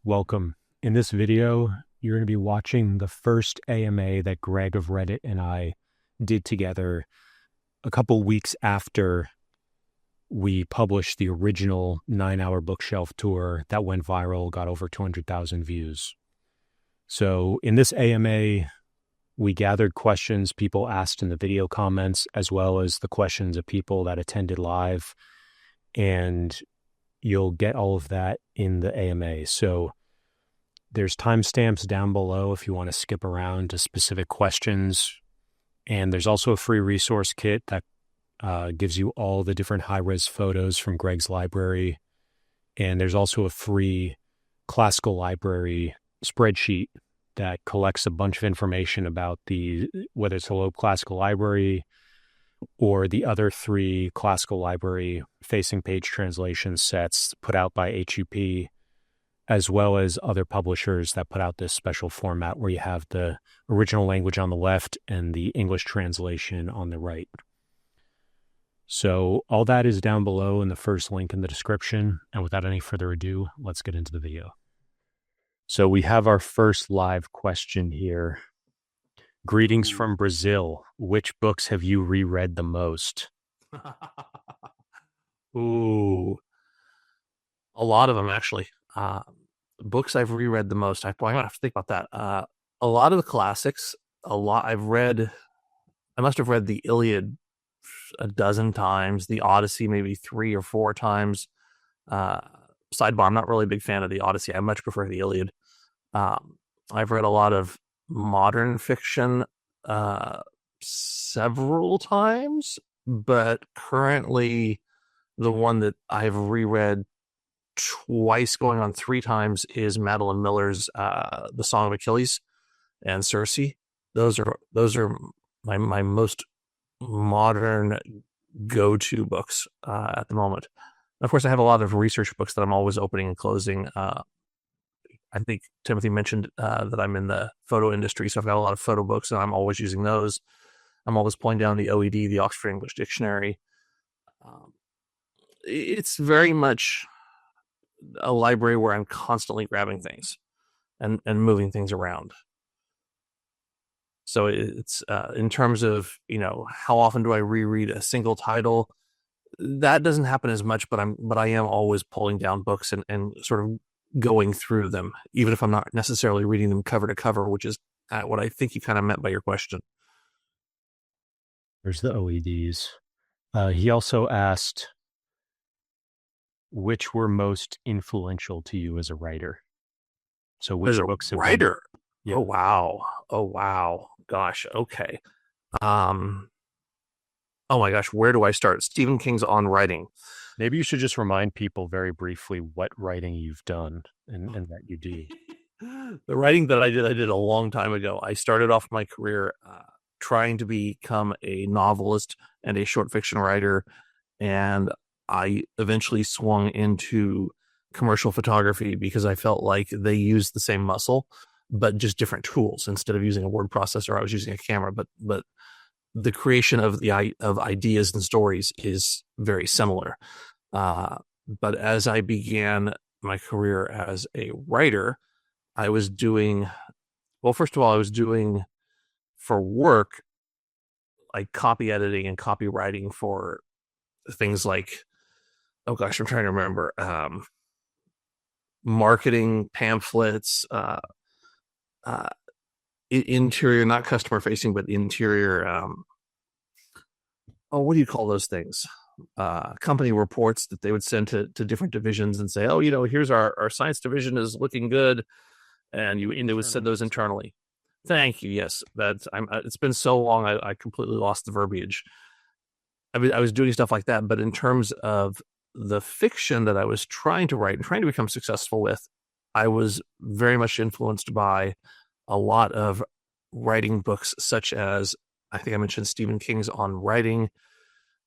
Welcome. In this video, you're going to be watching the first AMA that Greg of Reddit and I did together a couple weeks after we published the original 9-hour bookshelf tour that went viral, got over 200,000 views. So in this AMA, we gathered questions people asked in the video comments, as well as the questions of people that attended live. And you'll get all of that in the AMA. So there's timestamps down below if you want to skip around to specific questions. And there's also a free resource kit that gives you all the different high-res photos from Greg's library. And there's also a free classical library spreadsheet that collects a bunch of information about whether it's the Loeb Classical Library or the other 3 classical library facing page translation sets put out by HUP, as well as other publishers that put out this special format where you have the original language on the left and the English translation on the right. So all that is down below in the first link in the description. And without any further ado, let's get into the video. So we have our first live question here. Greetings from Brazil. Which books have you reread the most? Ooh, a lot of them actually. Books I've reread the most. I'm gonna have to think about that. A lot of the classics. I must have read the Iliad a dozen times. The Odyssey maybe 3 or 4 times. Sidebar: I'm not really a big fan of the Odyssey. I much prefer the Iliad. I've read a lot of modern fiction several times, but currently the one that I've reread twice, going on 3 times, is Madeline Miller's The Song of Achilles and Circe. Those are my most modern go-to books at the moment. Of course, I have a lot of research books that I'm always opening and closing. I think Timothy mentioned that I'm in the photo industry, so I've got a lot of photo books, and I'm always using those. I'm always pulling down the OED, the Oxford English Dictionary. It's very much a library where I'm constantly grabbing things and moving things around. So it's in terms of, how often do I reread a single title? That doesn't happen as much, but I am always pulling down books and sort of going through them, even if I'm not necessarily reading them cover to cover, which is what I think you kind of meant by your question. There's the OEDs. He also asked, which were most influential to you as a writer? So which books have writer? Yeah. Oh wow. Gosh. Okay. Oh my gosh. Where do I start? Stephen King's On Writing. Maybe you should just remind people very briefly what writing you've done and that you do. The writing that I did a long time ago. I started off my career trying to become a novelist and a short fiction writer, and I eventually swung into commercial photography because I felt like they used the same muscle, but just different tools. Instead of using a word processor, I was using a camera, but the creation of ideas and stories is very similar. But as I began my career as a writer, I was doing for work, like copy editing and copywriting for things like, oh gosh, I'm trying to remember, marketing pamphlets, interior, not customer facing, but interior. What do you call those things? Company reports that they would send to different divisions and say, oh, here's our science division is looking good. And they would send those internally. Thank you. Yes. It's been so long. I completely lost the verbiage. I was doing stuff like that, but in terms of the fiction that I was trying to write and trying to become successful with, I was very much influenced by a lot of writing books, such as, I think I mentioned Stephen King's On Writing,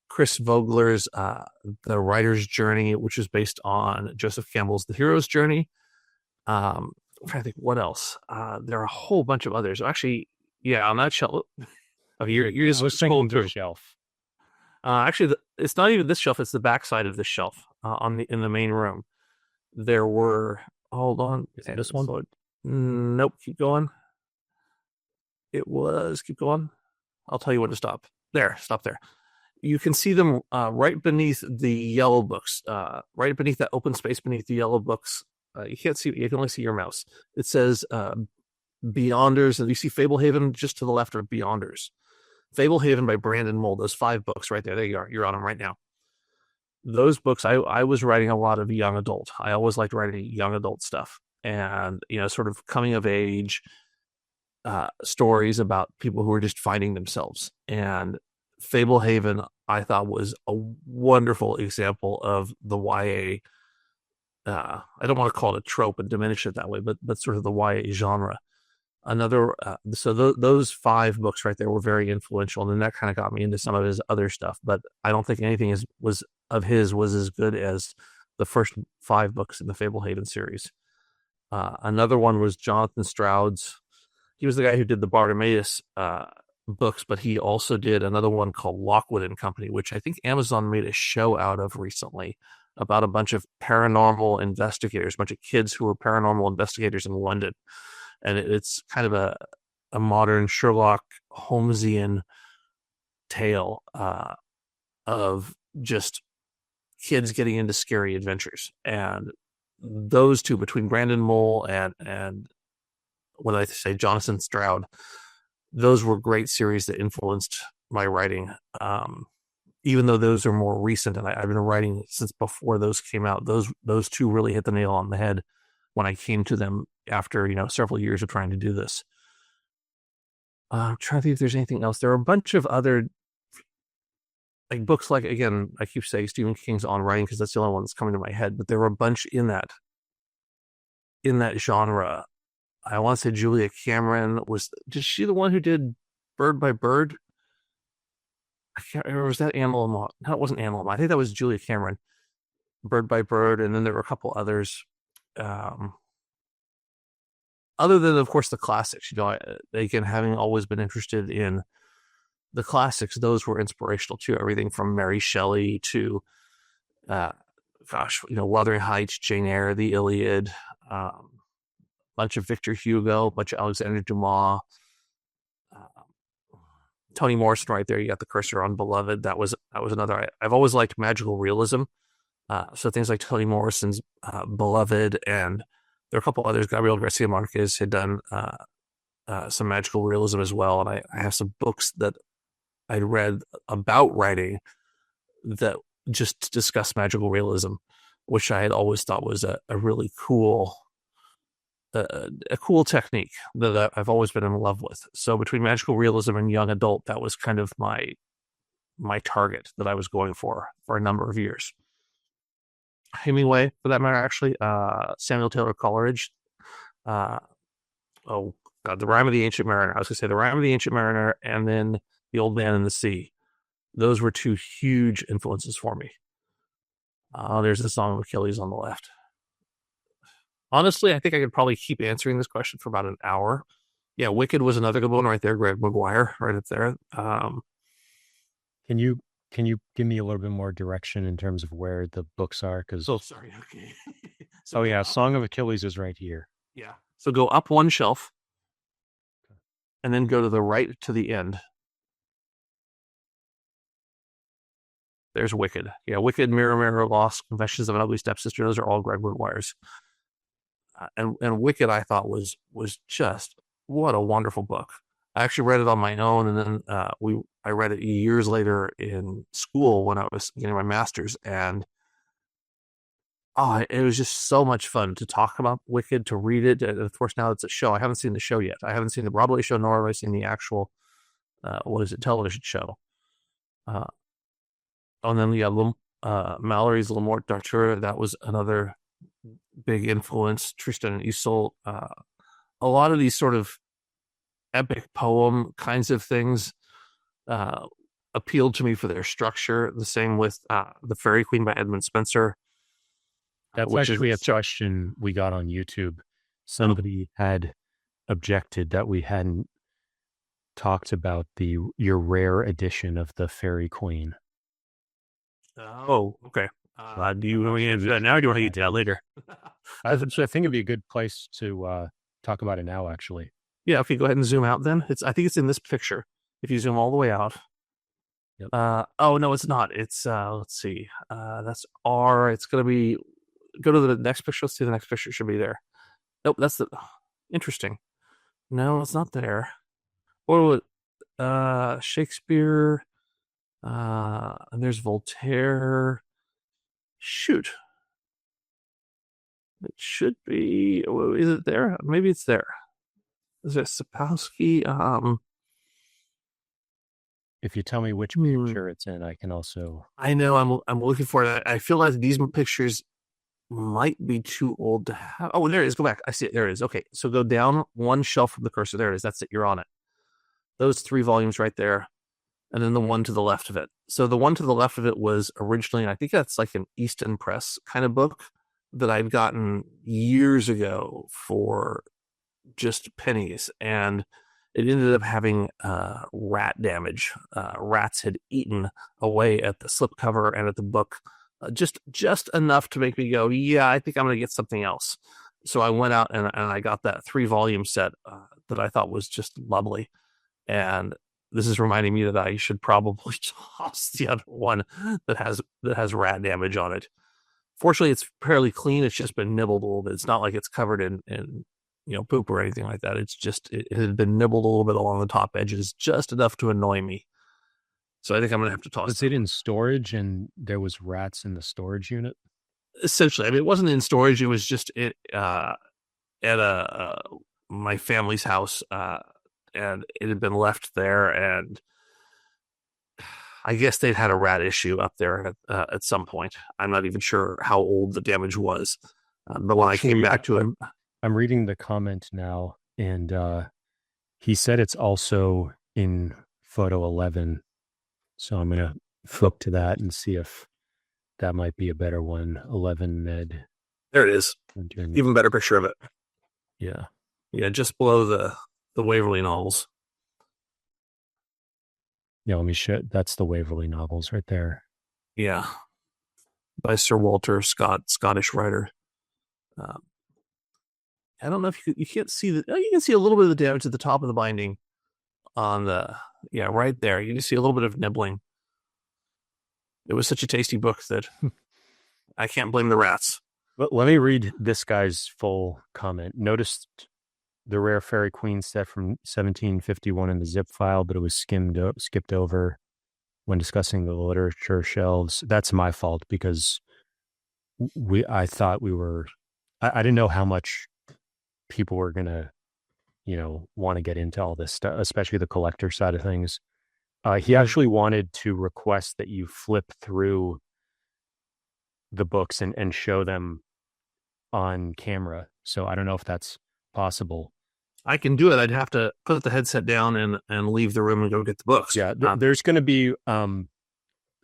Chris Vogler's The Writer's Journey, which is based on Joseph Campbell's The Hero's Journey. I'm trying to think what else. There are a whole bunch of others. Actually, yeah, on that shelf. Oh, you're just scrolling through the shelf. Actually, it's not even this shelf; it's the back side of this shelf in the main room. There were Hold on. Is it this one? Nope. Keep going. Keep going. I'll tell you when to stop. There, stop there. You can see them right beneath the yellow books, right beneath that open space beneath the yellow books. You can't see, you can only see your mouse. It says Beyonders, and you see Fablehaven just to the left of Beyonders. Fablehaven by Brandon Mull, those 5 books right there. There you are. You're on them right now. Those books, I was writing a lot of young adult. I always liked writing young adult stuff, and sort of coming of age stories about people who are just finding themselves. And Fablehaven, I thought, was a wonderful example of the YA. I don't want to call it a trope and diminish it that way, but sort of the YA genre. Those 5 books right there were very influential, and then that kind of got me into some of his other stuff. But I don't think anything was as good as the first 5 books in the Fablehaven series. Another one was Jonathan Stroud's. He was the guy who did the Bartimaeus books, but he also did another one called Lockwood and Company, which I think Amazon made a show out of recently, about a bunch of paranormal investigators, a bunch of kids who were paranormal investigators in London. And it's kind of a modern Sherlock Holmesian tale of just kids getting into scary adventures. And those two, between Brandon Mull and what I say, Jonathan Stroud, those were great series that influenced my writing. Even though those are more recent, and I've been writing since before those came out, those two really hit the nail on the head when I came to them after several years of trying to do this. I'm trying to think if there's anything else. There are a bunch of other books, like, again, I keep saying Stephen King's On Writing because that's the only one that's coming to my head, but there were a bunch in that genre. I want to say Julia Cameron was she the one who did Bird by Bird? I can't remember. Was that Anne Lamott? No, it wasn't Anne Lamott. I think that was Julia Cameron. Bird by Bird, and then there were a couple others. Other than, of course, the classics. Again, having always been interested in the classics, those were inspirational too. Everything from Mary Shelley to, Wuthering Heights, Jane Eyre, the Iliad, bunch of Victor Hugo, bunch of Alexander Dumas, Toni Morrison right there. You got the cursor on Beloved. That was another. I've always liked magical realism. So things like Toni Morrison's Beloved, and there are a couple others. Gabriel Garcia Marquez had done some magical realism as well. And I have some books that I read about writing that just discuss magical realism, which I had always thought was a really cool technique that I've always been in love with. So between magical realism and young adult, that was kind of my target that I was going for a number of years. Hemingway, for that matter, actually, Samuel Taylor Coleridge. The Rime of the Ancient Mariner. I was going to say The Rime of the Ancient Mariner, and then The Old Man and the Sea. Those were 2 huge influences for me. There's the Song of Achilles on the left. Honestly, I think I could probably keep answering this question for about an hour. Yeah, Wicked was another good one right there. Greg Maguire, right up there. Can you give me a little bit more direction in terms of where the books are? Sorry. Okay. Song of Achilles is right here. Yeah. So go up one shelf, and then go to the right to the end. There's Wicked. Yeah, Wicked, Mirror, Mirror, Lost, Confessions of an Ugly Stepsister. Those are all Greg Maguire's. And Wicked, I thought was just what a wonderful book. I actually read it on my own, and then I read it years later in school when I was getting my master's, and it was just so much fun to talk about Wicked, to read it. And of course, now it's a show. I haven't seen the show yet. I haven't seen the Broadway show, nor have I seen the actual television show. And then Mallory's Le Morte d'Arthur. That was another big influence. Tristan and Isolde. A lot of these sort of epic poem kinds of things appealed to me for their structure. The same with the Faerie Queene by Edmund Spenser. That's actually a question we got on YouTube. Somebody had objected that we hadn't talked about your rare edition of the Faerie Queene. Oh, okay. Do you want to do that now, or do you want to get to that later? I think it'd be a good place to talk about it now, actually. Yeah, okay, go ahead and zoom out then. I think it's in this picture. If you zoom all the way out. Yep. Oh, no, it's not. It's, let's see. That's R. It's going to be, go to the next picture. Let's see, the next picture should be there. Nope, that's interesting. No, it's not there. Or, Shakespeare. And there's Voltaire. Shoot. It should be, is it there? Maybe it's there. Is it Sapowski? If you tell me which picture it's in, I can also. I know I'm looking for it. I feel like these pictures might be too old to have. Oh, there it is. Go back. I see it. There it is. Okay, so go down one shelf from the cursor. There it is. That's it. You're on it. Those 3 volumes right there, and then the one to the left of it. So the one to the left of it was originally, I think that's like an Easton Press kind of book that I'd gotten years ago for just pennies, and it ended up having rat damage. Rats had eaten away at the slipcover and at the book, just enough to make me go, yeah, I think I'm going to get something else. So I went out and I got that 3-volume set that I thought was just lovely. And this is reminding me that I should probably toss the other one that has rat damage on it. Fortunately, it's fairly clean. It's just been nibbled a little bit. It's not like it's covered in poop or anything like that. It's just, it had been nibbled a little bit along the top edges, just enough to annoy me. So I think I'm going to have to toss it. Was it in storage and there was rats in the storage unit? Essentially, I mean, it wasn't in storage. It was just at my family's house, and it had been left there, and I guess they'd had a rat issue up there at some point. I'm not even sure how old the damage was, but when I came back to him, I'm reading the comment now, and he said it's also in photo 11. So I'm going to flip to that and see if that might be a better one. 11 Ned. There it is. Even better picture of it. Yeah. Yeah, just below the Waverley novels. Yeah, let me show. That's the Waverley novels right there. Yeah. By Sir Walter Scott, Scottish writer. I don't know if you can't see you can see a little bit of the damage at the top of the binding on right there. You can see a little bit of nibbling. It was such a tasty book that I can't blame the rats. But let me read this guy's full comment. Noticed the rare Faerie Queene set from 1751 in the zip file, but it was skipped over when discussing the literature shelves. That's my fault because I thought we were. I didn't know how much people were gonna, want to get into all this stuff, especially the collector side of things. He actually wanted to request that you flip through the books and show them on camera. So I don't know if that's possible. I can do it. I'd have to put the headset down and leave the room and go get the books. Yeah, there's going to be.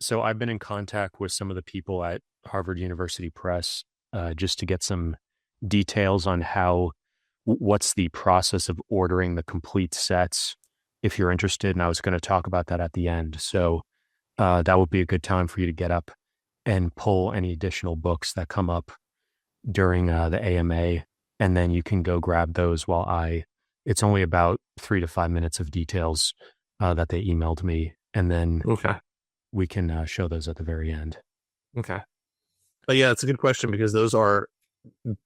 So I've been in contact with some of the people at Harvard University Press just to get some details on what's the process of ordering the complete sets. If you're interested, and I was going to talk about that at the end. So that would be a good time for you to get up and pull any additional books that come up during the AMA, and then you can go grab those it's only about 3 to 5 minutes of details that they emailed me, and then we can show those at the very end. Okay. But yeah, it's a good question because those are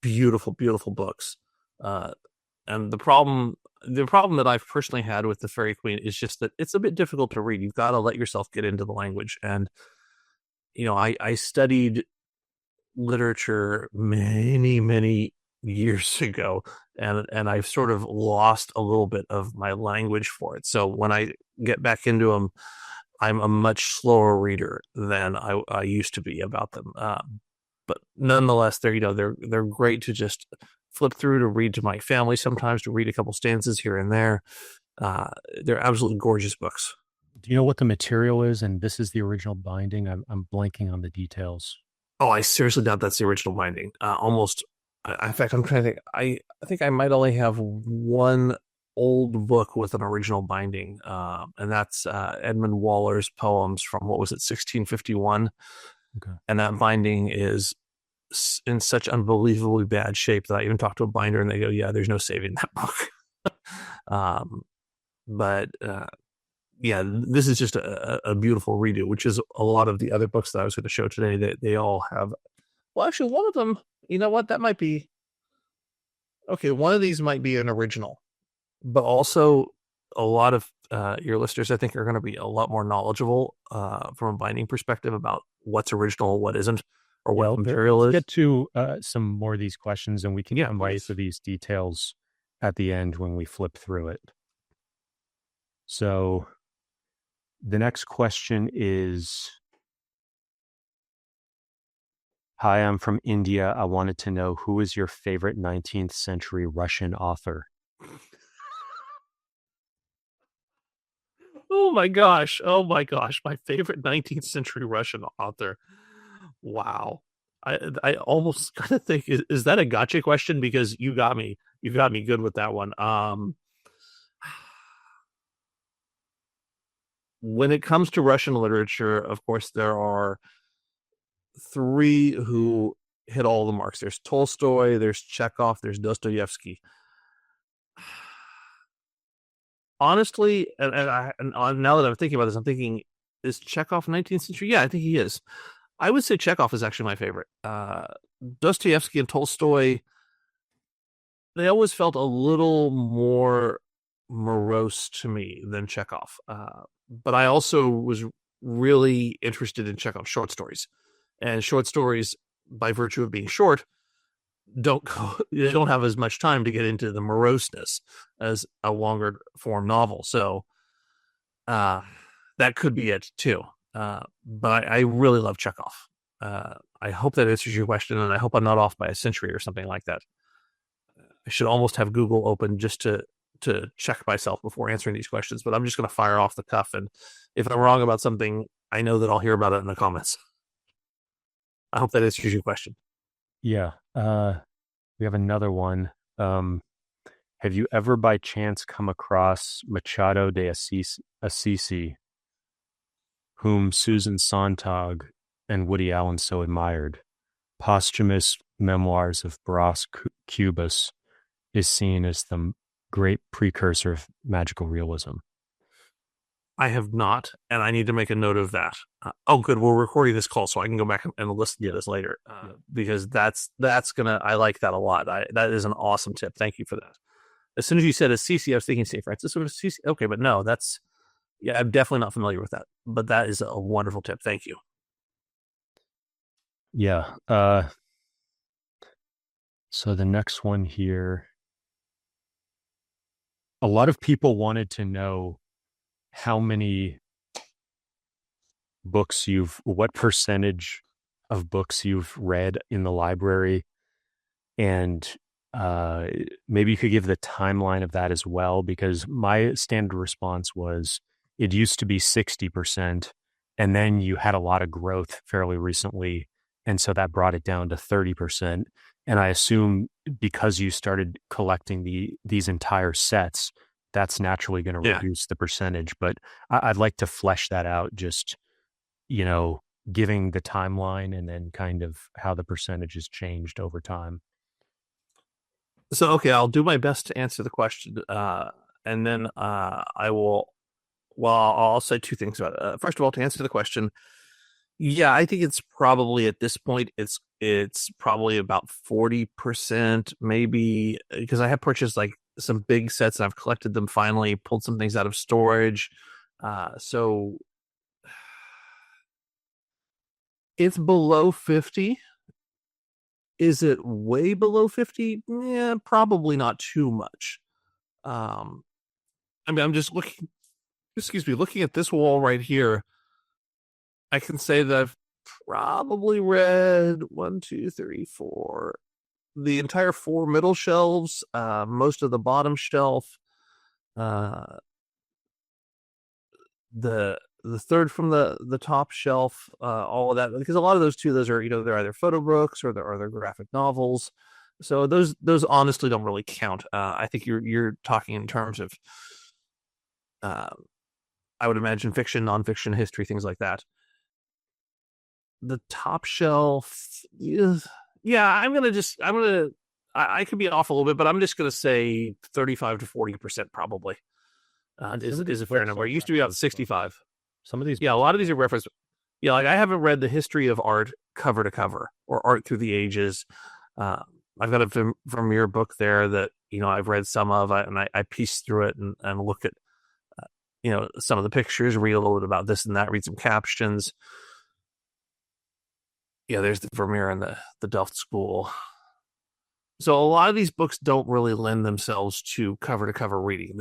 beautiful, beautiful books. And the problem that I've personally had with the Faerie Queene is just that it's a bit difficult to read. You've got to let yourself get into the language. And, I studied literature many, many years ago, and I've sort of lost a little bit of my language for it. So when I get back into them, I'm a much slower reader than I used to be about them. But nonetheless, they're great to just flip through, to read to my family, sometimes to read a couple stanzas here and there. They're absolutely gorgeous books. Do you know what the material is? And this is the original binding. I'm blanking on the details. Oh, I seriously doubt that's the original binding. Almost. In fact, I'm trying to think. I think I might only have one old book with an original binding, and that's Edmund Waller's poems from, 1651. Okay. And that binding is in such unbelievably bad shape that I even talked to a binder and they go, yeah, there's no saving that book. But yeah, this is just a beautiful redo, which is a lot of the other books that I was going to show today. That they all have. Well, actually, one of them, you know what? That might be okay. One of these might be an original, but also a lot of your listeners, I think, are going to be a lot more knowledgeable from a binding perspective about what's original, what isn't, or what the material let's is. get to some more of these questions, and we can come right to these details at the end when we flip through it. So the next question is, hi, I'm from India. I wanted to know, who is your favorite 19th century Russian author? Oh my gosh. Oh my gosh. My favorite 19th century Russian author. Wow. I almost kind of think, is that a gotcha question? Because you got me good with that one. When it comes to Russian literature, of course, there are three who hit all the marks. There's Tolstoy, there's Chekhov, there's Dostoevsky. Honestly, and now that I'm thinking about this, I'm thinking, is Chekhov 19th century? Yeah, I think he is. I would say Chekhov is actually my favorite. Dostoevsky and Tolstoy, they always felt a little more morose to me than Chekhov. But I also was really interested in Chekhov's short stories. And short stories, by virtue of being short, don't have as much time to get into the moroseness as a longer form novel. So that could be it too. But I really love Chekhov. I hope that answers your question, and I hope I'm not off by a century or something like that. I should almost have Google open just to check myself before answering these questions, but I'm just going to fire off the cuff. And if I'm wrong about something, I know that I'll hear about it in the comments. I hope that answers your question. Yeah. We have another one. Have you ever by chance come across Machado de Assis, whom Susan Sontag and Woody Allen so admired? Posthumous Memoirs of Brás, Cubas is seen as the great precursor of magical realism. I have not, and I need to make a note of that. Oh, good. We're recording this call, so I can go back and listen to this later because that's gonna. I like that a lot. That is an awesome tip. Thank you for that. As soon as you said Assisi, I was thinking St. Francis of Assisi. Okay, but no, I'm definitely not familiar with that. But that is a wonderful tip. Thank you. Yeah. So the next one here, a lot of people wanted to know how many books what percentage of books you've read in the library, and maybe you could give the timeline of that as well, because my standard response was it used to be 60%, and then you had a lot of growth fairly recently, and so that brought it down to 30%. And I assume because you started collecting these entire sets, that's naturally going to reduce the percentage. But I'd like to flesh that out, just, giving the timeline and then kind of how the percentage has changed over time. So, okay, I'll do my best to answer the question. And then I will, I'll say two things about it. First of all, to answer the question, yeah, I think it's probably at this point, it's probably about 40%, maybe, because I have purchased like some big sets and I've collected them finally, pulled some things out of storage. So it's below 50. Is it way below 50? Yeah, probably not too much. I mean, I'm just looking at this wall right here. I can say that I've probably read 1, 2, 3, 4, the entire 4 middle shelves, most of the bottom shelf, the third from the top shelf, all of that, because a lot of those are, they're either photo books or they're graphic novels. So those honestly don't really count. I think you're talking in terms of, I would imagine, fiction, nonfiction, history, things like that. the top shelf, yeah, I could be off a little bit, but I'm just gonna say 35 to 40% probably is a fair number. It used to be about 65. Some of these, yeah, a lot of these are referenced. Yeah, like I haven't read the history of art cover to cover or art through the ages. I've got a Vermeer book there that I've read some of, and I piece through it and look at some of the pictures, read a little bit about this and that, read some captions. Yeah, there's the Vermeer and the Delft School. So a lot of these books don't really lend themselves to cover reading.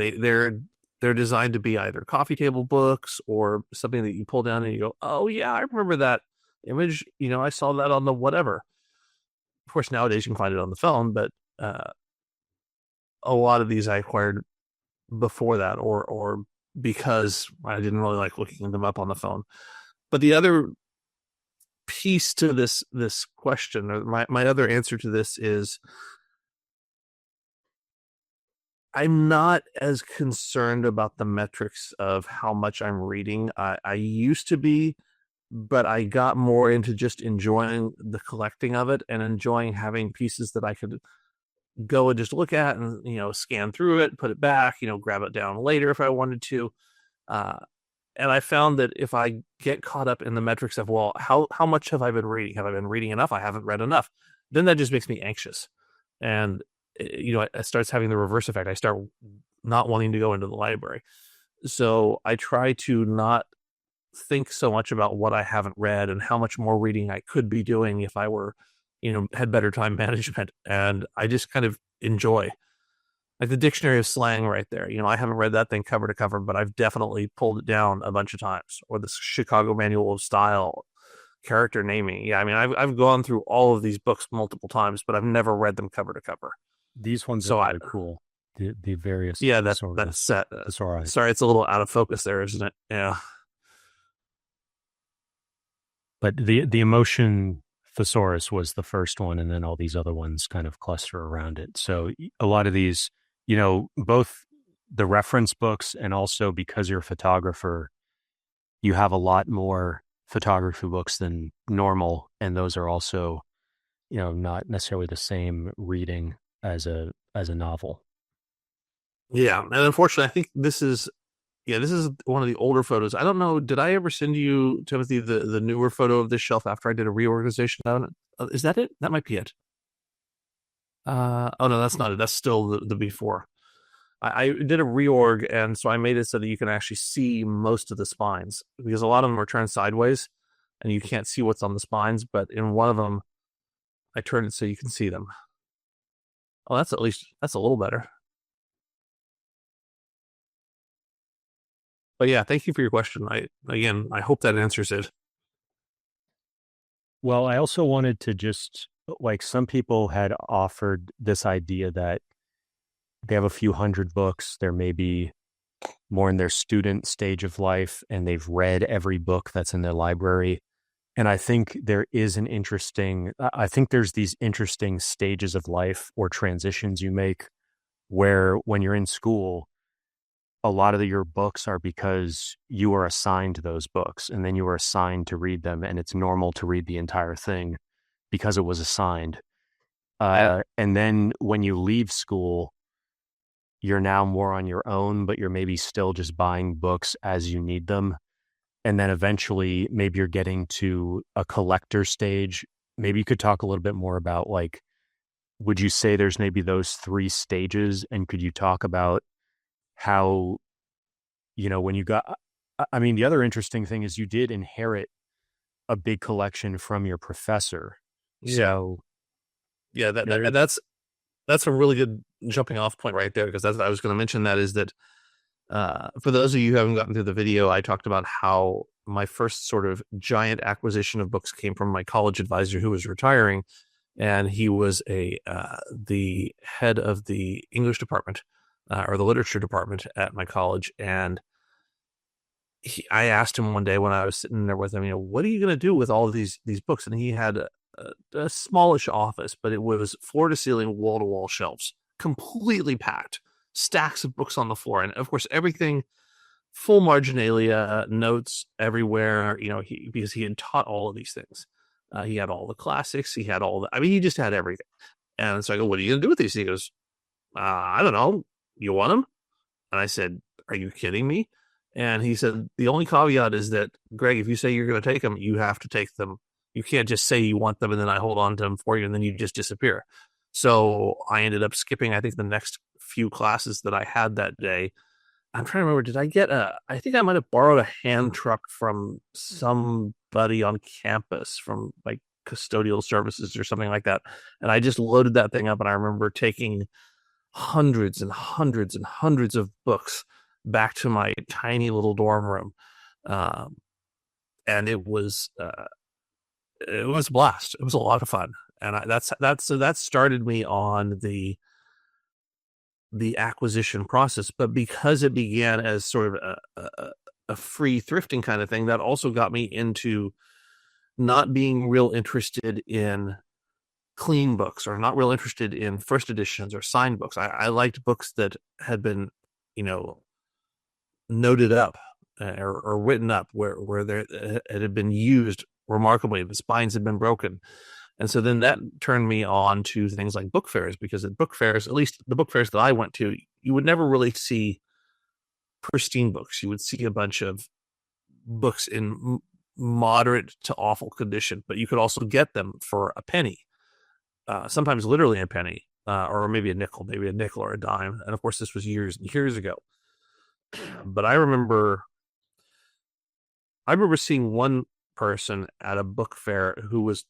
They're designed to be either coffee table books or something that you pull down and you go, oh yeah, I remember that image. I saw that on the whatever. Of course, nowadays you can find it on the phone, but a lot of these I acquired before that, or because I didn't really like looking them up on the phone. But the other piece to this question, or my other answer to this, is I'm not as concerned about the metrics of how much I'm reading. I used to be, but I got more into just enjoying the collecting of it and enjoying having pieces that I could go and just look at and scan through it, put it back, grab it down later if I wanted to. And I found that if I get caught up in the metrics of, well, how much have I been reading? Have I been reading enough? I haven't read enough. Then that just makes me anxious. And, it starts having the reverse effect. I start not wanting to go into the library. So I try to not think so much about what I haven't read and how much more reading I could be doing if I were, had better time management. And I just kind of enjoy. Like the dictionary of slang right there. I haven't read that thing cover to cover, but I've definitely pulled it down a bunch of times. Or the Chicago Manual of Style, character naming. Yeah, I mean, I've gone through all of these books multiple times, but I've never read them cover to cover. These ones are really cool. The various. Yeah, that's set. Sorry, it's a little out of focus there, isn't it? Yeah. But the emotion thesaurus was the first one, and then all these other ones kind of cluster around it. So a lot of these, both the reference books and also because you're a photographer, you have a lot more photography books than normal. And those are also, not necessarily the same reading as a novel. Yeah. And unfortunately, I think this is one of the older photos. I don't know. Did I ever send you, Timothy, the newer photo of this shelf after I did a reorganization on it? Is that it? That might be it. Oh no, that's not it. That's still the before. I did a reorg, and so I made it so that you can actually see most of the spines, because a lot of them are turned sideways and you can't see what's on the spines, but in one of them I turned it so you can see them. Oh, that's a little better. But yeah, thank you for your question. I hope that answers it. Well, I also wanted to just, like, some people had offered this idea that they have a few hundred books. They're maybe more in their student stage of life, and they've read every book that's in their library. And I think there's these interesting stages of life or transitions you make where when you're in school, a lot of your books are because you are assigned those books and then you are assigned to read them, and it's normal to read the entire thing because it was assigned. And then when you leave school, you're now more on your own, but you're maybe still just buying books as you need them. And then eventually maybe you're getting to a collector stage. Maybe you could talk a little bit more about, like, would you say there's maybe those three stages? And could you talk about how, when you got, I mean, the other interesting thing is you did inherit a big collection from your professor. So yeah, that's a really good jumping off point right there, because that's what I was going to mention. That is that for those of you who haven't gotten through the video, I talked about how my first sort of giant acquisition of books came from my college advisor who was retiring, and he was the head of the English department or the literature department at my college. And I asked him one day when I was sitting there with him, what are you going to do with all of these books? And he had a smallish office, but it was floor to ceiling, wall to wall shelves, completely packed, stacks of books on the floor. And of course, everything full marginalia, notes everywhere, because he had taught all of these things. He had all the classics. He had he just had everything. And so I go, what are you going to do with these? He goes, I don't know. You want them? And I said, are you kidding me? And he said, the only caveat is that, Greg, if you say you're going to take them, you have to take them. You can't just say you want them and then I hold on to them for you and then you just disappear. So I ended up skipping, I think, the next few classes that I had that day. I'm trying to remember, I think I might have borrowed a hand truck from somebody on campus from like custodial services or something like that. And I just loaded that thing up and I remember taking hundreds and hundreds and hundreds of books back to my tiny little dorm room. And it was a blast. It was a lot of fun. And that started me on the acquisition process. But because it began as sort of a free thrifting kind of thing, that also got me into not being real interested in clean books or not real interested in first editions or signed books. I liked books that had been, noted up or written up where it had been used remarkably. The spines had been broken. And so then that turned me on to things like book fairs, because at book fairs, at least the book fairs that I went to, you would never really see pristine books. You would see a bunch of books in moderate to awful condition, but you could also get them for a penny, sometimes literally a penny, or maybe a nickel or a dime. And of course, this was years and years ago. But I remember seeing one person at a book fair who was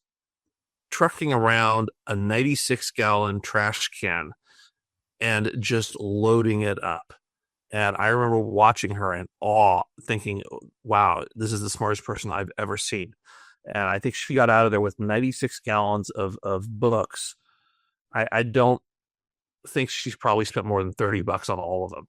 trucking around a 96-gallon trash can and just loading it up. And I remember watching her in awe, thinking, wow, this is the smartest person I've ever seen. And I think she got out of there with 96 gallons of books. I don't think she's probably spent more than $30 on all of them.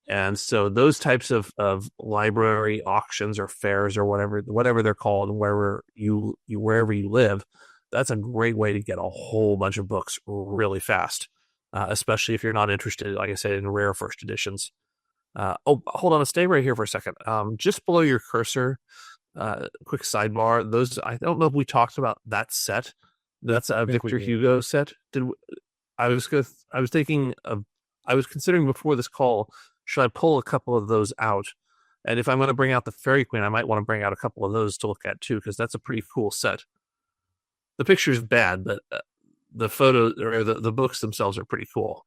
And so those types of library auctions or fairs or whatever they're called, wherever you live, that's a great way to get a whole bunch of books really fast, especially if you're not interested, like I said, in rare first editions. Hold on, stay right here for a second. Just below your cursor, quick sidebar. Those, I don't know if we talked about that set. That's a Victor Hugo set. I was considering before this call, should I pull a couple of those out? And if I'm going to bring out the Faerie Queene, I might want to bring out a couple of those to look at too, because that's a pretty cool set. The picture's bad, but the photos or the books themselves are pretty cool.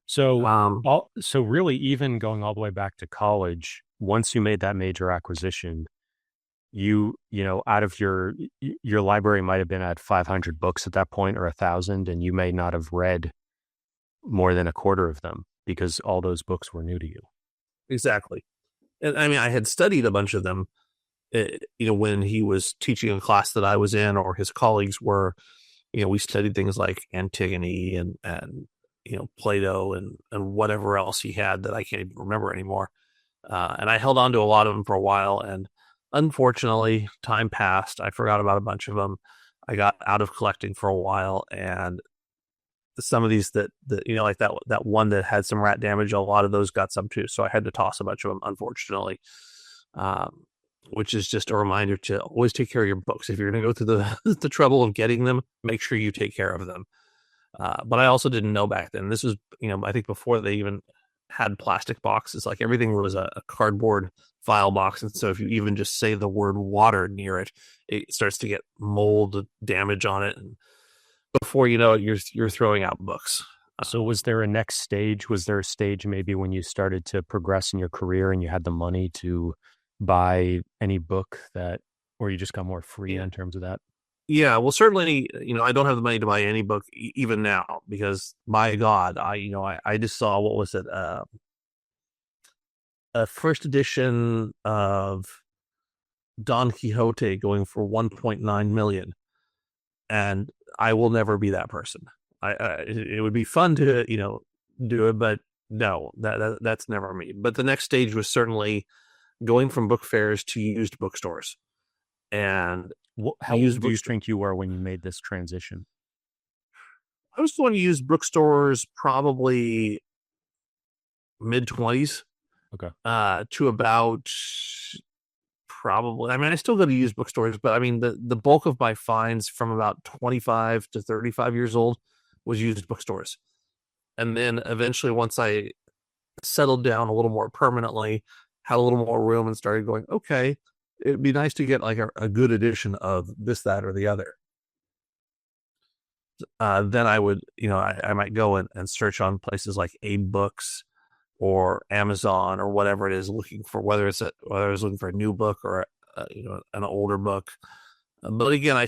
So, so really, even going all the way back to college, once you made that major acquisition, you know, out of your library might have been at 500 books at that point, or 1,000, and you may not have read more than a quarter of them because all those books were new to you. Exactly. And I mean, I had studied a bunch of them, when he was teaching a class that I was in, or his colleagues were, we studied things like Antigone and Plato and whatever else he had that I can't even remember anymore. And I held on to a lot of them for a while, and unfortunately, time passed. I forgot about a bunch of them. I got out of collecting for a while, and some of these that like that one that had some rat damage, a lot of those got some too. So I had to toss a bunch of them, unfortunately. Which is just a reminder to always take care of your books. If you're going to go through the trouble of getting them, make sure you take care of them. But I also didn't know back then. This was, I think before they even had plastic boxes. Like everything was a cardboard file box, and so if you even just say the word water near it, it starts to get mold damage on it, and before you know it, you're throwing out books. So was there a next stage? Was there a stage maybe when you started to progress in your career and you had the money to buy any book or you just got more free in terms of that? Yeah, well, certainly, I don't have the money to buy any book even now, because my God, I just saw, what was it? A first edition of Don Quixote going for 1.9 million. And I will never be that person. It would be fun to, do it, but no, that's never me. But the next stage was certainly going from book fairs to used bookstores. And how old do you think you were when you made this transition? I was going to use bookstores probably mid-20s Okay. to about probably, I mean, I still go to used bookstores, but I mean, the bulk of my finds from about 25 to 35 years old was used bookstores. And then eventually, once I settled down a little more permanently, had a little more room, and started going, okay, it'd be nice to get like a good edition of this, that, or the other. Then I would, I might go and search on places like Abe Books or Amazon or whatever it is, looking for whether I was looking for a new book or an older book. But again, I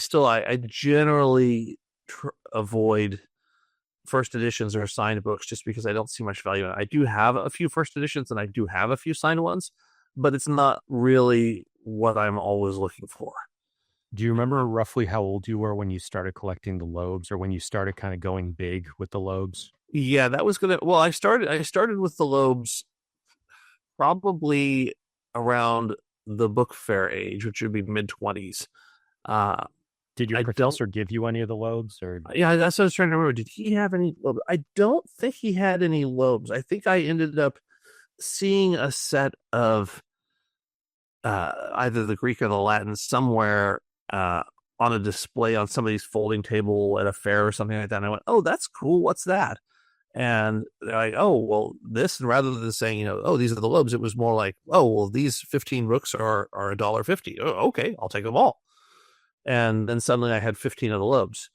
generally avoid first editions or signed books just because I don't see much value in it. I do have a few first editions and I do have a few signed ones, but it's not really what I'm always looking for. Do you remember roughly how old you were when you started collecting the Loebs, or when you started kind of going big with the Loebs? Yeah, that was I started with the Loebs probably around the book fair age, which would be mid-20s. Did your I don't professor give you any of the Loebs, or? Yeah, that's what I was trying to remember. Did he have any Loebs? I don't think he had any Loebs. I think I ended up seeing a set of either the Greek or the Latin somewhere on a display on somebody's folding table at a fair or something like that. And I went, oh, that's cool. What's that? And they're like, oh, well, this. And rather than saying, oh, these are the Loebs, it was more like, oh, well, these 15 books are $1.50. Oh, okay, I'll take them all. And then suddenly I had 15 of the Loebs.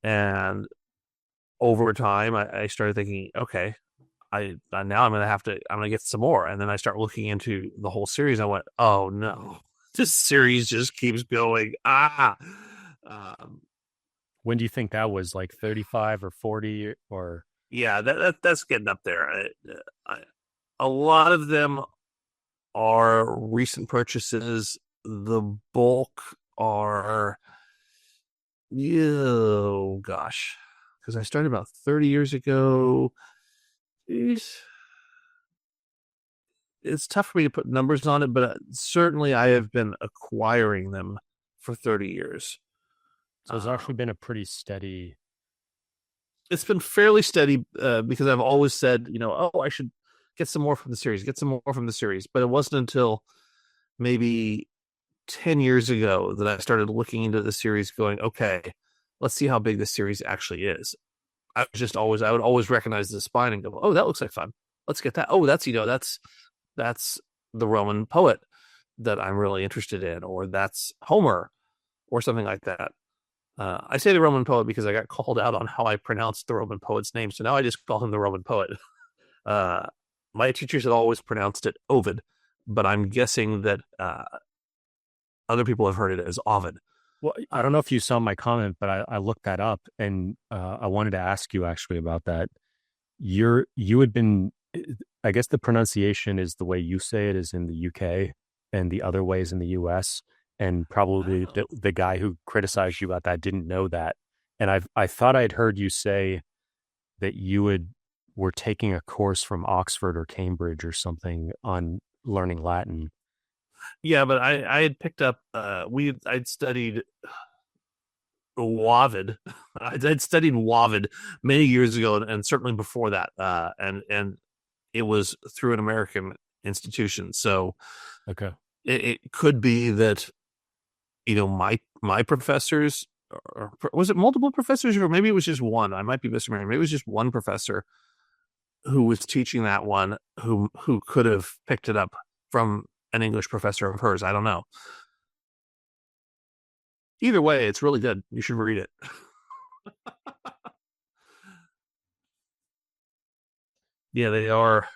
And over time, I started thinking, okay, now I'm gonna get some more. And then I start looking into the whole series. I went, oh no, this series just keeps going. When do you think that was? Like 35 or 40 or? Yeah, that's getting up there. A lot of them are recent purchases. The bulk are, oh gosh, because I started about 30 years ago. It's tough for me to put numbers on it, but certainly I have been acquiring them for 30 years. So it's actually been a pretty steady. It's been fairly steady because I've always said, I should get some more from the series, But it wasn't until maybe 10 years ago that I started looking into the series going, okay, let's see how big this series actually is. I would always recognize the spine and go, oh, that looks like fun. Let's get that. Oh, that's the Roman poet that I'm really interested in, or that's Homer, or something like that. I say the Roman poet because I got called out on how I pronounced the Roman poet's name, so now I just call him the Roman poet. My teachers had always pronounced it Ovid, but I'm guessing that other people have heard it as Ovid. Well, I don't know if you saw my comment, but I looked that up, and I wanted to ask you actually about that. You had been, I guess the pronunciation is the way you say it is in the UK, and the other ways in the US. And probably the guy who criticized you about that didn't know that. And I thought I'd heard you say that were taking a course from Oxford or Cambridge or something on learning Latin. Yeah, but I had picked up I'd studied Wavid. I'd studied Wavid many years ago, and certainly before that. And it was through an American institution. So Okay. It could be that my professors, or was it multiple professors, or maybe it was just one? I might be misremembering. Maybe it was just one professor who was teaching that one who could have picked it up from an English professor of hers. I don't know. Either way, it's really good. You should read it. Yeah, they are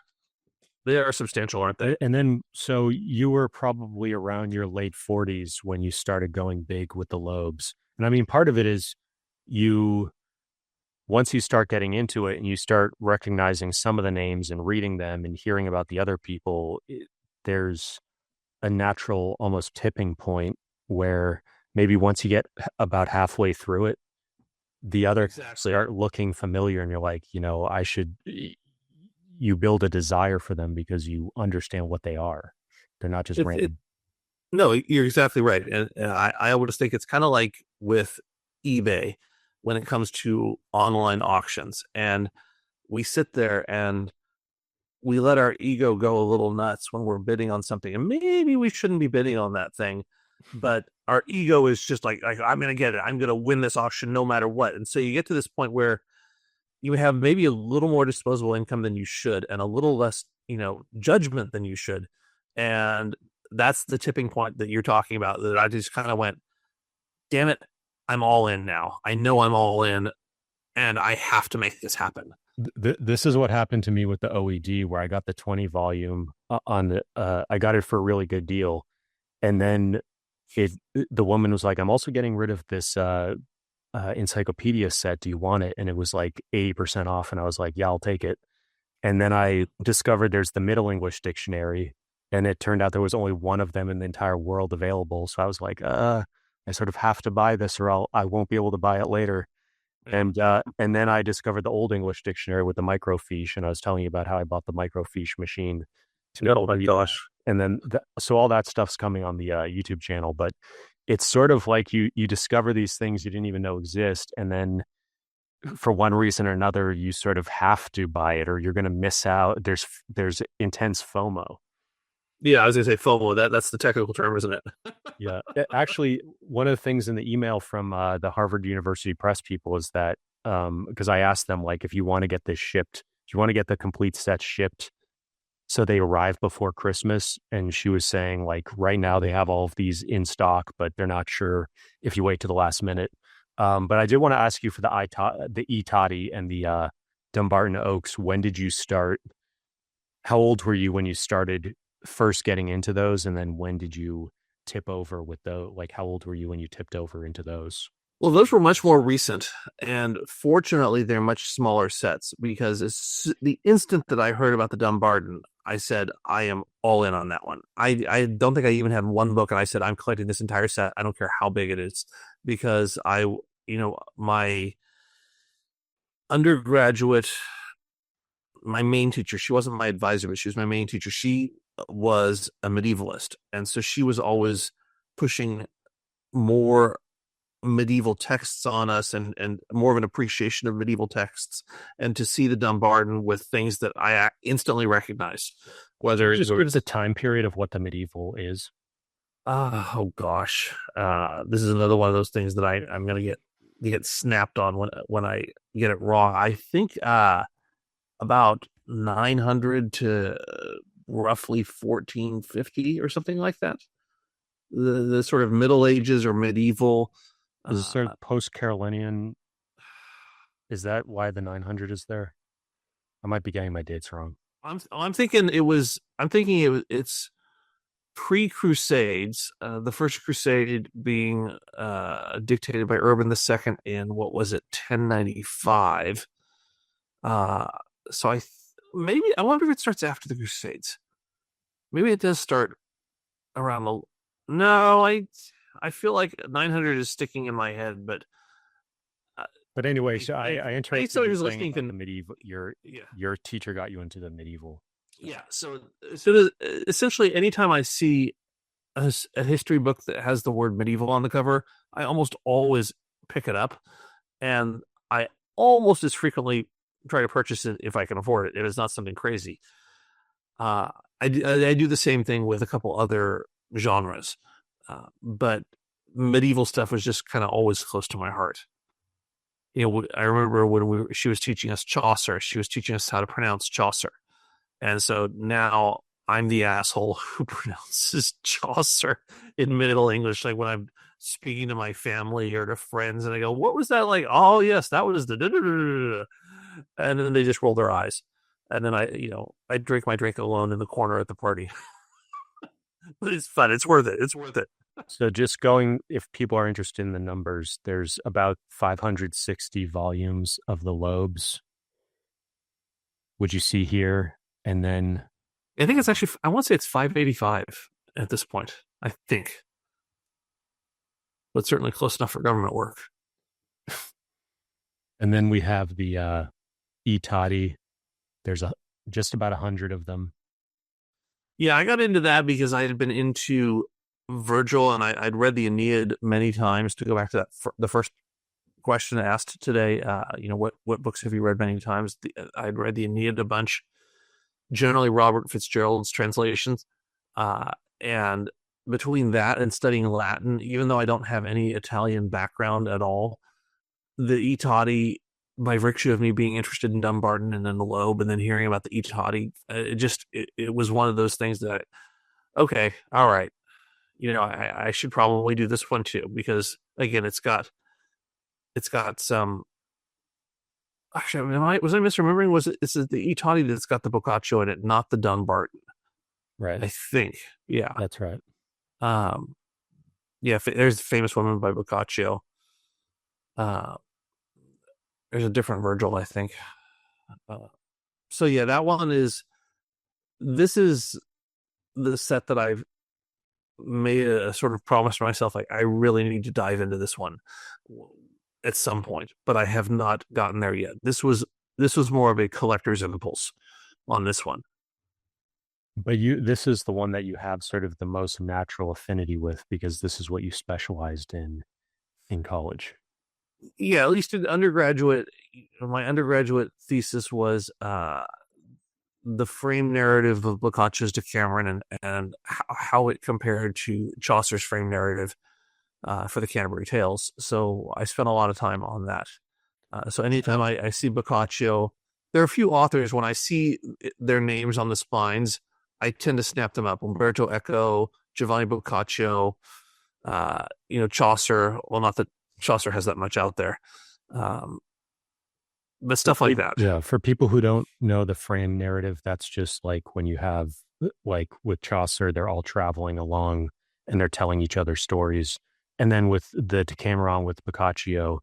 substantial, aren't they? And then, so you were probably around your late 40s when you started going big with the Loebs. And I mean, part of it is once you start getting into it and you start recognizing some of the names and reading them and hearing about the other people, there's a natural almost tipping point where maybe once you get about halfway through it, the others start looking familiar, and you're like, you build a desire for them because you understand what they are. They're not just random. No, you're exactly right. And I always think it's kind of like with eBay when it comes to online auctions. And we sit there and we let our ego go a little nuts when we're bidding on something, and maybe we shouldn't be bidding on that thing, but our ego is just like I'm going to get it. I'm going to win this auction no matter what. And so you get to this point where you have maybe a little more disposable income than you should, and a little less, judgment than you should. And that's the tipping point that you're talking about, that I just kind of went, damn it, I'm all in now. I know I'm all in, and I have to make this happen. This is what happened to me with the OED, where I got the 20 volume I got it for a really good deal. And then the woman was like, I'm also getting rid of this encyclopedia set. Do you want it? And it was like 80% off. And I was like, yeah, I'll take it. And then I discovered there's the Middle English Dictionary, and it turned out there was only one of them in the entire world available. So I was like, I sort of have to buy this, or I won't be able to buy it later. And then I discovered the Old English Dictionary with the microfiche, and I was telling you about how I bought the microfiche machine. Oh my gosh! And then so all that stuff's coming on the YouTube channel, but it's sort of like you discover these things you didn't even know exist, and then for one reason or another, you sort of have to buy it, or you're going to miss out. There's intense FOMO. Yeah, I was going to say FOMO. That's the technical term, isn't it? Yeah. Actually, one of the things in the email from the Harvard University Press people is that, because I asked them, like, if you want to get this shipped, do you want to get the complete set shipped so they arrive before Christmas? And she was saying, like, right now they have all of these in stock, but they're not sure if you wait to the last minute. But I did want to ask you for the E Tatti and the Dumbarton Oaks. When did you start? How old were you when you started first getting into those? And then when did you tip over with how old were you when you tipped over into those? Well, those were much more recent, and fortunately they're much smaller sets, because the instant that I heard about the Dumbarton, I said, I am all in on that one. I don't think I even had one book, and I said, I'm collecting this entire set. I don't care how big it is, because my undergraduate, my main teacher, she wasn't my advisor, but she was my main teacher. She was a medievalist, and so she was always pushing more medieval texts on us, and more of an appreciation of medieval texts, and to see the Dumbarton with things that I instantly recognize. Whether just give us a time period of what the medieval is. Oh gosh, this is another one of those things that I'm gonna get snapped on when I get it wrong. I think about 900 to roughly 1450 or something like that. The sort of Middle Ages or medieval. Is it sort of post-Carolinian? Is that why the 900 is there? I might be getting my dates wrong. I'm thinking it's pre-Crusades. The first Crusade being dictated by Urban II in, what was it, 1095. So I wonder if it starts after the Crusades. Maybe it does start around the. No, I feel like 900 is sticking in my head, but anyway, so I interested. So you're listening to the medieval. Your teacher got you into the medieval. Yeah. So essentially, anytime I see a history book that has the word medieval on the cover, I almost always pick it up, and I almost as frequently try to purchase it if I can afford it, if it's not something crazy. I do the same thing with a couple other genres, but medieval stuff was just kind of always close to my heart. I remember when she was teaching us Chaucer, she was teaching us how to pronounce Chaucer. And so now I'm the asshole who pronounces Chaucer in Middle English. Like when I'm speaking to my family or to friends, and I go, what was that like? Oh, yes, that was the da-da-da-da-da. And then they just roll their eyes. And then I drink my drink alone in the corner at the party. But it's fun. It's worth it. It's worth it. So just if people are interested in the numbers, there's about 560 volumes of the Loebs, which you see here. And then I think it's actually, I want to say it's 585 at this point, I think. But certainly close enough for government work. And then we have the E Tatti. There's just about 100 of them. Yeah, I got into that because I had been into Virgil, and I'd read the Aeneid many times. To go back to that, the first question asked today, what books have you read many times? I'd read the Aeneid a bunch, generally Robert Fitzgerald's translations. And between that and studying Latin, even though I don't have any Italian background at all, the I Tatti, by virtue of me being interested in Dumbarton and then the Loeb and then hearing about the I Tatti, it was one of those things that, okay, all right, I should probably do this one too, because again, it's got some. Actually, was I misremembering? It's the I Tatti that's got the Boccaccio in it, not the Dumbarton? Right. I think. Yeah, That's right. Yeah. There's the famous woman by Boccaccio. There's a different Virgil, I think. So yeah, that one is. This is the set that I've made a sort of promise to myself. Like, I really need to dive into this one at some point, but I have not gotten there yet. This was more of a collector's impulse on this one. But this is the one that you have sort of the most natural affinity with, because this is what you specialized in college. Yeah, at least in undergraduate, my undergraduate thesis was the frame narrative of Boccaccio's Decameron and how it compared to Chaucer's frame narrative for the Canterbury Tales. So I spent a lot of time on that. So anytime I see Boccaccio, there are a few authors, when I see their names on the spines, I tend to snap them up. Umberto Eco, Giovanni Boccaccio, Chaucer. Well, not that Chaucer has that much out there. But stuff like that. Yeah, for people who don't know the frame narrative, that's just like when you have, like with Chaucer, they're all traveling along and they're telling each other stories. And then with the Decameron with Boccaccio,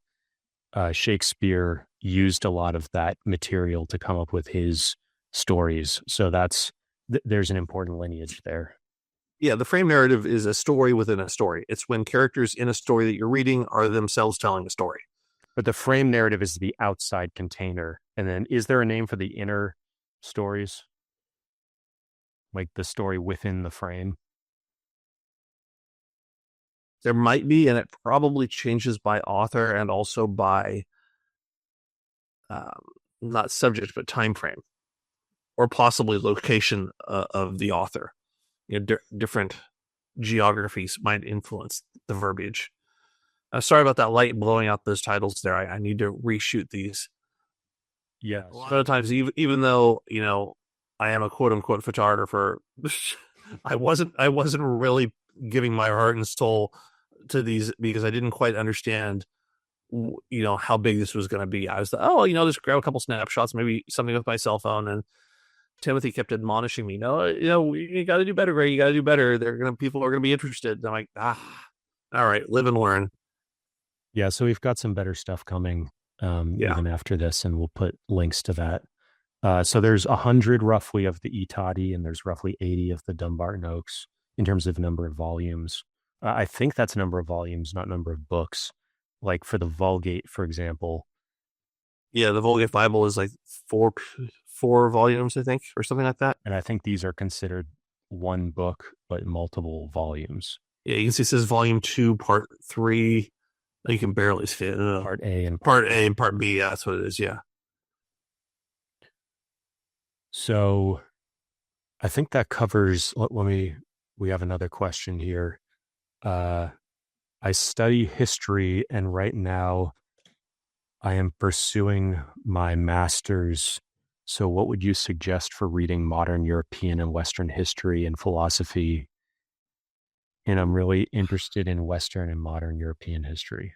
Shakespeare used a lot of that material to come up with his stories. So there's an important lineage there. Yeah, the frame narrative is a story within a story. It's when characters in a story that you're reading are themselves telling a story. But the frame narrative is the outside container. And then is there a name for the inner stories? Like the story within the frame? There might be, and it probably changes by author and also by not subject, but time frame, or possibly location of the author. Different geographies might influence the verbiage. Sorry about that light blowing out those titles there. I need to reshoot these. Yeah. A lot of times, even though, I am a quote unquote photographer, I wasn't really giving my heart and soul to these because I didn't quite understand, how big this was going to be. I was like, just grab a couple snapshots, maybe something with my cell phone. And Timothy kept admonishing me, no, you got to do better, Greg. You got to do better. People are going to be interested. And I'm like, all right, live and learn. Yeah, so we've got some better stuff coming even after this, and we'll put links to that. So there's 100 roughly of the I Tatti, and there's roughly 80 of the Dumbarton Oaks in terms of number of volumes. I think that's number of volumes, not number of books. Like for the Vulgate, for example. Yeah, the Vulgate Bible is like four volumes, I think, or something like that. And I think these are considered one book, but multiple volumes. Yeah, you can see it says volume 2, part 3. You can barely see it. Part A and part B. Yeah, that's what it is. Yeah. So I think that covers. We have another question here. I study history, and right now I am pursuing my master's. So what would you suggest for reading modern European and Western history and philosophy? And I'm really interested in Western and modern European history.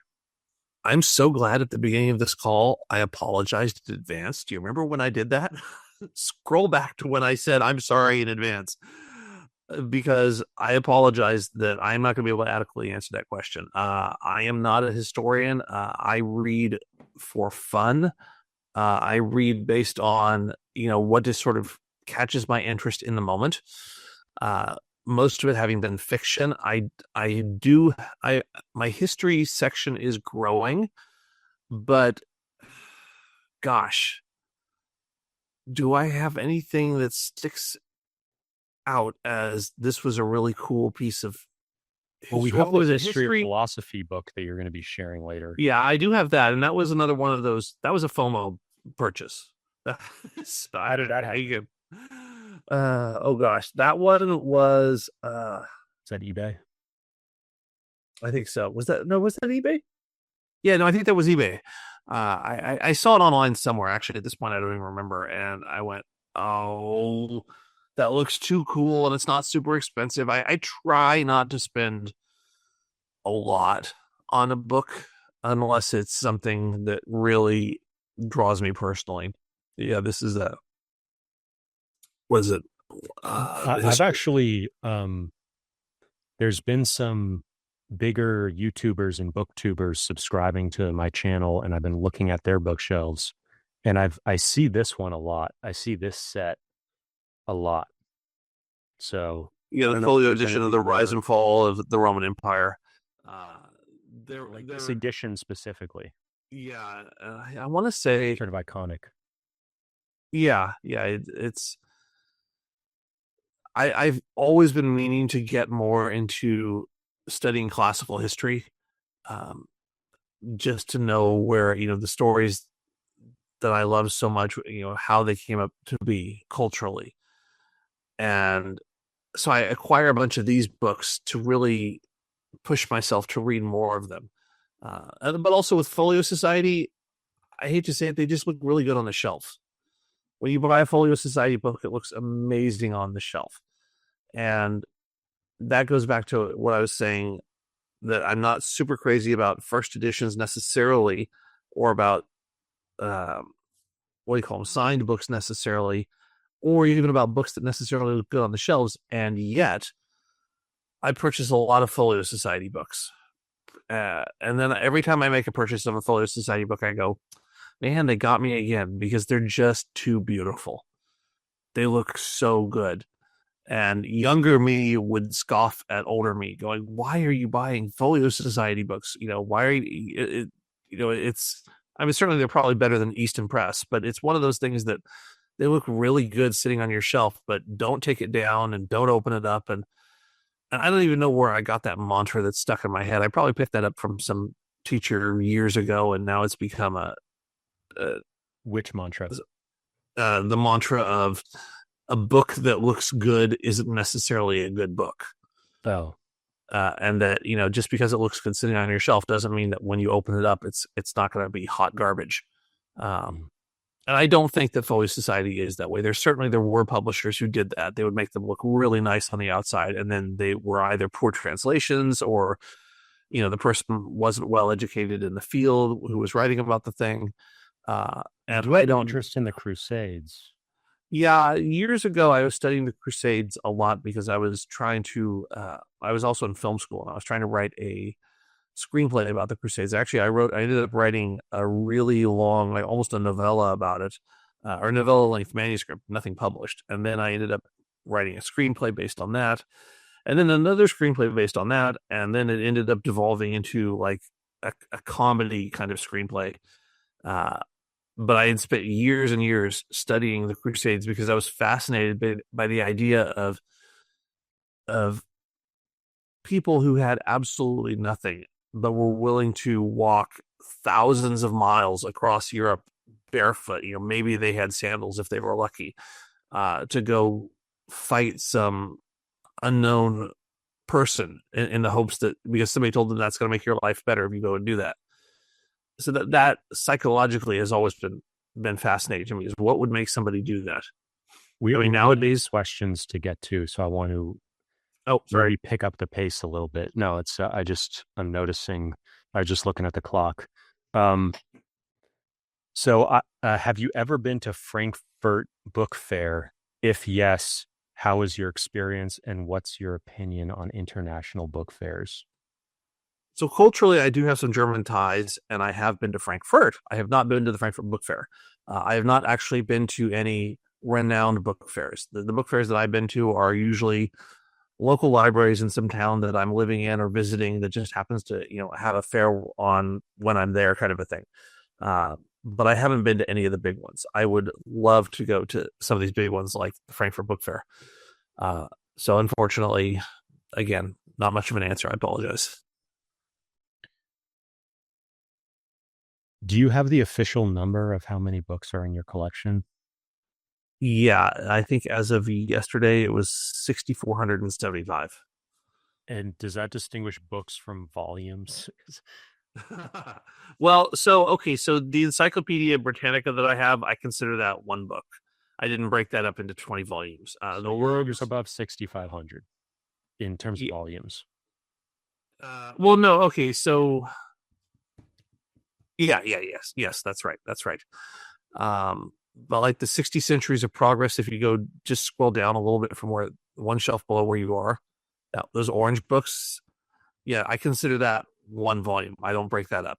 I'm so glad at the beginning of this call, I apologized in advance. Do you remember when I did that? Scroll back to when I said, I'm sorry in advance, because I apologize that I'm not going to be able to adequately answer that question. I am not a historian. I read for fun. I read based on, what just sort of catches my interest in the moment. Most of it having been fiction. My history section is growing, but gosh, do I have anything that sticks out as this was a really cool piece of well, we have a history philosophy book that you're going to be sharing later. Yeah, I do have that, and that was another one of those. That was a FOMO purchase. How did that happen? Oh gosh, that one was Is that eBay? I think so. Was that eBay? Yeah, no, I think that was eBay. I saw it online somewhere. Actually, at this point, I don't even remember. And I went, "Oh, that looks too cool, and it's not super expensive." I try not to spend a lot on a book unless it's something that really draws me personally. Yeah, this is a was it I've actually there's been some bigger YouTubers and booktubers subscribing to my channel, and I've been looking at their bookshelves, and I see this one a lot. I see this set a lot. So yeah, I the don't know if folio there's edition of the anything Rise more and Fall of the Roman Empire. Uh, like this edition specifically, yeah, I want to say, sort of iconic. yeah, it's. I've always been meaning to get more into studying classical history, um, just to know where the stories that I love so much, how they came up to be culturally, and so I acquire a bunch of these books to really push myself to read more of them. But also with Folio Society, I hate to say it, they just look really good on the shelf. When you buy a Folio Society book, it looks amazing on the shelf. And that goes back to what I was saying, that I'm not super crazy about first editions necessarily, or about what do you call them, signed books necessarily, or even about books that necessarily look good on the shelves. And yet, I purchase a lot of Folio Society books. And then every time I make a purchase of a Folio Society book, I go, man, they got me again, because they're just too beautiful. They look so good. And younger me would scoff at older me, going, "Why are you buying Folio Society books? Why are you?" It's. I mean, certainly they're probably better than Easton Press, but it's one of those things that they look really good sitting on your shelf, but don't take it down and don't open it up. And I don't even know where I got that mantra that's stuck in my head. I probably picked that up from some teacher years ago, and now it's become a Which mantra? the mantra of a book that looks good isn't necessarily a good book. Oh, And that, just because it looks good sitting on your shelf doesn't mean that when you open it up, it's not going to be hot garbage. And I don't think that Folio Society is that way. There were publishers who did that. They would make them look really nice on the outside, and then they were either poor translations, or the person wasn't well educated in the field who was writing about the thing. And you had interest in the Crusades. Yeah, years ago I was studying the Crusades a lot because I was trying to. I was also in film school, and I was trying to write a screenplay about the Crusades. Actually, I ended up writing a really long, like almost a novella about it, or novella length manuscript, nothing published. And then I ended up writing a screenplay based on that, and then another screenplay based on that, and then it ended up devolving into like a comedy kind of screenplay. Uh, but I had spent years and years studying the Crusades because I was fascinated by the idea of people who had absolutely nothing but were willing to walk thousands of miles across Europe barefoot. Maybe they had sandals if they were lucky, to go fight some unknown person in the hopes that, because somebody told them that's going to make your life better if you go and do that. So that psychologically has always been fascinating to me, is what would make somebody do that. We Nowadays, questions to get to, so I want to sorry, maybe pick up the pace a little bit. No, it's I'm noticing. I was just looking at the clock. So have you ever been to Frankfurt Book Fair? If yes, how was your experience, and what's your opinion on international book fairs? So culturally, I do have some German ties, and I have been to Frankfurt. I have not been to the Frankfurt Book Fair. I have not actually been to any renowned book fairs. The book fairs that I've been to are usually local libraries in some town that I'm living in or visiting that just happens to, have a fair on when I'm there, kind of a thing. But I haven't been to any of the big ones. I would love to go to some of these big ones like the Frankfurt Book Fair. So unfortunately, again, not much of an answer. I apologize. Do you have the official number of how many books are in your collection? Yeah, I think as of yesterday, it was 6,475. And does that distinguish books from volumes? Well, so the Encyclopedia Britannica that I have, I consider that one book. I didn't break that up into 20 volumes. The You're Loebs, above 6,500 in terms of volumes. well, no, okay, so yes, that's right. But like the 60 Centuries of Progress, if you go just scroll down a little bit from where one shelf below where you are, those orange books, yeah, I consider that one volume. I don't break that up.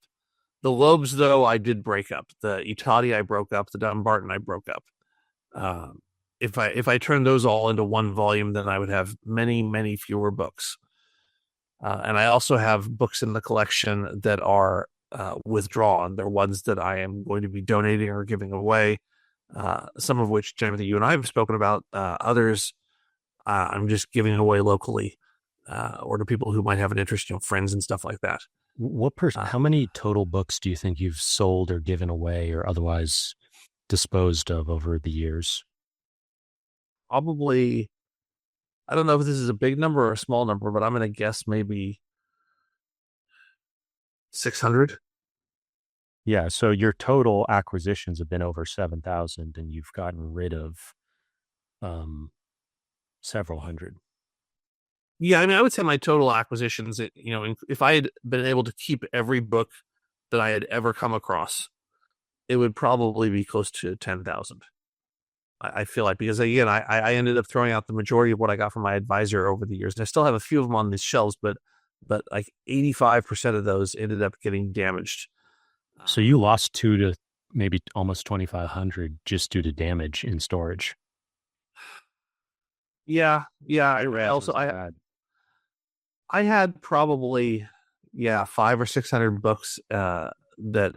The Loebs, though, I did break up. The Tatti I broke up. The Dumbarton I broke up. If I turned those all into one volume, then I would have many fewer books. And I also have books in the collection that are withdrawn. They're ones that I am going to be donating or giving away. Some of which, Timothy, you and I have spoken about. Others, I'm just giving away locally, or to people who might have an interest, friends and stuff like that. How many total books do you think you've sold or given away or otherwise disposed of over the years? Probably, I don't know if this is a big number or a small number, but I'm going to guess maybe 600. Yeah, so your total acquisitions have been over 7,000 and you've gotten rid of um, several hundred. Yeah, I mean, I would say my total acquisitions, if I had been able to keep every book that I had ever come across, it would probably be close to 10,000. I feel like, because again, I ended up throwing out the majority of what I got from my advisor over the years, and I still have a few of them on these shelves, but like 85% of those ended up getting damaged. So you lost two to maybe almost 2,500 just due to damage in storage. Yeah. I had probably, 500 or 600 books that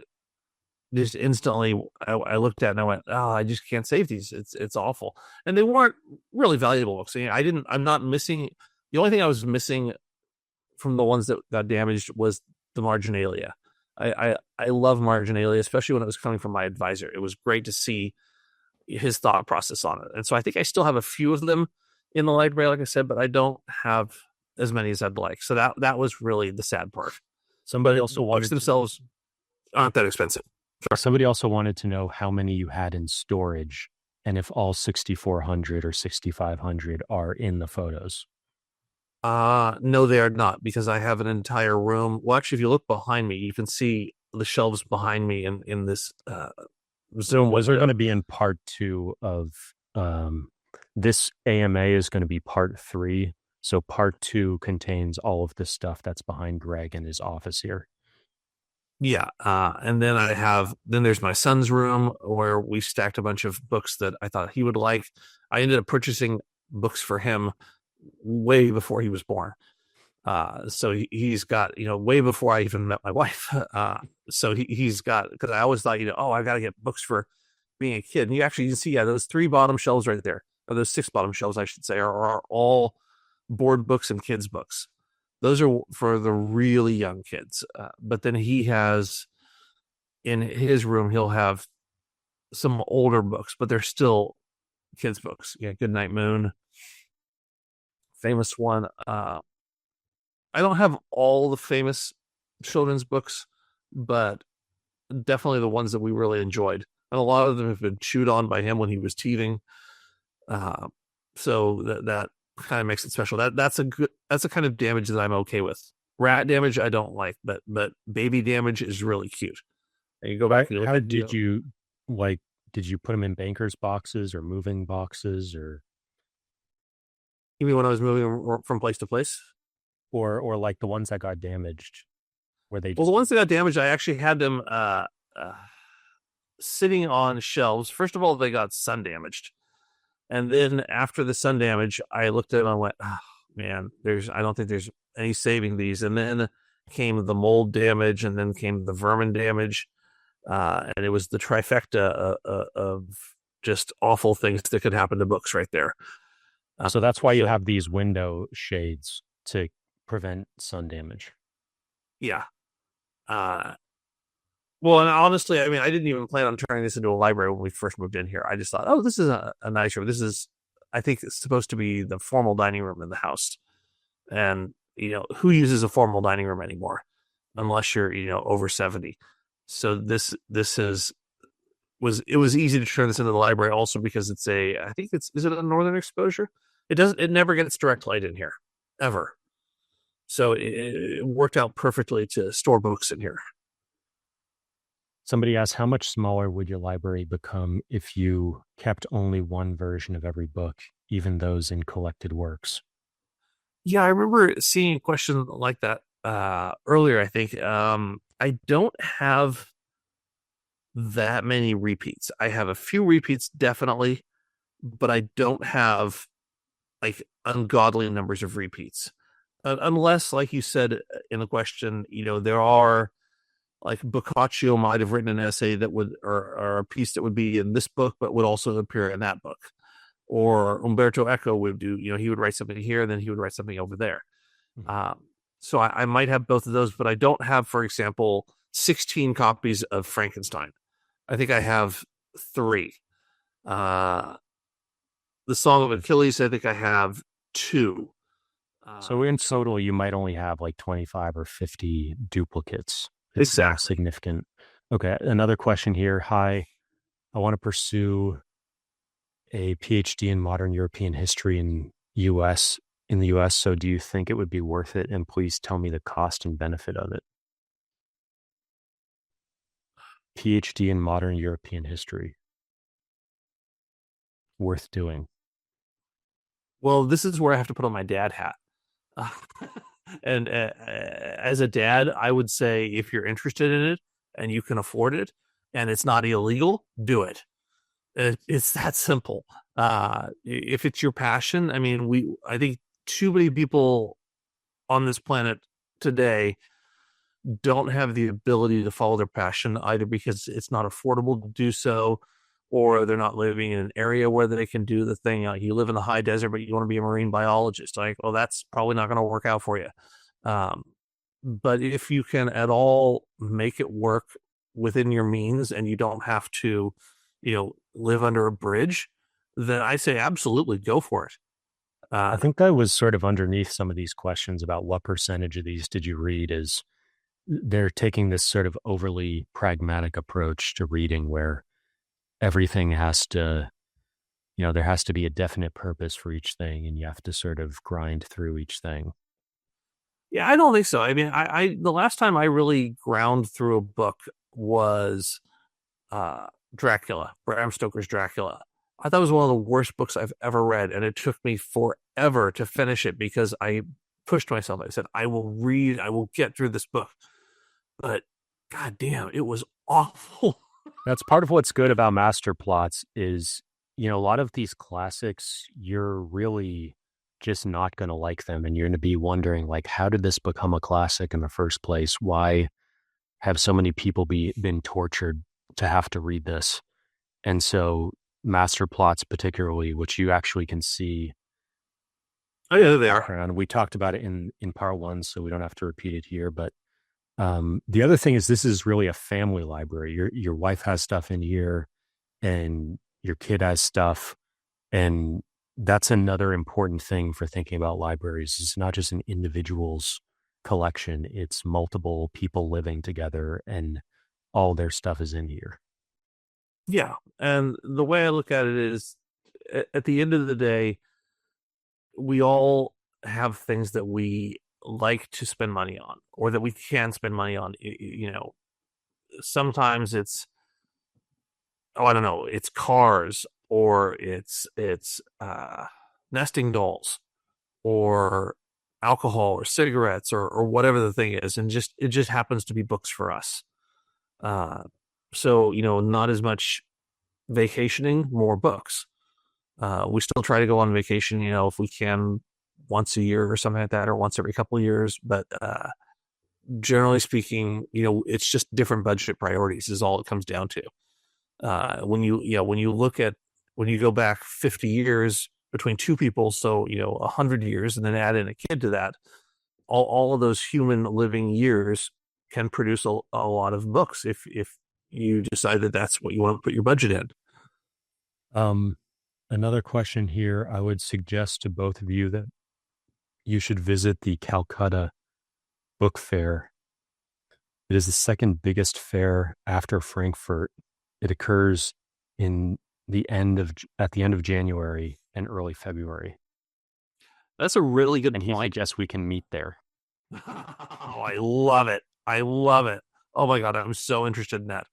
just instantly I looked at and I went, oh, I just can't save these. It's awful. And they weren't really valuable books. I'm not missing. The only thing I was missing from the ones that got damaged was the marginalia. I love marginalia, especially when it was coming from my advisor. It was great to see his thought process on it. And so I think I still have a few of them in the library, like I said, but I don't have as many as I'd like. So that was really the sad part. Somebody also books themselves aren't that expensive. Somebody also wanted to know how many you had in storage and if all 6,400 or 6,500 are in the photos. No, they are not, because I have an entire room. Well, actually, if you look behind me, you can see the shelves behind me in this Zoom. Was there going to be in part 2 of this AMA is going to be part 3. So part 2 contains all of the stuff that's behind Greg in his office here. Yeah. And then there's my son's room where we stacked a bunch of books that I thought he would like. I ended up purchasing books for him way before he was born. So he's got, way before I even met my wife. So he's got, because I always thought, I got to get books for being a kid. And you can see, those 3 bottom shelves right there, or those 6 bottom shelves, I should say, are all board books and kids' books. Those are for the really young kids. But then he has, in his room, he'll have some older books, but they're still kids' books. Yeah, Goodnight Moon, famous one. I don't have all the famous children's books, but definitely the ones that we really enjoyed. And a lot of them have been chewed on by him when he was teething. So that kind of makes it special. That's a kind of damage that I'm okay with. Rat damage I don't like, but baby damage is really cute. And you go back. How did you Did you put them in bankers boxes or moving boxes, or? You mean when I was moving from place to place, or like the ones that got damaged, where they? Well, the ones that got damaged, I actually had them sitting on shelves. First of all, they got sun damaged. And then after the sun damage, I looked at them and went, oh, man, I don't think there's any saving these. And then came the mold damage, and then came the vermin damage. And it was the trifecta of just awful things that could happen to books right there. So that's why you have these window shades to prevent sun damage. Yeah. Well, and honestly, I mean, I didn't even plan on turning this into a library when we first moved in here. I just thought, oh, this is a nice room. This is, I think it's supposed to be the formal dining room in the house. And, who uses a formal dining room anymore unless you're, over 70. So it was easy to turn this into the library also because is it a northern exposure? It never gets direct light in here ever. So it worked out perfectly to store books in here. Somebody asked, how much smaller would your library become if you kept only one version of every book, even those in collected works? Yeah, I remember seeing a question like that earlier, I think. I don't have that many repeats. I have a few repeats, definitely, but I don't have like ungodly numbers of repeats. Unless, like you said in the question, there are like Boccaccio might have written an essay that would, or a piece that would be in this book, but would also appear in that book. Or Umberto Eco would do, he would write something here, and then he would write something over there. So I might have both of those, but I don't have, for example, 16 copies of Frankenstein. I think I have 3. The Song of Achilles, I think I have 2. So in total, you might only have like 25 or 50 duplicates. It's Exactly. not significant. Okay, another question here. Hi, I want to pursue a PhD in modern European history in the US. So do you think it would be worth it? And please tell me the cost and benefit of it. PhD in modern European history. Worth doing. Well, this is where I have to put on my dad hat. And as a dad, I would say if you're interested in it and you can afford it and it's not illegal, do it. It's that simple. If it's your passion, I mean, I think too many people on this planet today don't have the ability to follow their passion, either because it's not affordable to do so, or they're not living in an area where they can do the thing. You live in the high desert, but you want to be a marine biologist. Like, well, that's probably not going to work out for you. But if you can at all make it work within your means and you don't have to, live under a bridge, then I say absolutely go for it. I think that was sort of underneath some of these questions about what percentage of these did you read, is they're taking this sort of overly pragmatic approach to reading where everything has to, there has to be a definite purpose for each thing and you have to sort of grind through each thing. Yeah, I don't think so. I mean, I the last time I really ground through a book was Dracula, Bram Stoker's Dracula. I thought it was one of the worst books I've ever read, and it took me forever to finish it because I pushed myself. I said, I will get through this book. But god damn, it was awful. That's part of what's good about master plots is, a lot of these classics, you're really just not going to like them. And you're going to be wondering, like, how did this become a classic in the first place? Why have so many people been tortured to have to read this? And so master plots particularly, which you actually can see. Oh yeah, there they are. We talked about it in part 1, so we don't have to repeat it here. But the other thing is, this is really a family library. Your wife has stuff in here and your kid has stuff. And that's another important thing for thinking about libraries. It's not just an individual's collection. It's multiple people living together and all their stuff is in here. Yeah. And the way I look at it is, at the end of the day, we all have things that we like to spend money on or that we can spend money on. Sometimes it's, I don't know, it's cars or it's nesting dolls or alcohol or cigarettes or whatever the thing is. And it just happens to be books for us. So, not as much vacationing, more books. We still try to go on vacation, if we can once a year or something like that, or once every couple of years. But generally speaking, it's just different budget priorities is all it comes down to. When you go back 50 years between two people, so 100 years, and then add in a kid to that, all of those human living years can produce a lot of books if you decide that that's what you want to put your budget in. Another question here. I would suggest to both of you that you should visit the Calcutta Book Fair. It is the second biggest fair after Frankfurt. It occurs at the end of January and early February. That's a really good point. And he suggests we can meet there. Oh, I love it. I love it. Oh my God, I'm so interested in that.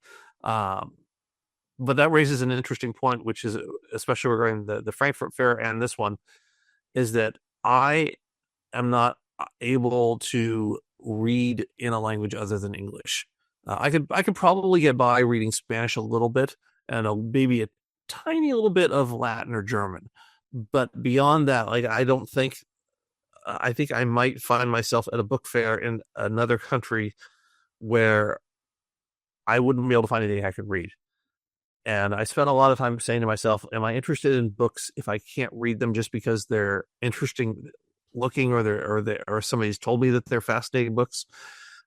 But that raises an interesting point, which is, especially regarding the Frankfurt Fair and this one, is that I am not able to read in a language other than English. I could probably get by reading Spanish a little bit and maybe a tiny little bit of Latin or German, but beyond that, like I think I might find myself at a book fair in another country where I wouldn't be able to find anything I could read. And I spent a lot of time saying to myself, am I interested in books if I can't read them just because they're interesting looking or somebody's told me that they're fascinating books?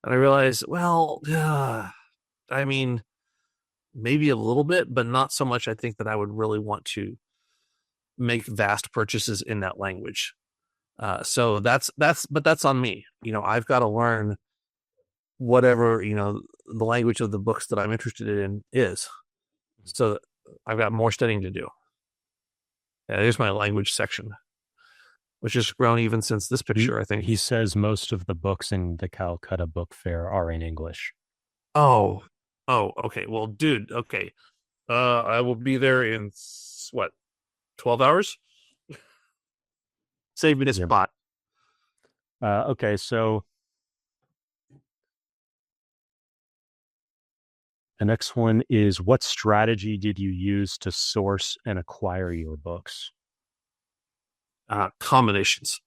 And I realized, well, I mean, maybe a little bit, but not so much. I think that I would really want to make vast purchases in that language. So that's on me. I've got to learn whatever, the language of the books that I'm interested in is. So I've got more studying to do. Yeah, there's my language section, which has grown even since this picture, I think. He says most of the books in the Calcutta Book Fair are in English. Oh, okay. Well, dude, okay. I will be there in 12 hours? Save me this spot. Okay, so the next one is, what strategy did you use to source and acquire your books? Combinations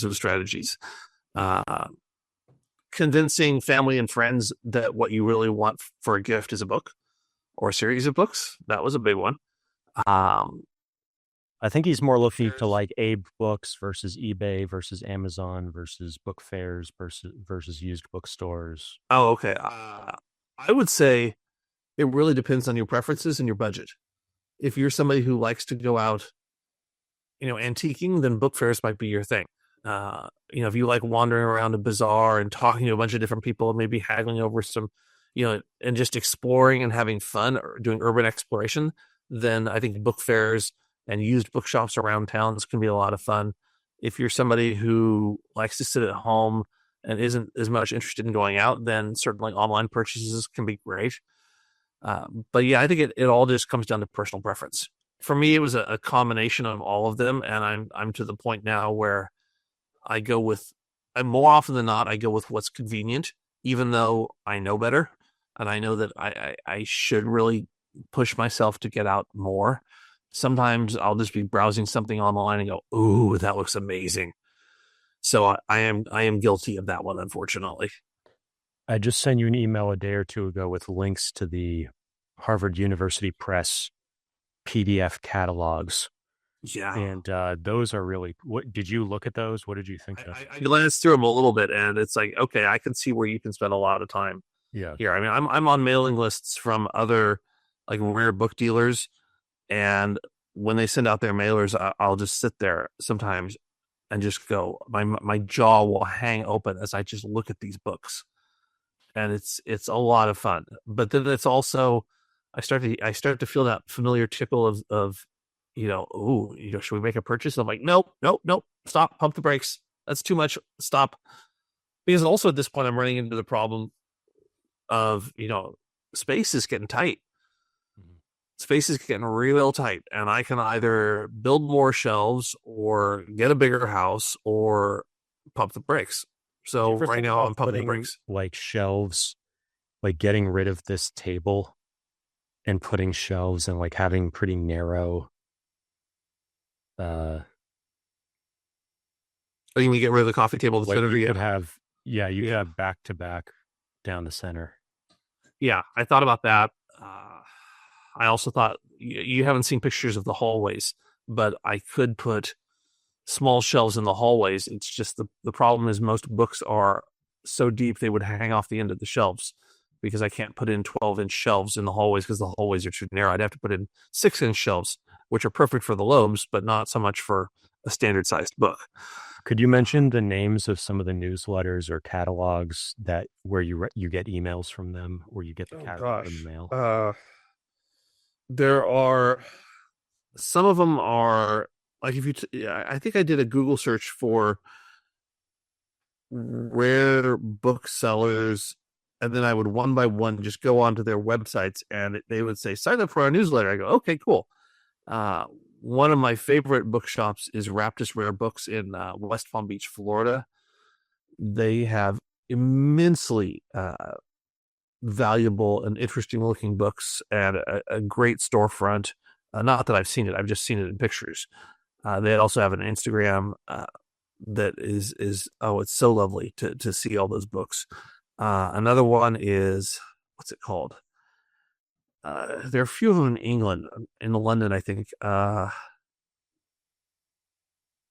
of strategies. Convincing family and friends that what you really want for a gift is a book or a series of books. That was a big one. I think he's more looking to like Abe Books versus eBay versus Amazon versus book fairs versus used bookstores. Oh, okay. I would say it really depends on your preferences and your budget. If you're somebody who likes to go out, antiquing, then book fairs might be your thing. If you like wandering around a bazaar and talking to a bunch of different people and maybe haggling over some, and just exploring and having fun or doing urban exploration, then I think book fairs and used bookshops around towns can be a lot of fun. If you're somebody who likes to sit at home and isn't as much interested in going out, then certainly online purchases can be great. But yeah, I think it all just comes down to personal preference. For me, it was a combination of all of them, and I'm to the point now where more often than not, I go with what's convenient, even though I know better, and I know that I should really push myself to get out more. Sometimes I'll just be browsing something online and go, "Ooh, that looks amazing." So I am guilty of that one, unfortunately. I just sent you an email a day or two ago with links to the Harvard University Press PDF catalogs. Yeah. And those are really, what did you look at those? What did you think of? I glanced through them a little bit, and it's like, okay, I can see where you can spend a lot of time. Yeah. Here. I mean, I'm on mailing lists from other like rare book dealers, and when they send out their mailers, I'll just sit there sometimes and just go, my jaw will hang open as I just look at these books. And it's a lot of fun. But then it's also, I start to feel that familiar tickle of should we make a purchase? And I'm like, nope, stop, pump the brakes. That's too much. Stop. Because also at this point, I'm running into the problem of, space is getting tight. Space is getting real tight, and I can either build more shelves or get a bigger house or pump the brakes. So right now I'm pumping the brakes. Like shelves, like getting rid of this table and putting shelves and like having pretty narrow. You can get rid of the coffee table instead of you have back to back down the center. Yeah, I thought about that. I also thought, you haven't seen pictures of the hallways, but I could put small shelves in the hallways. It's just the problem is most books are so deep they would hang off the end of the shelves, because I can't put in 12-inch shelves in the hallways because the hallways are too narrow. I'd have to put in 6-inch shelves, which are perfect for the Loebs, but not so much for a standard sized book. Could you mention the names of some of the newsletters or catalogs that where you get emails from them, or you get the catalog in the mail? There are some of them are like, if I think I did a Google search for rare booksellers, and then I would one by one just go onto their websites, and they would say, sign up for our newsletter. I go, okay, cool. One of my favorite bookshops is Raptus Rare Books in West Palm Beach, Florida. They have immensely valuable and interesting looking books, and a great storefront. Not that I've seen it, I've just seen it in pictures. They also have an Instagram that is it's so lovely to see all those books. Another one is, what's it called? There are a few of them in England, in London, I think.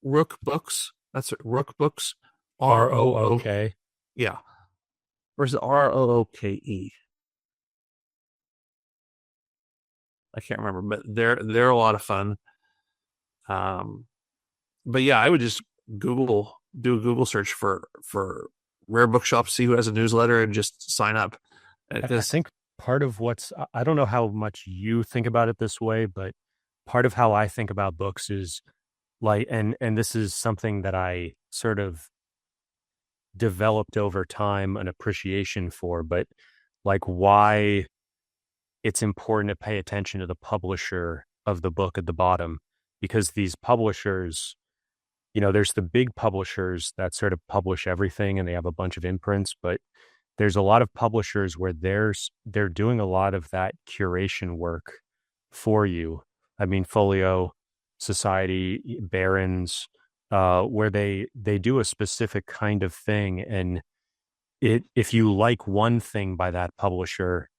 Rook Books. That's it. Rook Books. ROOK. Yeah. Or is it ROOKE? I can't remember, but they're a lot of fun. But yeah, I would just do a Google search for rare bookshops, see who has a newsletter, and just sign up. I think part of I don't know how much you think about it this way, but part of how I think about books is like, and this is something that I sort of developed over time an appreciation for, but like why it's important to pay attention to the publisher of the book at the bottom, because these publishers, there's the big publishers that sort of publish everything and they have a bunch of imprints, but there's a lot of publishers where they're doing a lot of that curation work for you. I mean, Folio, Society, Barron's, where they do a specific kind of thing, and if you like one thing by that publisher,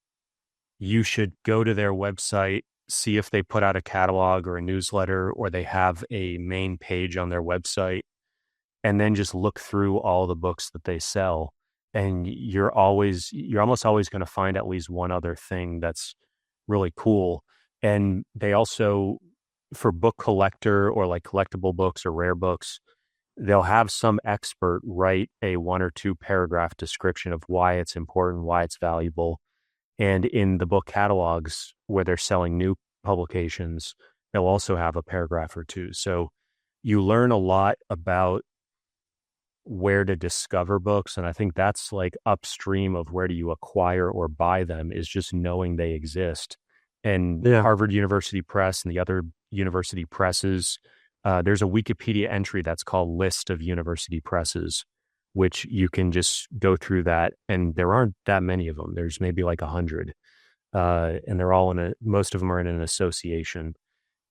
you should go to their website, see if they put out a catalog or a newsletter, or they have a main page on their website, and then just look through all the books that they sell. And you're almost always going to find at least one other thing that's really cool. And they also, for book collector or like collectible books or rare books, they'll have some expert write a 1 or 2 paragraph description of why it's important, why it's valuable. And in the book catalogs where they're selling new publications, they'll also have a paragraph or 2. So you learn a lot about where to discover books. And I think that's like upstream of where do you acquire or buy them, is just knowing they exist. And Harvard University Press and the other university presses, there's a Wikipedia entry that's called List of University Presses, which you can just go through that. And there aren't that many of them. There's maybe like 100. And they're all most of them are in an association.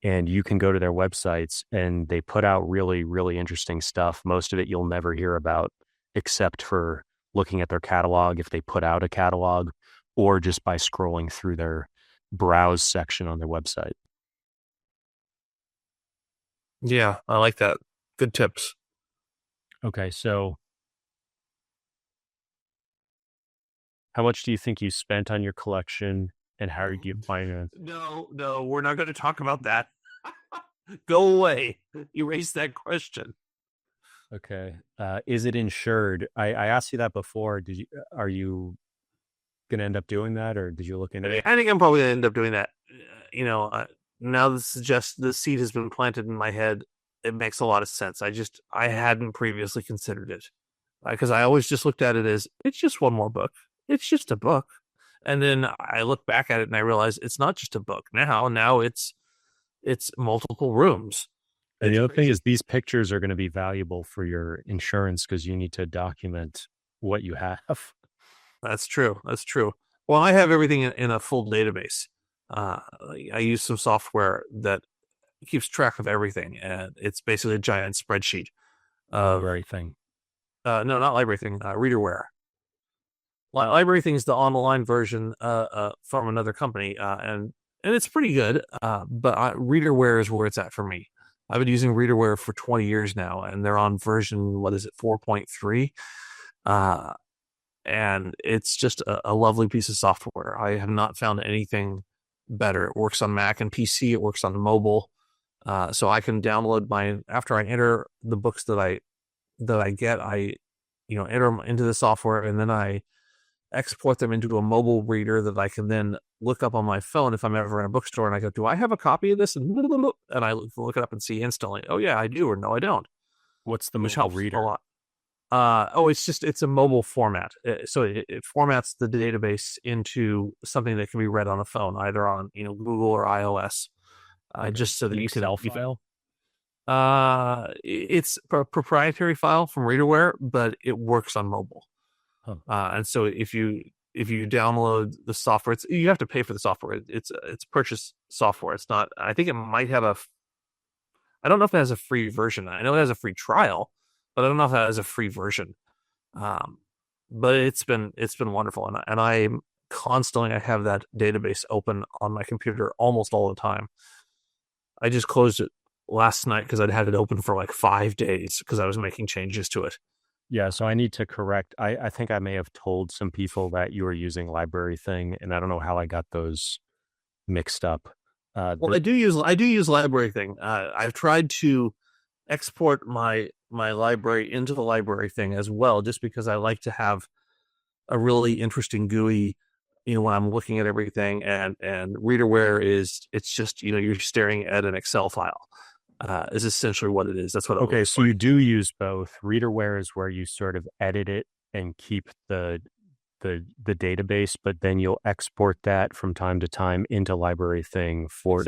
And you can go to their websites and they put out really, really interesting stuff. Most of it you'll never hear about, except for looking at their catalog, if they put out a catalog, or just by scrolling through their browse section on their website. Yeah, I like that. Good tips. Okay, so how much do you think you spent on your collection, and how are you financing? No, we're not going to talk about that. Go away. Erase that question. Okay. Is it insured? I asked you that before. Are you going to end up doing that, or did you look into it? I think I'm probably going to end up doing that. Now the seed has been planted in my head. It makes a lot of sense. I hadn't previously considered it, because I always just looked at it as, it's just one more book. It's just a book. And then I look back at it and I realize it's not just a book. Now it's multiple rooms. And the other thing is, these pictures are going to be valuable for your insurance because you need to document what you have. That's true. Well, I have everything in a full database. I use some software that keeps track of everything, and it's basically a giant spreadsheet of Library Thing. No, not Library Thing. Readerware. Library Thing is the online version from another company, and it's pretty good. But Readerware is where it's at for me. I've been using Readerware for 20 years now, and they're on version, 4.3. and it's just a lovely piece of software. I have not found anything better. It works on Mac and PC. It works on mobile. So I can download after I enter the books that I get, I enter them into the software, and then I export them into a mobile reader that I can then look up on my phone if I'm ever in a bookstore and I go, do I have a copy of this? And I look it up and see instantly, oh yeah, I do, or no, I don't. What's the Which mobile helps reader? a lot. It's a mobile format. So it formats the database into something that can be read on a phone, either on Google or iOS. Okay. Just so that An you can Excel file. It's a proprietary file from Readerware, but it works on mobile. Huh. And so if you download the software, you have to pay for the software. It's purchase software. It's not. I think it might have I don't know if it has a free version. I know it has a free trial, but I don't know if that has a free version. But it's been wonderful, and I have that database open on my computer almost all the time. I just closed it last night because I'd had it open for like 5 days because I was making changes to it. Yeah, so I need to correct. I think I may have told some people that you were using Library Thing, and I don't know how I got those mixed up. Well, I do use Library Thing. I've tried to export my library into the Library Thing as well, just because I like to have a really interesting GUI, when I'm looking at everything. And Readerware it's just you're staring at an Excel file. Is essentially what it is. That's what. Okay, so you do use both. Readerware is where you sort of edit it and keep the database, but then you'll export that from time to time into Library Thing for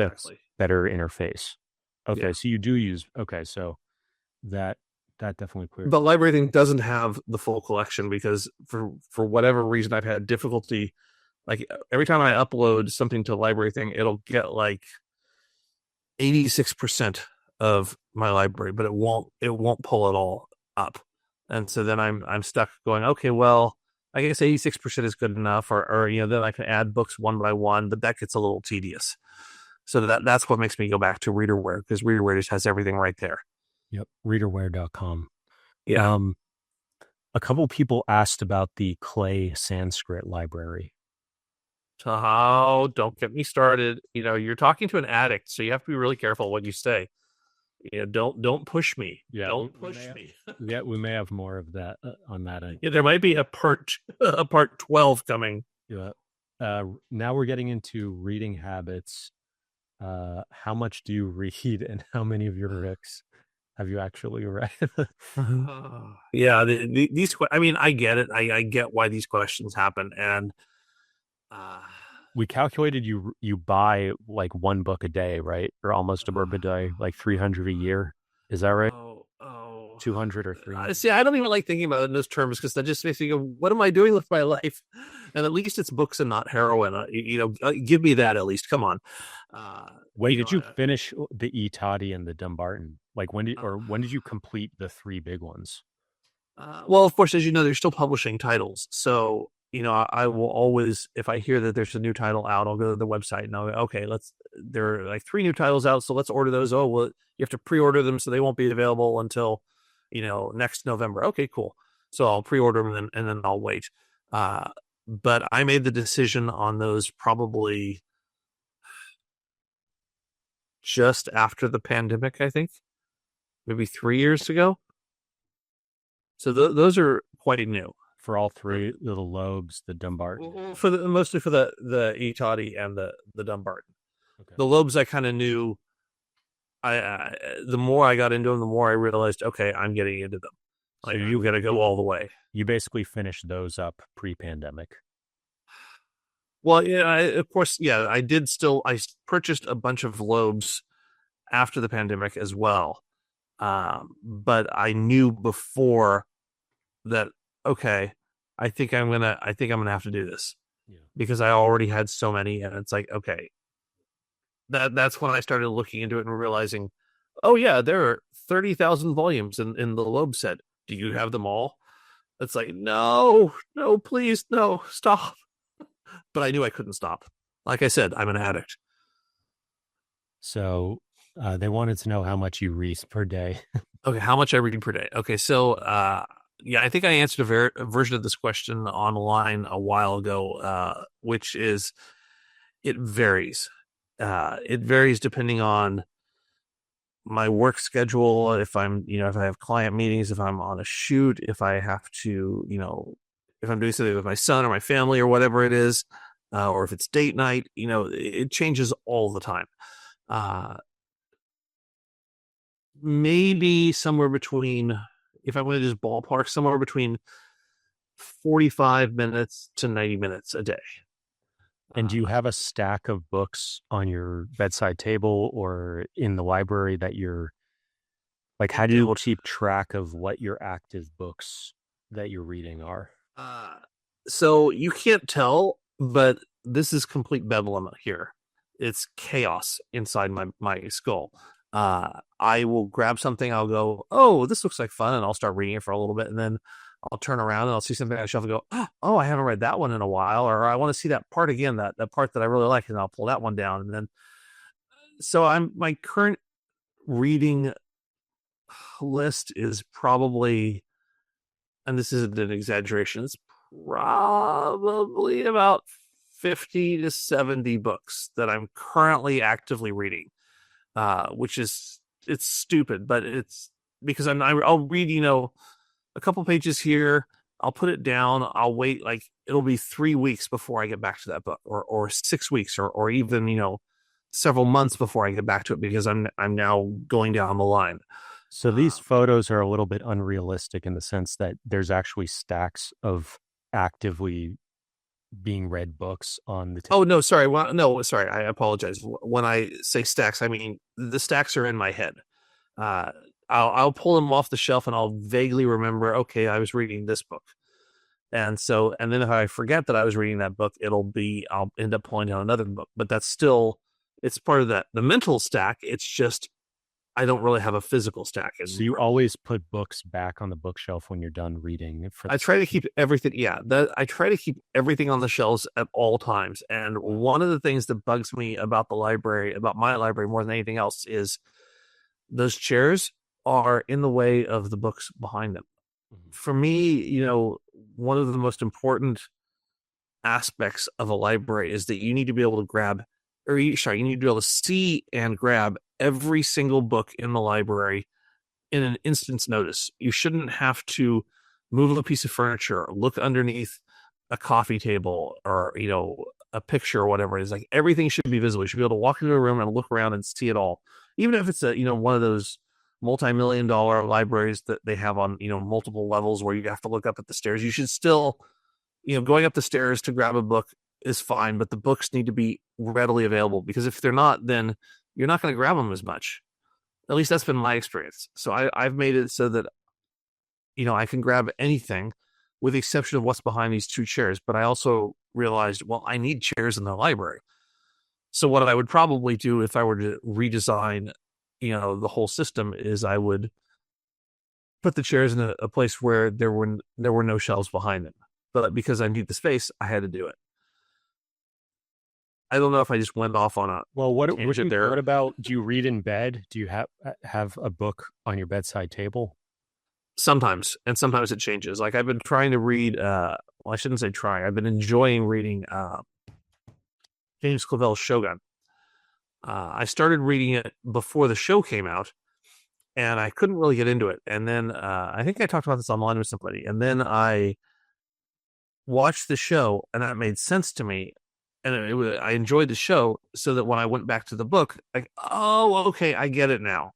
better interface. Okay, yeah. So you do use. Okay, so that definitely clears. But Library Thing doesn't have the full collection because for whatever reason I've had difficulty. Like every time I upload something to Library Thing, it'll get like 86% of my library, but it won't pull it all up. And so then I'm stuck going, okay, well, I guess 86% is good enough, or then I can add books one by one, but that gets a little tedious. So that's what makes me go back to Readerware, because Readerware just has everything right there. Yep, readerware.com. Yeah. A couple people asked about the Clay Sanskrit Library. Oh, don't get me started. You're talking to an addict, so you have to be really careful what you say. Don't push me. Yeah, don't push me. Yeah, we may have more of that on that. Yeah, there might be a part 12 coming. Yeah. Now we're getting into reading habits. How much do you read, and how many of your books have you actually read? Yeah, these. I mean, I get it. I get why these questions happen, and we calculated you buy like one book a day, right? Or almost a book a day, like 300 a year. Is that right? 200 or 300. See, I don't even like thinking about it in those terms, because that just makes me go, what am I doing with my life? And at least it's books and not heroin. Give me that at least. Come on. Wait, did you finish the I Tatti and the Dumbarton? Like when did you complete the 3 big ones? Well, of course, as you know, they're still publishing titles. So, I will always, if I hear that there's a new title out, I'll go to the website and I'll go, okay, there are like 3 new titles out, so let's order those. Oh, well, you have to pre-order them, so they won't be available until, next November. Okay, cool. So I'll pre-order them and then I'll wait. But I made the decision on those probably just after the pandemic, I think, maybe 3 years ago. So those are quite new. For all 3, the Loebs, the Dumbarton, mostly for the I Tatti and the Dumbarton. Okay. The Loebs I kind of knew. The more I got into them, the more I realized, okay, I'm getting into them. Like, you got to go all the way. You basically finished those up pre-pandemic. Well, yeah, of course, yeah. I purchased a bunch of Loebs after the pandemic as well, but I knew before that. Okay, I think I'm gonna have to do this, because I already had so many, and it's like, okay, that's when I started looking into it and realizing, oh yeah, there are 30,000 volumes in the Loeb set. Do you have them all? It's like, no, please, no, stop. But I knew I couldn't stop. Like I said, I'm an addict. So they wanted to know how much you read per day. Okay, how much I read per day. Okay, so Yeah, I think I answered a version of this question online a while ago, which is it varies. It varies depending on my work schedule. If if I have client meetings, if I'm on a shoot, if I have to, if I'm doing something with my son or my family or whatever it is, or if it's date night, it changes all the time. Uh, Maybe somewhere between, if I want to just ballpark, somewhere between 45 minutes to 90 minutes a day. And do you have a stack of books on your bedside table or in the library that you're like, how do you keep track of what your active books that you're reading are? So you can't tell, but this is complete bedlam here. It's chaos inside my skull. I will grab something. I'll go, oh, this looks like fun. And I'll start reading it for a little bit. And then I'll turn around and I'll see something on the shelf and go, oh, I haven't read that one in a while. Or I want to see that part again, that part that I really like. And I'll pull that one down. And then, so my current reading list is probably, and this isn't an exaggeration, it's probably about 50 to 70 books that I'm currently actively reading, which is, it's stupid, but it's because I'll read, a couple pages here, I'll put it down, I'll wait, like it'll be 3 weeks before I get back to that book, or 6 weeks, or even, several months before I get back to it, because I'm now going down the line. So these photos are a little bit unrealistic in the sense that there's actually stacks of actively being read books on the table. Oh, no, sorry. Well, no, sorry. I apologize. When I say stacks, I mean the stacks are in my head. I'll pull them off the shelf and I'll vaguely remember, okay, I was reading this book. And then if I forget that I was reading that book, I'll end up pulling down another book. But that's still, it's part of the mental stack. It's just, I don't really have a physical stack. So you always put books back on the bookshelf when you're done reading. I try to keep everything. Yeah, I try to keep everything on the shelves at all times. And one of the things that bugs me about the library, about my library more than anything else, is those chairs are in the way of the books behind them. Mm-hmm. For me, one of the most important aspects of a library is that you need to be able to you need to be able to see and grab every single book in the library in an instant's notice. You shouldn't have to move a piece of furniture, look underneath a coffee table, or a picture or whatever it is. Like, everything should be visible. You should be able to walk into a room and look around and see it all, even if it's one of those multi-million-dollar libraries that they have on multiple levels where you have to look up at the stairs. You should still, going up the stairs to grab a book is fine, but the books need to be readily available, because if they're not, then you're not going to grab them as much. At least that's been my experience. So I've made it so that, I can grab anything with the exception of what's behind these two chairs. But I also realized, well, I need chairs in the library. So what I would probably do if I were to redesign, the whole system, is I would put the chairs in a place where there were no shelves behind them. But because I need the space, I had to do it. I don't know if I just went off on a tangent there. What about, do you read in bed? Do you have a book on your bedside table? Sometimes, and sometimes it changes. Like, I've been trying to read, well, I shouldn't say trying. I've been enjoying reading James Clavell's Shogun. I started reading it before the show came out, and I couldn't really get into it. And then I think I talked about this online with somebody, and then I watched the show, and that made sense to me. And I enjoyed the show, so that when I went back to the book, like, oh, okay, I get it now.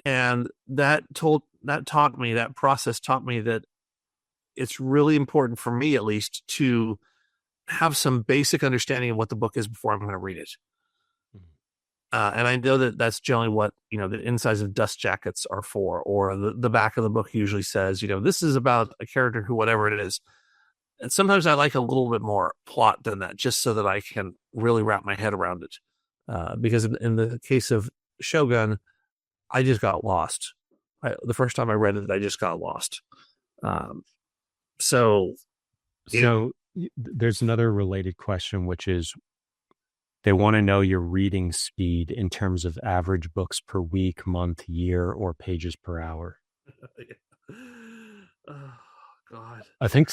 And that process taught me that it's really important, for me at least, to have some basic understanding of what the book is before I'm going to read it. And I know that that's generally what, the insides of dust jackets are for, or the back of the book usually says, this is about a character who, whatever it is. And sometimes I like a little bit more plot than that, just so that I can really wrap my head around it. Because in the case of Shogun, I just got lost. The first time I read it, I just got lost. So there's another related question, which is, they want to know your reading speed in terms of average books per week, month, year, or pages per hour. Oh, God. I think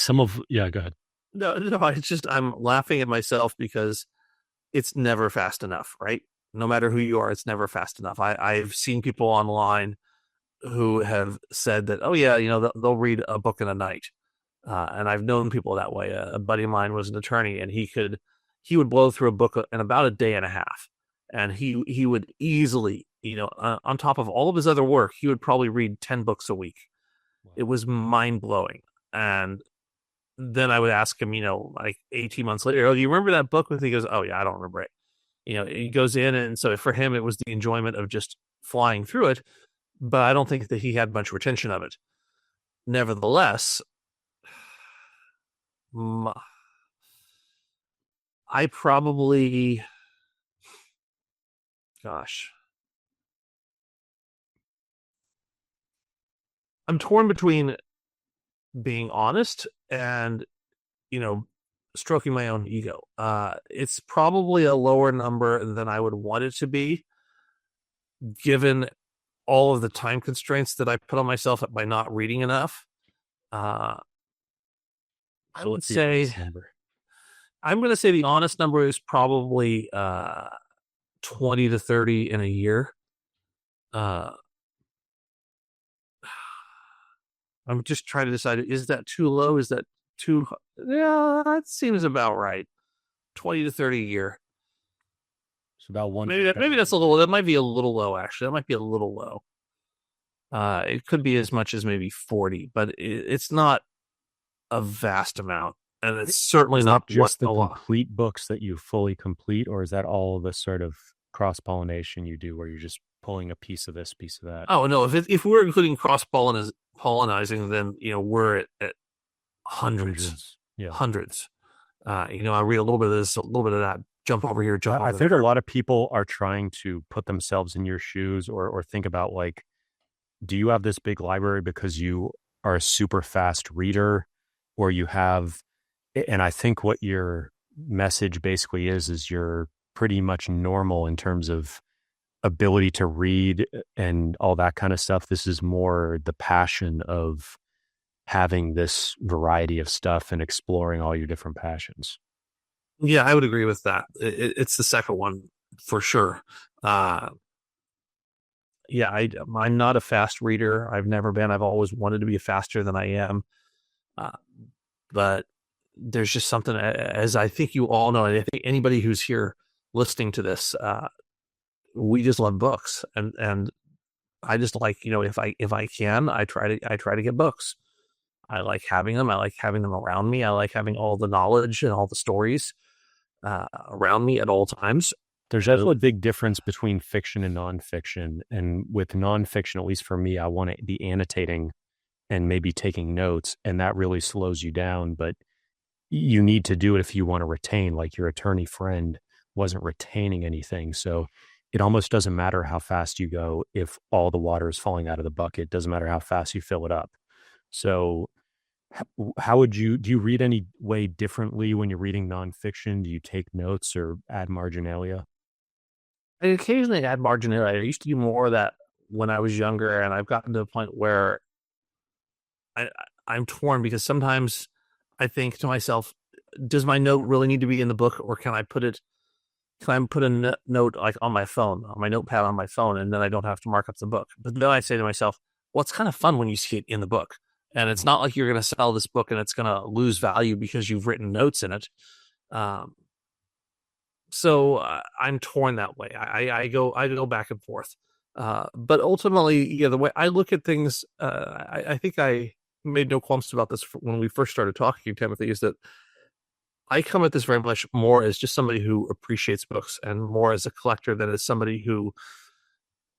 yeah, go ahead. No, it's just I'm laughing at myself because it's never fast enough, right? No matter who you are, it's never fast enough. I've seen people online who have said that, oh yeah, they'll read a book in a night, and I've known people that way. A buddy of mine was an attorney, and he would blow through a book in about a day and a half, and he would easily, on top of all of his other work, he would probably read 10 books a week. Wow. It was mind blowing, and then I would ask him, like 18 months later, oh, do you remember that book? And he goes, oh yeah, I don't remember it. He goes in, and so for him, it was the enjoyment of just flying through it, but I don't think that he had much retention of it. Nevertheless, I probably, gosh, I'm torn between being honest and, stroking my own ego. It's probably a lower number than I would want it to be, given all of the time constraints that I put on myself by not reading enough. I would say, I'm going to say the honest number is probably 20 to 30 in a year. I'm just trying to decide, is that too low? Is that too, yeah, that seems about right. 20 to 30 a year. It's about one. Maybe that might be a little low, actually. That might be a little low. It could be as much as maybe 40, but it's not a vast amount. And it's certainly not just the complete books that you fully complete, or is that all the sort of cross-pollination you do where you're just pulling a piece of this, piece of that? Oh, no. If we're including cross-pollinizing, then, we're at hundreds. Yeah. Hundreds. I read a little bit of this, a little bit of that, jump over here, jump over there. I think a lot of people are trying to put themselves in your shoes or think about, like, do you have this big library because you are a super fast reader, or you have, and I think what your message basically is you're pretty much normal in terms of ability to read and all that kind of stuff. This is more the passion of having this variety of stuff and exploring all your different passions. Yeah, I would agree with that. It's the second one for sure. Yeah, I'm not a fast reader. I've never been. I've always wanted to be faster than I am. But there's just something, as I think you all know, and I think anybody who's here listening to this, we just love books, and I just like, if I can, I try to get books. I like having them. I like having them around me. I like having all the knowledge and all the stories around me at all times. There's actually a big difference between fiction and nonfiction. And with nonfiction, at least for me, I want to be annotating and maybe taking notes, and that really slows you down. But you need to do it if you want to retain, like your attorney friend wasn't retaining anything. So it almost doesn't matter how fast you go if all the water is falling out of the bucket. It doesn't matter how fast you fill it up. So how do you read any way differently when you're reading nonfiction? Do you take notes or add marginalia? I occasionally add marginalia. I used to do more of that when I was younger, and I've gotten to a point where I'm torn, because sometimes I think to myself, does my note really need to be in the book, or can I put a note like on my phone, on my notepad on my phone, and then I don't have to mark up the book? But then I say to myself, well, it's kind of fun when you see it in the book. And it's not like you're going to sell this book and it's going to lose value because you've written notes in it. So I'm torn that way. I go back and forth. But ultimately, yeah, the way I look at things, I think I made no qualms about this when we first started talking, Timothy, is that I come at this very much more as just somebody who appreciates books, and more as a collector than as somebody who,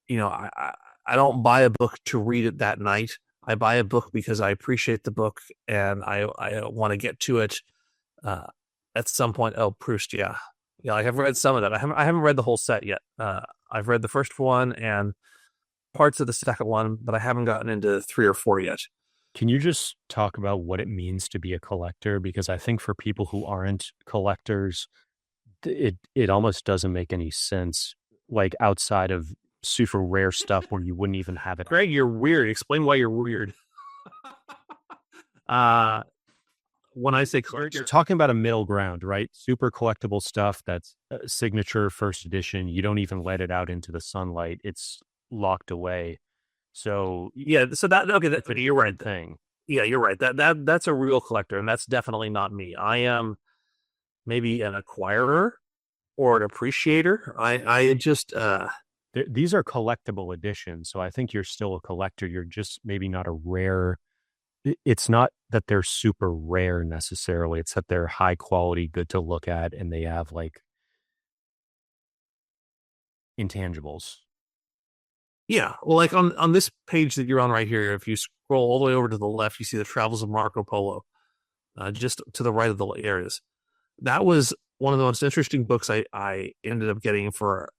I don't buy a book to read it that night. I buy a book because I appreciate the book, and I want to get to it at some point. Oh, Proust, yeah. I've read some of that. I haven't read the whole set yet. I've read the first one and parts of the second one, but I haven't gotten into 3 or 4 yet. Can you just talk about what it means to be a collector? Because I think for people who aren't collectors, it almost doesn't make any sense. Like, outside of super rare stuff where you wouldn't even have it. Greg, you're weird. Explain why you're weird. Uh, when I say You're collector, talking about a middle ground, right? Super collectible stuff that's signature first edition. You don't even let it out into the sunlight. It's locked away. So yeah. So that okay, you're right. Thing. Yeah, you're right. That's a real collector, and that's definitely not me. I am maybe an acquirer or an appreciator. I just These are collectible editions, so I think you're still a collector. You're just maybe not a rare. It's not that they're super rare necessarily. It's that they're high quality, good to look at, and they have like intangibles. yeah. Well, like on this page that you're on right here, if you scroll all the way over to the left, you see the Travels of Marco Polo, just to the right of the areas. That was one of the most interesting books I ended up getting for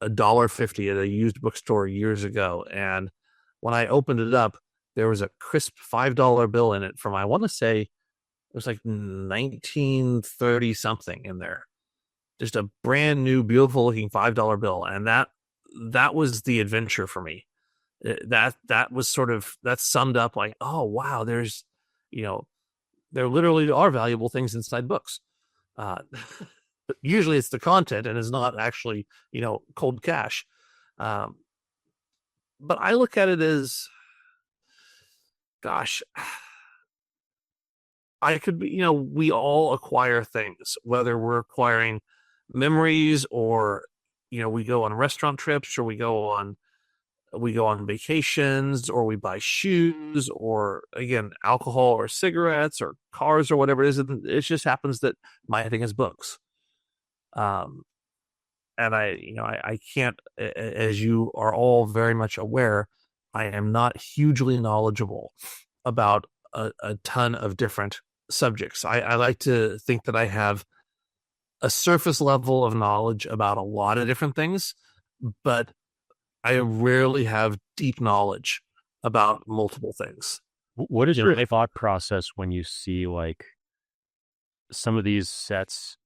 $1.50 at a used bookstore years ago. And when I opened it up, there was a crisp $5 bill in it from, I want to say it was like 1930 something in there. Just a brand new, beautiful looking $5 bill. And that was the adventure for me. That was sort of, that summed up like, oh wow, there's, there literally are valuable things inside books. Usually it's the content and it's not actually, cold cash. But I look at it as, gosh, I could be, we all acquire things, whether we're acquiring memories or, we go on restaurant trips or we go on vacations or we buy shoes or again, alcohol or cigarettes or cars or whatever it is. It just happens that my thing is books. And I can't, as you are all very much aware, I am not hugely knowledgeable about a ton of different subjects. I like to think that I have a surface level of knowledge about a lot of different things, but I rarely have deep knowledge about multiple things. What is your thought process when you see like some of these sets?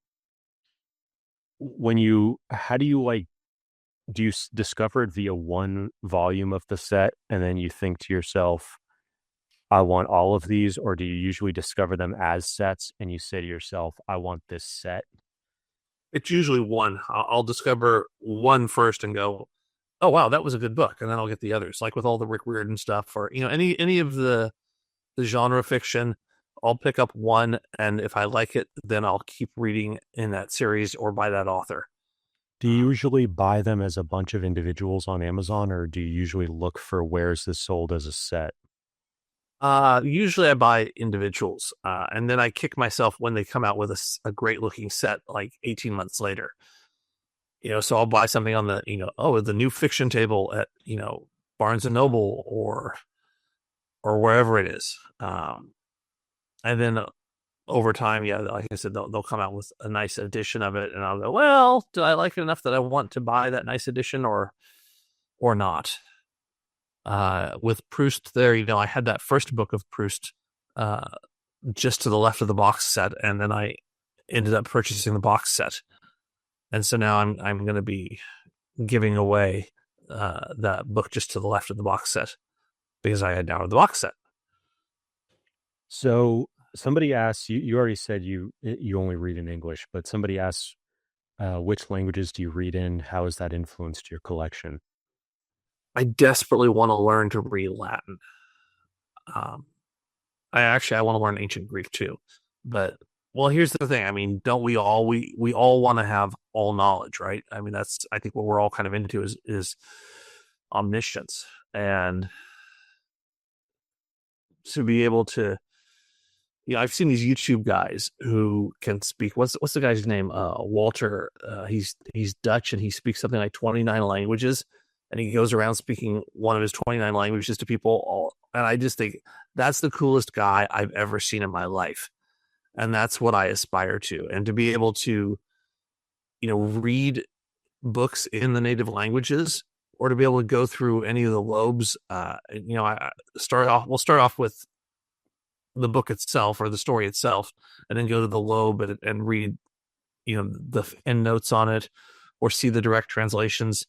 How do you do you discover it via one volume of the set and then you think to yourself, I want all of these? Or do you usually discover them as sets and you say to yourself, I want this set? It's usually one. I'll discover one first and go, oh wow, that was a good book, and then I'll get the others. Like with all the Rick Riordan stuff, or any of the genre fiction, I'll pick up one, and if I like it, then I'll keep reading in that series or by that author. Do you usually buy them as a bunch of individuals on Amazon, or do you usually look for where's this sold as a set? Usually I buy individuals, and then I kick myself when they come out with a great looking set like 18 months later. So I'll buy something on the, the new fiction table at, Barnes and Noble or wherever it is. And then over time, yeah, like I said, they'll come out with a nice edition of it. And I'll go, well, do I like it enough that I want to buy that nice edition or not? With Proust there, I had that first book of Proust, just to the left of the box set. And then I ended up purchasing the box set. And so now I'm going to be giving away that book just to the left of the box set because I had downloaded the box set. So somebody asks, you already said you only read in English, but somebody asks, which languages do you read in? How has that influenced your collection? I desperately want to learn to read Latin. I want to learn ancient Greek too, but well, here's the thing. I mean, don't we all want to have all knowledge, right? I mean, that's, I think what we're all kind of into is omniscience, and to be able to, I've seen these YouTube guys who can speak. What's the guy's name? Walter. He's Dutch and he speaks something like 29 languages, and he goes around speaking one of his 29 languages to people. And I just think that's the coolest guy I've ever seen in my life. And that's what I aspire to. And to be able to, read books in the native languages, or to be able to go through any of the Loebs. We'll start off with the book itself or the story itself, and then go to the Loeb and read, the end notes on it, or see the direct translations.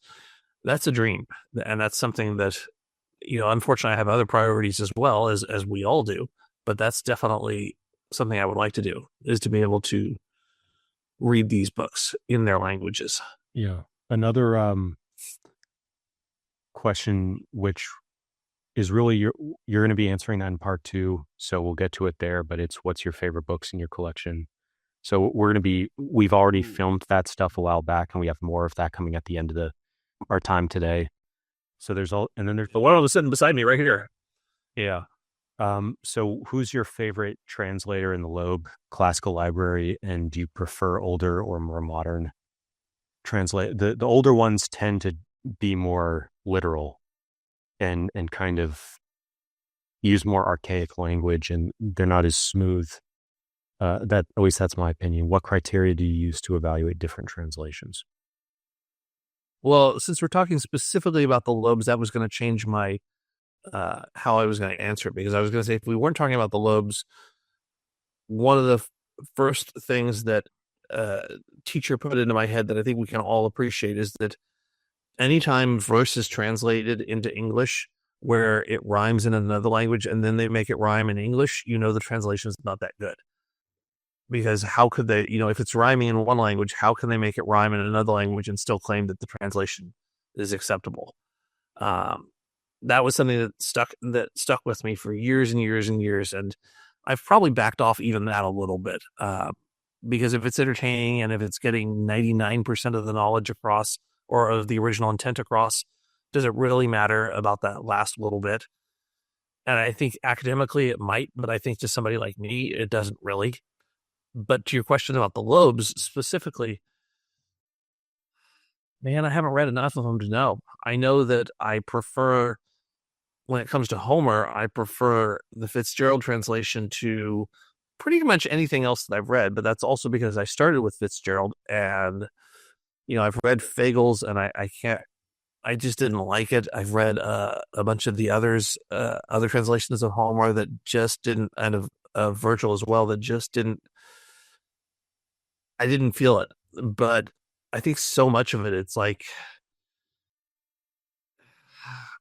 That's a dream. And that's something that, unfortunately I have other priorities as well, as we all do. but that's definitely something I would like to do, is to be able to read these books in their languages. Yeah. Another question, which is really you're going to be answering that in part 2, so we'll get to it there, but it's what's your favorite books in your collection? So we've already filmed that stuff a while back, and we have more of that coming at the end of our time today. So there's the one sitting beside me right here. Yeah. So who's your favorite translator in the Loeb Classical Library, and do you prefer older or more modern translate? The older ones tend to be more literal and kind of use more archaic language, and they're not as smooth. At least that's my opinion. What criteria do you use to evaluate different translations? Well, since we're talking specifically about the Loebs, that was going to change my how I was going to answer it, because I was going to say, if we weren't talking about the Loebs, one of the first things that teacher put into my head that I think we can all appreciate is that anytime verse is translated into English where it rhymes in another language and then they make it rhyme in English, the translation is not that good. Because how could they, if it's rhyming in one language, how can they make it rhyme in another language and still claim that the translation is acceptable? That was something that stuck with me for years and years and years. And I've probably backed off even that a little bit, because if it's entertaining and if it's getting 99% of the knowledge across, or of the original intent across, does it really matter about that last little bit? And I think academically it might, but I think to somebody like me, it doesn't really. But to your question about the Loebs specifically, man, I haven't read enough of them to know. I know that I prefer, when it comes to Homer, I prefer the Fitzgerald translation to pretty much anything else that I've read, but that's also because I started with Fitzgerald, and I've read Fagel's, and I just didn't like it. I've read a bunch of the other translations of Homer that just didn't, and of Virgil as well, that just didn't, I didn't feel it. But I think so much of it, it's like,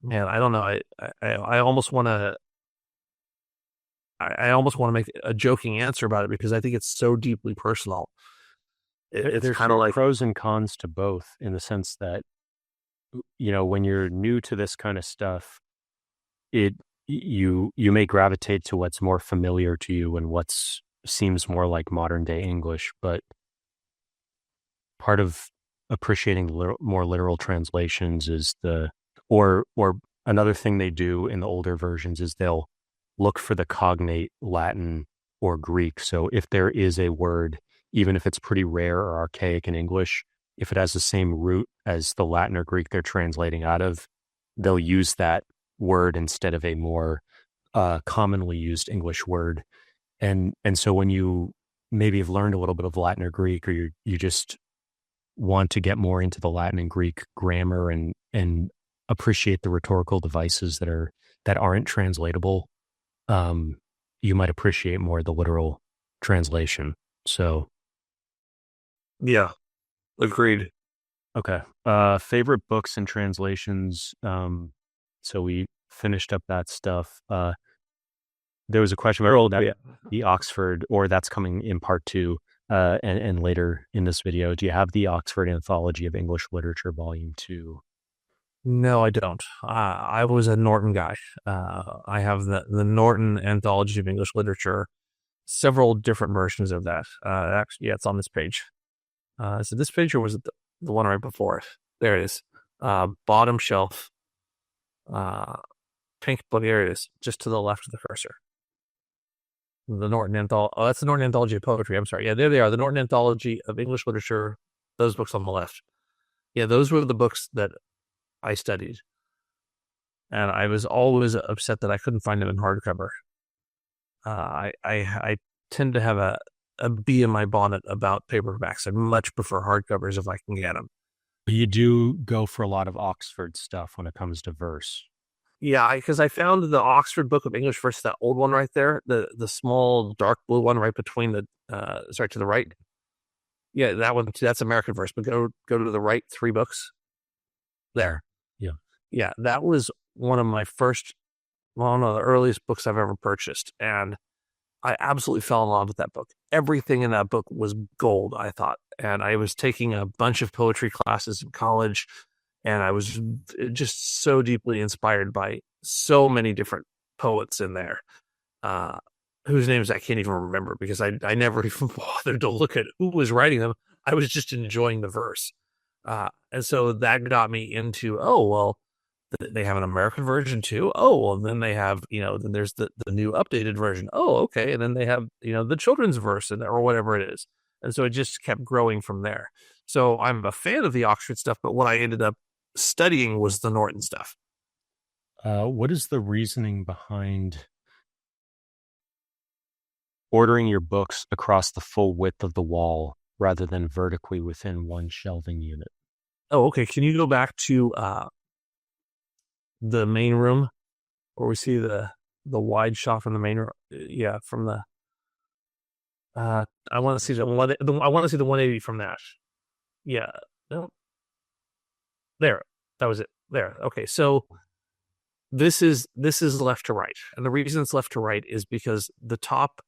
man, I don't know. I almost want to, I almost want to make a joking answer about it, because I think it's so deeply personal. It's kind of like pros and cons to both, in the sense that, when you're new to this kind of stuff, you may gravitate to what's more familiar to you and seems more like modern day English. But part of appreciating more literal translations is or another thing they do in the older versions is they'll look for the cognate Latin or Greek. So if there is a word, even if it's pretty rare or archaic in English, if it has the same root as the Latin or Greek they're translating out of, they'll use that word instead of a more commonly used English word. And so when you maybe have learned a little bit of Latin or Greek, or you just want to get more into the Latin and Greek grammar and appreciate the rhetorical devices that aren't translatable, you might appreciate more the literal translation. So, yeah, agreed. Okay. Favorite books and translations. So we finished up that stuff. There was a question about the Oxford, or that's coming in part 2, and later in this video. Do you have the Oxford Anthology of English Literature, Volume 2? No, I don't. I was a Norton guy. I have the Norton Anthology of English Literature, several different versions of that. Actually, yeah, it's on this page. So this page, or was it the one right before it? There it is. Bottom shelf. Pink book. There it is, just to the left of the cursor. The Norton Anthology. Oh, that's the Norton Anthology of Poetry. I'm sorry. Yeah, there they are. The Norton Anthology of English Literature. Those books on the left. Yeah, those were the books that I studied. And I was always upset that I couldn't find them in hardcover. I tend to have a bee in my bonnet about paperbacks. I much prefer hardcovers if I can get them. You do go for a lot of Oxford stuff when it comes to verse. Yeah, because I found the Oxford Book of English Verse, that old one right there, the small dark blue one right between to the right. Yeah, that one, that's American verse, but go to the right 3 books. There. Yeah. Yeah, that was one of the earliest books I've ever purchased. And I absolutely fell in love with that book. Everything in that book was gold, I thought. And I was taking a bunch of poetry classes in college, and I was just so deeply inspired by so many different poets in there, uh, whose names I can't even remember because I never even bothered to look at who was writing them. I was just enjoying the verse. And so that got me into, oh, well, they have an American version too. Oh, well, then they have, then there's the new updated version. Oh, okay. And then they have, the children's verse or whatever it is. And so it just kept growing from there. So I'm a fan of the Oxford stuff, but what I ended up studying was the Norton stuff. What is the reasoning behind ordering your books across the full width of the wall rather than vertically within one shelving unit? Oh, okay. Can you go back to the main room where we see the wide shot from the main room? Yeah, from the I want to see I want to see the 180 from that. Yeah. No. There. That was it. There. Okay. So this is left to right. And the reason it's left to right is because the top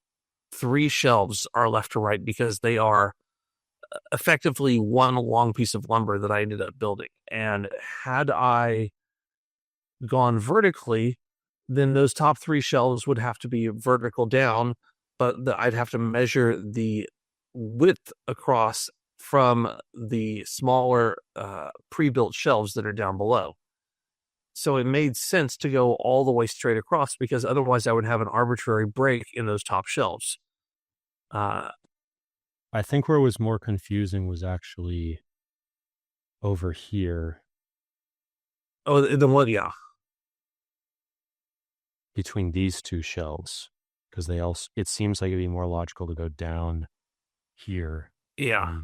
3 shelves are left to right because they are effectively one long piece of lumber that I ended up building. And had I gone vertically, then those top 3 shelves would have to be vertical down, but I'd have to measure the width across from the smaller pre-built shelves that are down below. So it made sense to go all the way straight across because otherwise I would have an arbitrary break in those top shelves. I think where it was more confusing was actually over here. Oh, the one, yeah. Between these 2 shelves, because it seems like it'd be more logical to go down here. Yeah.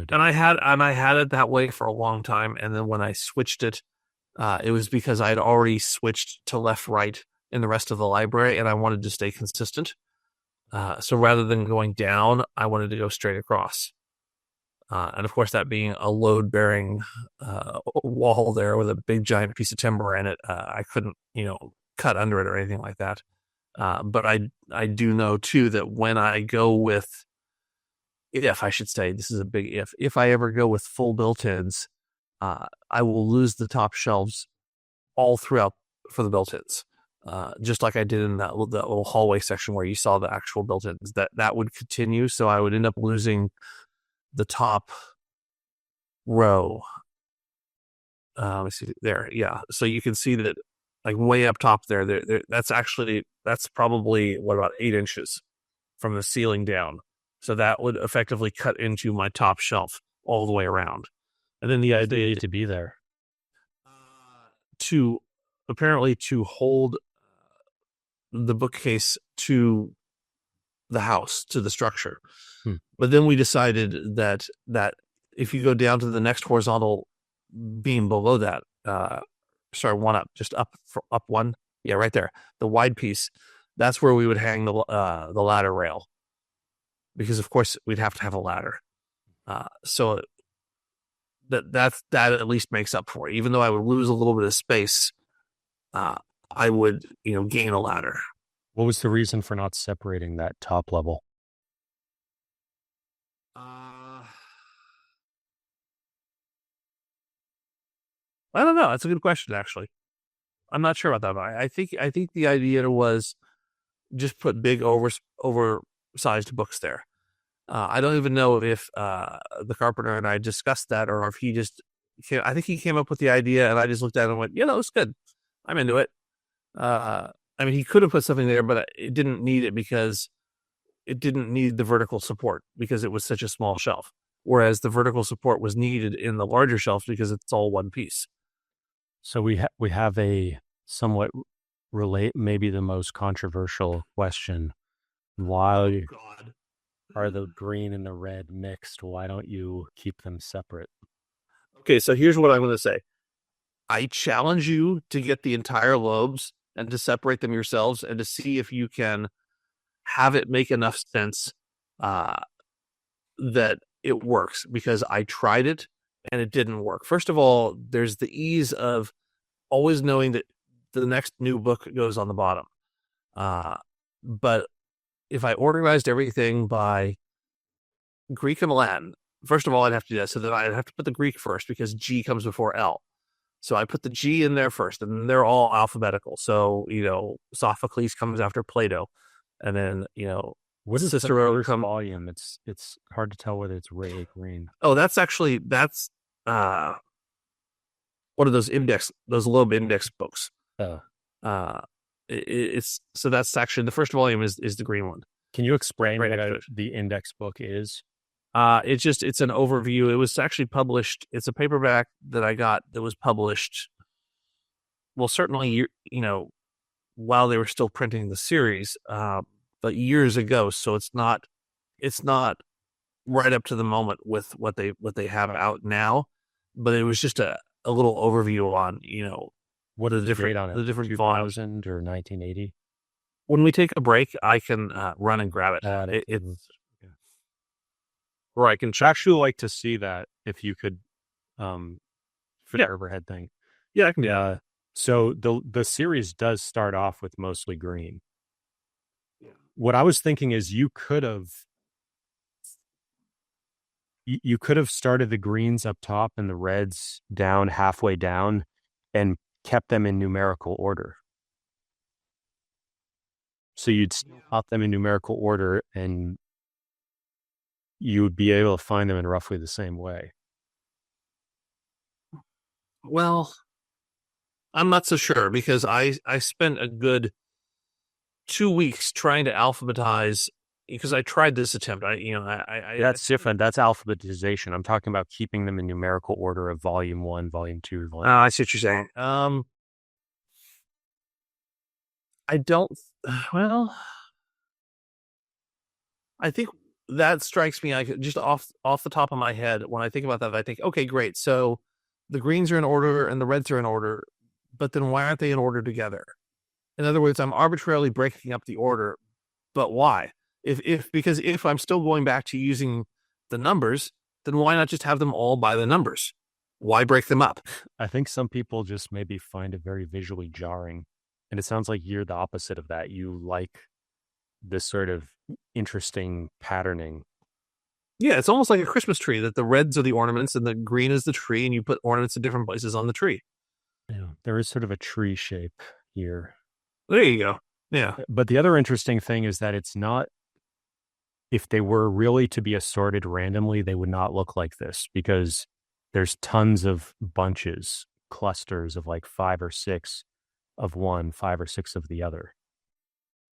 And I had it that way for a long time. And then when I switched it, it was because I had already switched to left, right in the rest of the library, and I wanted to stay consistent. So rather than going down, I wanted to go straight across. And of course, that being a load-bearing wall there with a big giant piece of timber in it, I couldn't, cut under it or anything like that. But I do know too that when I go with, if I should say, this is a big if I ever go with full built-ins, I will lose the top shelves all throughout for the built-ins. Just like I did in that little hallway section where you saw the actual built-ins, that would continue. So I would end up losing the top row. Let's see there. Yeah. So you can see that like way up top there, that's probably about 8 inches from the ceiling down. So that would effectively cut into my top shelf all the way around. And then the idea to be there to hold the bookcase to the house, to the structure. But then we decided that if you go down to the next horizontal beam below that, one up, just up one. Yeah, right there. The wide piece. That's where we would hang the ladder rail. Because of course we'd have to have a ladder. So that at least makes up for it. Even though I would lose a little bit of space, I would, gain a ladder. What was the reason for not separating that top level? I don't know. That's a good question, actually. I'm not sure about that. I think the idea was just put big oversized books there. I don't even know if the carpenter and I discussed that, or if he just I think he came up with the idea, and I just looked at it and went, it's good. I'm into it. He could have put something there, but it didn't need it because it didn't need the vertical support because it was such a small shelf. Whereas the vertical support was needed in the larger shelf because it's all one piece. So we have a somewhat maybe the most controversial question. Why are the green and the red mixed? Why don't you keep them separate? Okay, so here's what I'm going to say. I challenge you to get the entire Loebs and to separate them yourselves and to see if you can have it make enough sense that it works, because I tried it and it didn't work. First of all, there's the ease of always knowing that the next new book goes on the bottom. But if I organized everything by Greek and Latin, first of all, I'd have to do that. So then I'd have to put the Greek first because G comes before L. So I put the G in there first, and they're all alphabetical. So, Sophocles comes after Plato. And then, What is Cicero the first volume? It's hard to tell whether it's red or green. Oh, that's one of those Loeb index books. Oh. So that's actually the first volume is the green one. Can you explain what the index book is? It's an overview. It was actually published. It's a paperback that I got that was published. Well, certainly, while they were still printing the series, but years ago. So it's not right up to the moment with what they have out now. But it was just a little overview on, what are the different 2000 or 1980. When we take a break, I can run and grab it. Or I can actually like to see that if you could fit the overhead thing. Yeah, I can do that. So the series does start off with mostly green. Yeah. What I was thinking is you could have started the greens up top and the reds down halfway down and kept them in numerical order. So you'd pop them in numerical order and you would be able to find them in roughly the same way. Well, I'm not so sure because I spent a good 2 weeks trying to alphabetize because I tried this attempt. That's different. That's alphabetization. I'm talking about keeping them in numerical order of volume 1, volume 2, volume. I see what you're saying. I don't. Well, I think that strikes me. I could just off the top of my head when I think about that. I think, okay, great. So the greens are in order and the reds are in order, but then why aren't they in order together? In other words, I'm arbitrarily breaking up the order, but why? Because if I'm still going back to using the numbers, then why not just have them all by the numbers? Why break them up? I think some people just maybe find it very visually jarring. And it sounds like you're the opposite of that. You like this sort of interesting patterning. Yeah, it's almost like a Christmas tree that the reds are the ornaments and the green is the tree, and you put ornaments in different places on the tree. Yeah, there is sort of a tree shape here. There you go. Yeah. But the other interesting thing is that it's not, if they were really to be assorted randomly, they would not look like this because there's tons of bunches, clusters of like 5 or 6 of one, 5 or 6 of the other.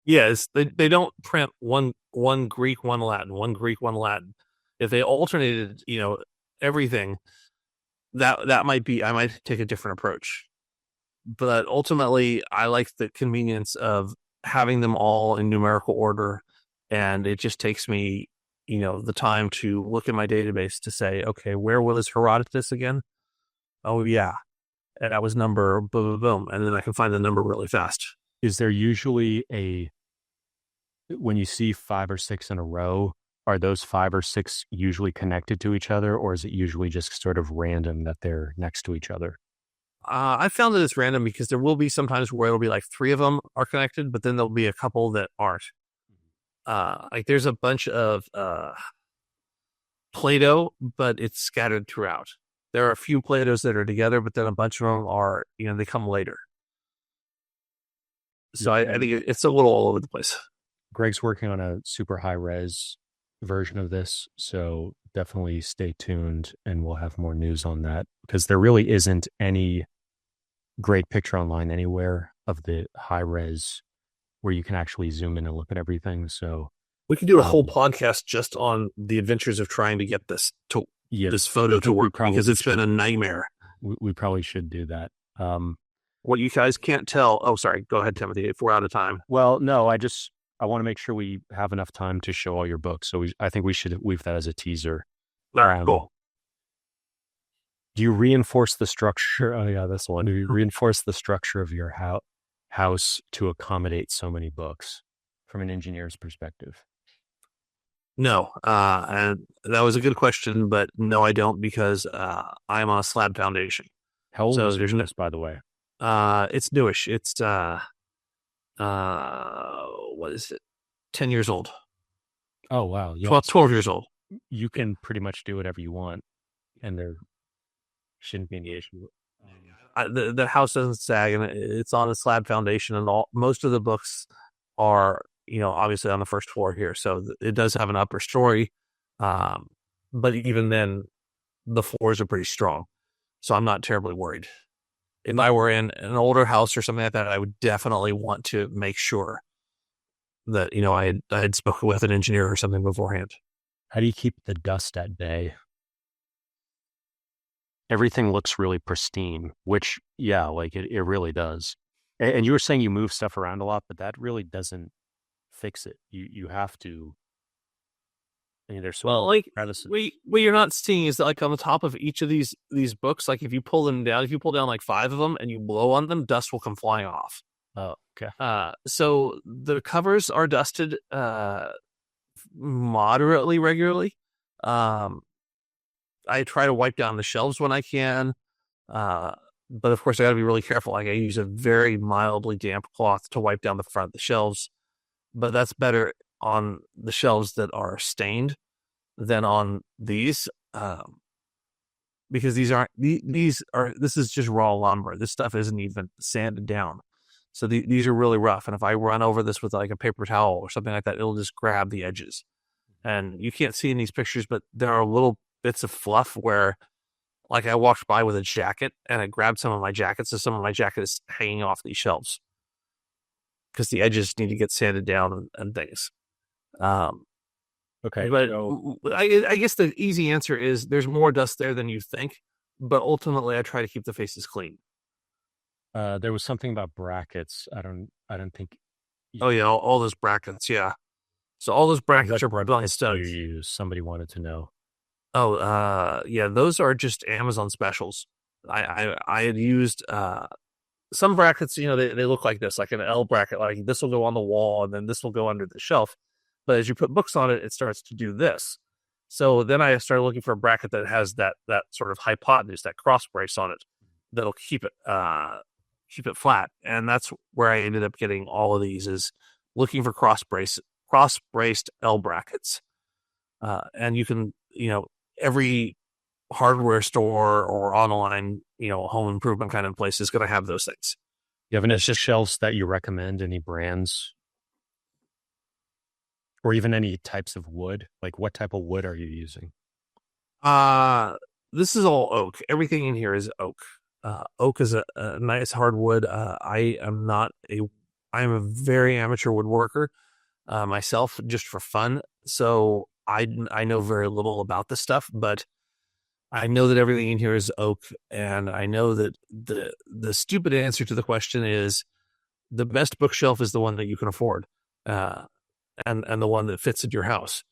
Yes, they don't print one Greek, one Latin, one Greek, one Latin. If they alternated, everything, that might be, I might take a different approach. But ultimately, I like the convenience of having them all in numerical order, and it just takes me, the time to look in my database to say, okay, where was Herodotus again? Oh yeah, and that was number boom, boom, boom, and then I can find the number really fast. Is there usually when you see 5 or 6 in a row, are those 5 or 6 usually connected to each other, or is it usually just sort of random that they're next to each other? I found that it's random because there will be sometimes where it'll be like 3 of them are connected, but then there'll be a couple that aren't. Like there's a bunch of Plato, but it's scattered throughout. There are a few Platos that are together, but then a bunch of them are, they come later. So I think it's a little all over the place. Greg's working on a super high res version of this, so definitely stay tuned and we'll have more news on that because there really isn't any great picture online anywhere of the high res where you can actually zoom in and look at everything. So we could do a whole podcast just on the adventures of trying to get this photo to work because it's been a nightmare. We probably should do that. What you guys can't tell. Oh, sorry. Go ahead, Timothy. If we're out of time. Well, no, I want to make sure we have enough time to show all your books. So I think we should leave that as a teaser. All right, cool. Do you reinforce the structure? Oh yeah, this one. Do you reinforce the structure of your house to accommodate so many books from an engineer's perspective? No, and that was a good question, but no, I don't because I'm on a slab foundation. How old is this, by the way? It's newish. It's what is it? 10 years old. Oh, wow. Yeah. 12 years old. You can pretty much do whatever you want, and there shouldn't be any issue. The house doesn't sag, and it's on a slab foundation, and most of the books are, obviously on the first floor here. So it does have an upper story. But even then, the floors are pretty strong. So I'm not terribly worried. If I were in an older house or something like that, I would definitely want to make sure that, I had spoken with an engineer or something beforehand. How do you keep the dust at bay? Everything looks really pristine, which, yeah, like it really does. And you were saying you move stuff around a lot, but that really doesn't fix it. You have to. I mean, there's like what you're not seeing is that, like, on the top of each of these books, like if you pull down like 5 of them and you blow on them, dust will come flying off. Oh, okay. So the covers are dusted moderately regularly. I try to wipe down the shelves when I can, but of course I got to be really careful. Like, I use a very mildly damp cloth to wipe down the front of the shelves, but that's better on the shelves that are stained than on these, because this is just raw lumber. This stuff isn't even sanded down. So these are really rough. And if I run over this with like a paper towel or something like that, it'll just grab the edges. And you can't see in these pictures, but there are little bits of fluff where, like, I walked by with a jacket and I grabbed some of my jacket. So some of my jacket is hanging off these shelves because the edges need to get sanded down and things. Okay. But I guess the easy answer is there's more dust there than you think, but ultimately I try to keep the faces clean. There was something about brackets. I don't think. Oh yeah, all those brackets. Yeah. So all those brackets are blind studs. You use. Somebody wanted to know. Oh, yeah, those are just Amazon specials. I had used some brackets. They look like this, like an L bracket. Like, this will go on the wall, and then this will go under the shelf. But as you put books on it, it starts to do this. So then I started looking for a bracket that has that sort of hypotenuse, that cross brace on it, that'll keep it flat. And that's where I ended up getting all of these, is looking for cross braced L brackets. And you can, every hardware store or online, home improvement kind of place is going to have those things. You have any shelves that you recommend? Any brands? Or even any types of wood? Like, what type of wood are you using? This is all oak. Everything in here is oak. Oak is a nice hardwood. I am a very amateur woodworker myself, just for fun. So I know very little about this stuff, but I know that everything in here is oak, and I know that the stupid answer to the question is the best bookshelf is the one that you can afford. And the one that fits in your house.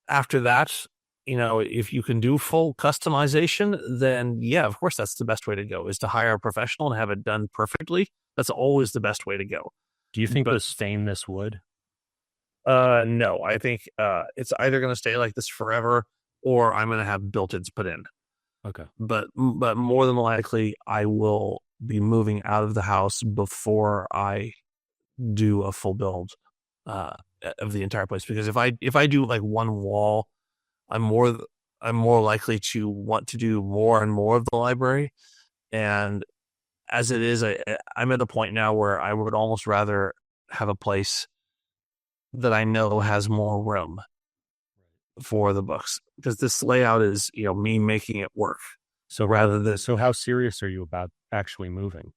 After that, if you can do full customization, then yeah, of course, that's the best way to go, is to hire a professional and have it done perfectly. That's always the best way to go. Do you think they'll stain this wood? No, I think it's either going to stay like this forever, or I'm going to have built-ins put in. Okay. But more than likely, I will be moving out of the house before I do a full build of the entire place, because if I do like one wall, I'm more likely to want to do more and more of the library. And as it is, I'm at a point now where I would almost rather have a place that I know has more room for the books, because this layout is, me making it work. So how serious are you about actually moving?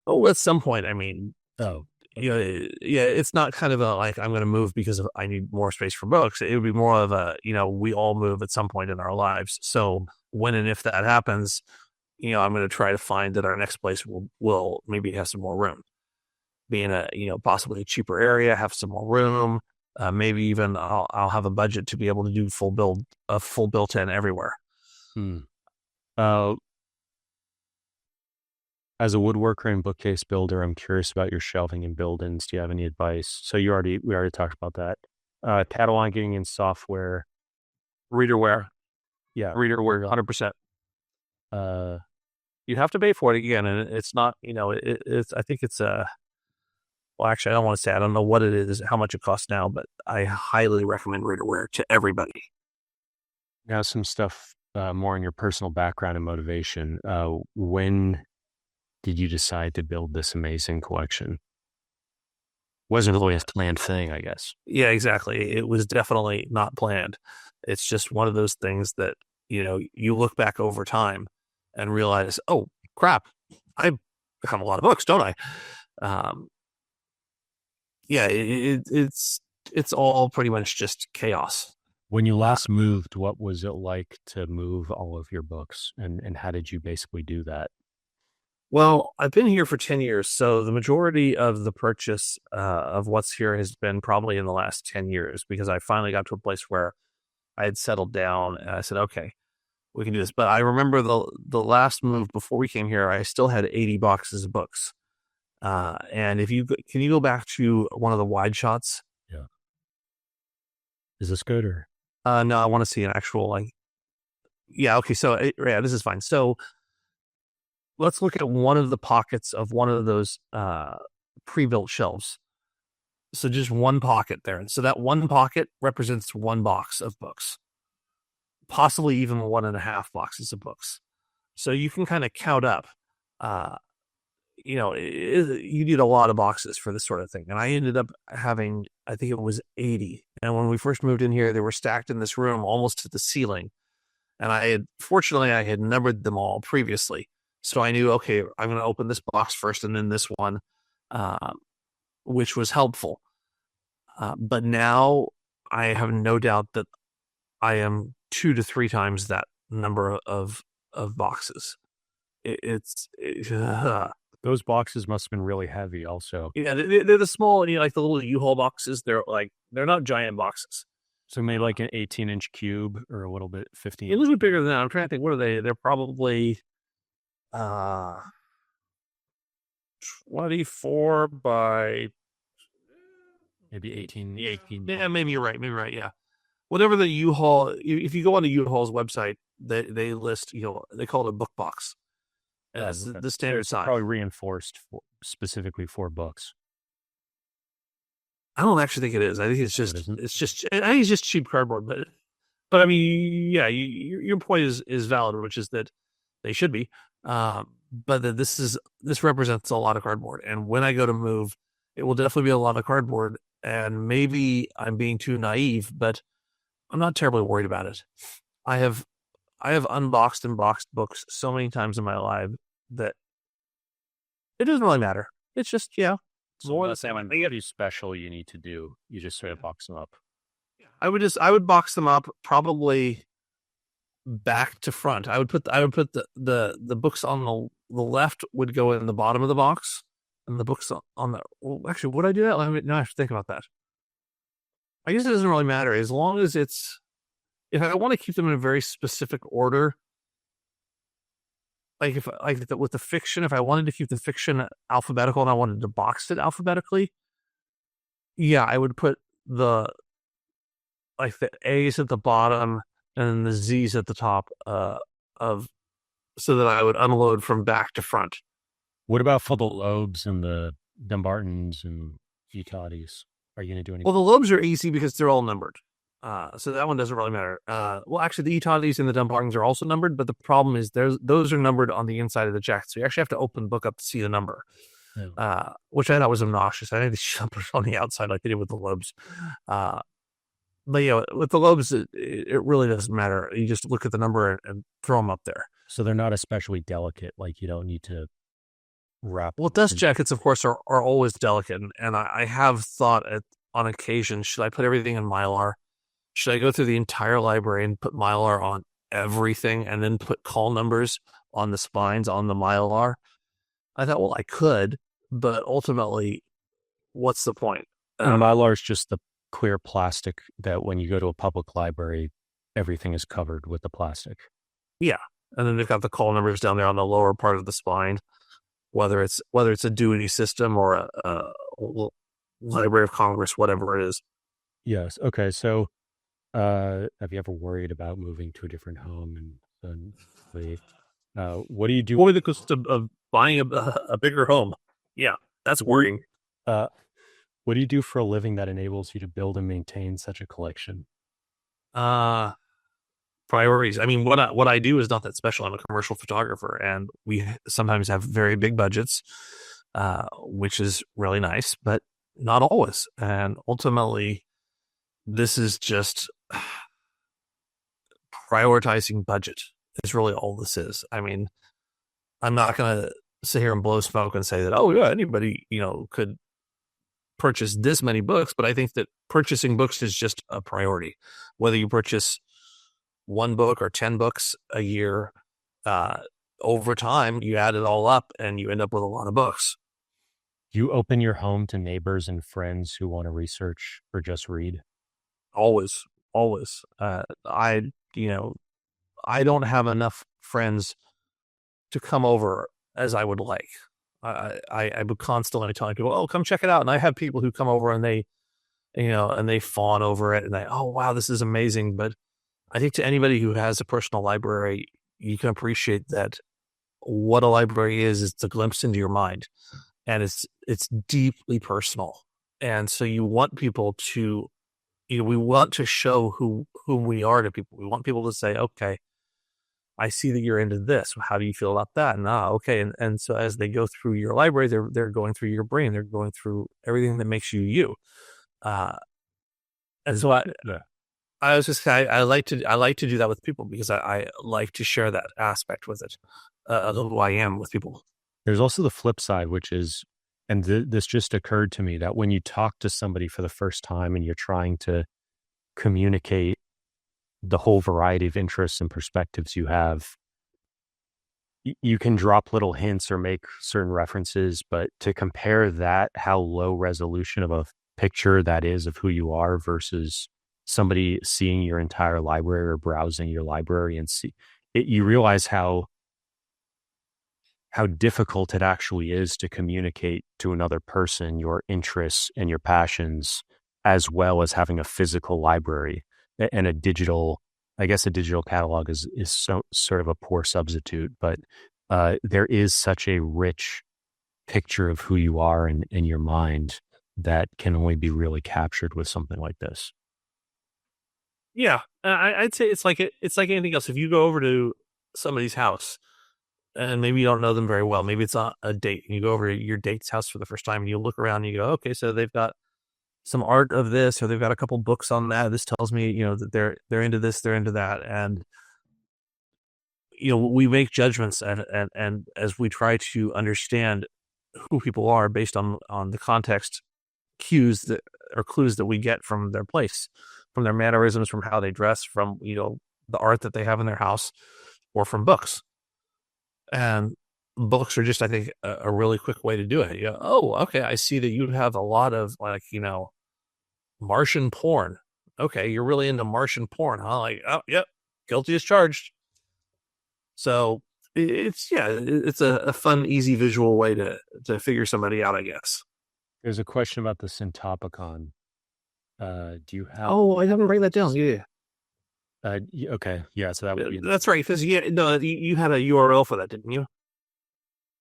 Oh, at some point, I mean, oh, yeah, it's not kind of a, like, I'm going to move because I need more space for books. It would be more of a, we all move at some point in our lives. So when and if that happens, I'm going to try to find that our next place will maybe have some more room, be in a, possibly a cheaper area, have some more room. Maybe even I'll have a budget to be able to do a full built-in everywhere. As a woodworker and bookcase builder, I'm curious about your shelving and build-ins. Do you have any advice? So we already talked about that. Cataloging in software. Readerware. Yeah. Readerware, 100%. You have to pay for it again. And it's not, I think it's well, actually, I don't want to say, I don't know what it is, how much it costs now, but I highly recommend Readerware to everybody. Now, some stuff more on your personal background and motivation. When did you decide to build this amazing collection? Wasn't really a planned thing, I guess. Yeah, exactly. It was definitely not planned. It's just one of those things that, you look back over time and realize, oh, crap, I have a lot of books, don't I? Yeah, it's all pretty much just chaos. When you last moved, what was it like to move all of your books, and how did you basically do that? Well, I've been here for 10 years, so the majority of the purchase of what's here has been probably in the last 10 years, because I finally got to a place where I had settled down and I said, okay, we can do this. But I remember the last move before we came here, I still had 80 boxes of books. And can you go back to one of the wide shots? Yeah. Is this good or? No, I want to see an actual, yeah, okay. So yeah, this is fine. So let's look at one of the pockets of one of those pre-built shelves. So just one pocket there. And so that one pocket represents one box of books, possibly even 1.5 boxes of books. So you can kind of count up, you need a lot of boxes for this sort of thing. And I ended up having, I think it was 80. And when we first moved in here, they were stacked in this room almost to the ceiling. And fortunately, I had numbered them all previously. So I knew, okay, I'm going to open this box first and then this one, which was helpful. But now I have no doubt that I am 2 to 3 times that number of boxes. Those boxes must have been really heavy also. Yeah, they're the small, like the little U-Haul boxes. They're not giant boxes. So maybe like an 18-inch cube or a little bit 15. A little bit bigger than that. I'm trying to think. What are they? They're probably 24 by maybe 18. Yeah, maybe you're right. Yeah. Whatever the U-Haul, if you go on the U-Haul's website, they list, they call it a book box. That's the standard size. Probably reinforced specifically for books. I don't actually think it is. I think I think it's just cheap cardboard. But I mean, yeah, your point is valid, which is that they should be. But that this represents a lot of cardboard. And when I go to move, it will definitely be a lot of cardboard. And maybe I'm being too naive, but I'm not terribly worried about it. I have unboxed and boxed books so many times in my life that it doesn't really matter. It's just, yeah. More the same. Anything special you need to do, you just sort of box them up. I would box them up probably back to front. I would put the books on the left would go in the bottom of the box, and the books on the, well, actually, would I do that? Now I have to think about that. I guess it doesn't really matter as long as if I want to keep them in a very specific order. Like with the fiction, if I wanted to keep the fiction alphabetical and I wanted to box it alphabetically, yeah, I would put the A's at the bottom and the Z's at the top so that I would unload from back to front. What about for the Loebs and the Dumbartons and Tattis? Are you going to do anything? Well, the Loebs are easy because they're all numbered. So that one doesn't really matter. Well, actually, the Tattis and the Dumbartons are also numbered, but the problem is those are numbered on the inside of the jacket. So you actually have to open the book up to see the number, which I thought was obnoxious. I think the numbers on the outside like they did with the Loebs. But with the Loebs, it really doesn't matter. You just look at the number and throw them up there. So they're not especially delicate. Like you don't need to wrap. Well, dust jackets, of course, are always delicate. And I have thought on occasion, should I put everything in Mylar? Should I go through the entire library and put Mylar on everything and then put call numbers on the spines on the Mylar? I thought, well, I could, but ultimately, what's the point? Mylar is just the clear plastic that when you go to a public library, everything is covered with the plastic. Yeah. And then they've got the call numbers down there on the lower part of the spine, whether it's a Dewey system or a Library of Congress, whatever it is. Yes. Okay. So, have you ever worried about moving to a different home? And what do you do? What would the cost of buying a bigger home? Yeah, that's worrying. What do you do for a living that enables you to build and maintain such a collection? Uh, Priorities. I mean, what I do is not that special. I'm a commercial photographer, and we sometimes have very big budgets, which is really nice, but not always. And ultimately, this is just prioritizing budget. Is really all this is. I mean, I'm not going to sit here and blow smoke and say that, oh yeah, anybody could purchase this many books, but I think that purchasing books is just a priority. Whether you purchase one book or 10 books a year, over time, you add it all up and you end up with a lot of books. You open your home to neighbors and friends who want to research or just read? Always, always. I don't have enough friends to come over as I would like. I would constantly tell people, oh, come check it out. And I have people who come over and they fawn over it and oh, wow, this is amazing. But I think to anybody who has a personal library, you can appreciate that what a library is it's a glimpse into your mind, and it's deeply personal. And so you want people to, we want to show who we are to people. We want people to say, okay, I see that you're into this. How do you feel about that? And okay. And so as they go through your library, they're going through your brain. They're going through everything that makes you you. And so I was just I like to do that with people because I like to share that aspect with it of who I am with people. There's also the flip side, which is, and this just occurred to me, that when you talk to somebody for the first time and you're trying to communicate the whole variety of interests and perspectives you have, you can drop little hints or make certain references, but to compare that, how low resolution of a picture that is of who you are versus somebody seeing your entire library or browsing your library and you realize how difficult it actually is to communicate to another person your interests and your passions, as well as having a physical library and a digital catalog is sort of a poor substitute, but there is such a rich picture of who you are in your mind that can only be really captured with something like this. Yeah, I'd say it's like anything else. If you go over to somebody's house and maybe you don't know them very well, maybe it's on a date, and you go over to your date's house for the first time and you look around and you go, okay, so they've got some art of this, or they've got a couple books on that. This tells me, that they're into this, they're into that, and we make judgments and as we try to understand who people are based on the context clues that we get from their place, from their mannerisms, from how they dress, from the art that they have in their house, or from books. And books are just, I think, a really quick way to do it. Oh, okay, I see that you have a lot of Martian porn. Okay, you're really into Martian porn, huh? Like, oh, yep, guilty as charged. So it's a fun, easy visual way to figure somebody out, I guess. There's a question about the Syntopicon. Do you have? Oh, I haven't written that down. Yeah. Okay. Yeah. So that would be. That's right. Because you had a URL for that, didn't you?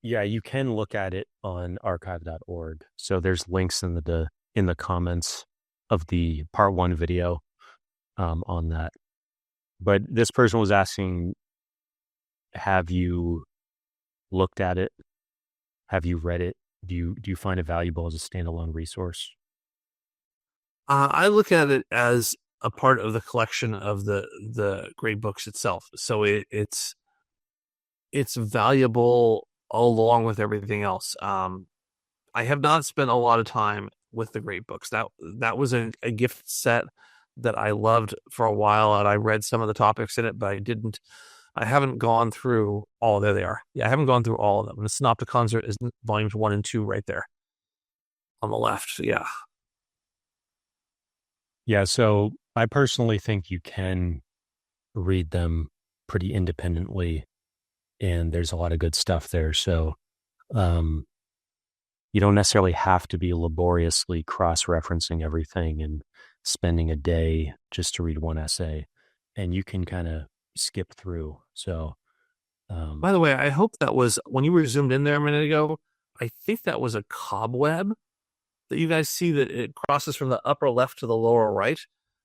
Yeah, you can look at it on archive.org. So there's links in the comments of the part 1 video on that. But this person was asking, have you looked at it? Have you read it? Do you find it valuable as a standalone resource? I look at it as a part of the collection of the great books itself. So it's valuable along with everything else. I have not spent a lot of time with the great books. That was a gift set that I loved for a while, and I read some of the topics in it, but I haven't gone through all. There they are. Yeah, I haven't gone through all of them. The Synopticons is volumes 1 and 2 right there on the left. Yeah. Yeah, so I personally think you can read them pretty independently, and there's a lot of good stuff there. So you don't necessarily have to be laboriously cross-referencing everything and spending a day just to read one essay, and you can kind of skip through. So by the way, I hope that was, when you were zoomed in there a minute ago, I think that was a cobweb that you guys see that it crosses from the upper left to the lower right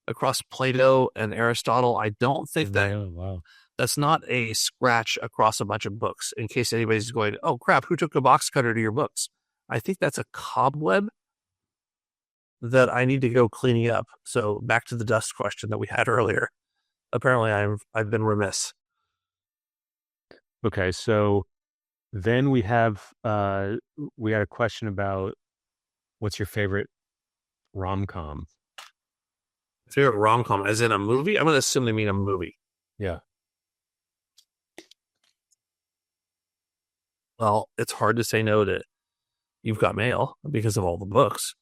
across Plato and Aristotle. I don't think that's not a scratch across a bunch of books, in case anybody's going, oh crap, who took a box cutter to your books? I think that's a cobweb that I need to go cleaning up. So back to the dust question that we had earlier. Apparently I've been remiss. Okay, so then we had a question about what's your favorite rom-com? Favorite rom-com, as in a movie? I'm going to assume they mean a movie. Yeah. Well, it's hard to say no to You've Got Mail because of all the books.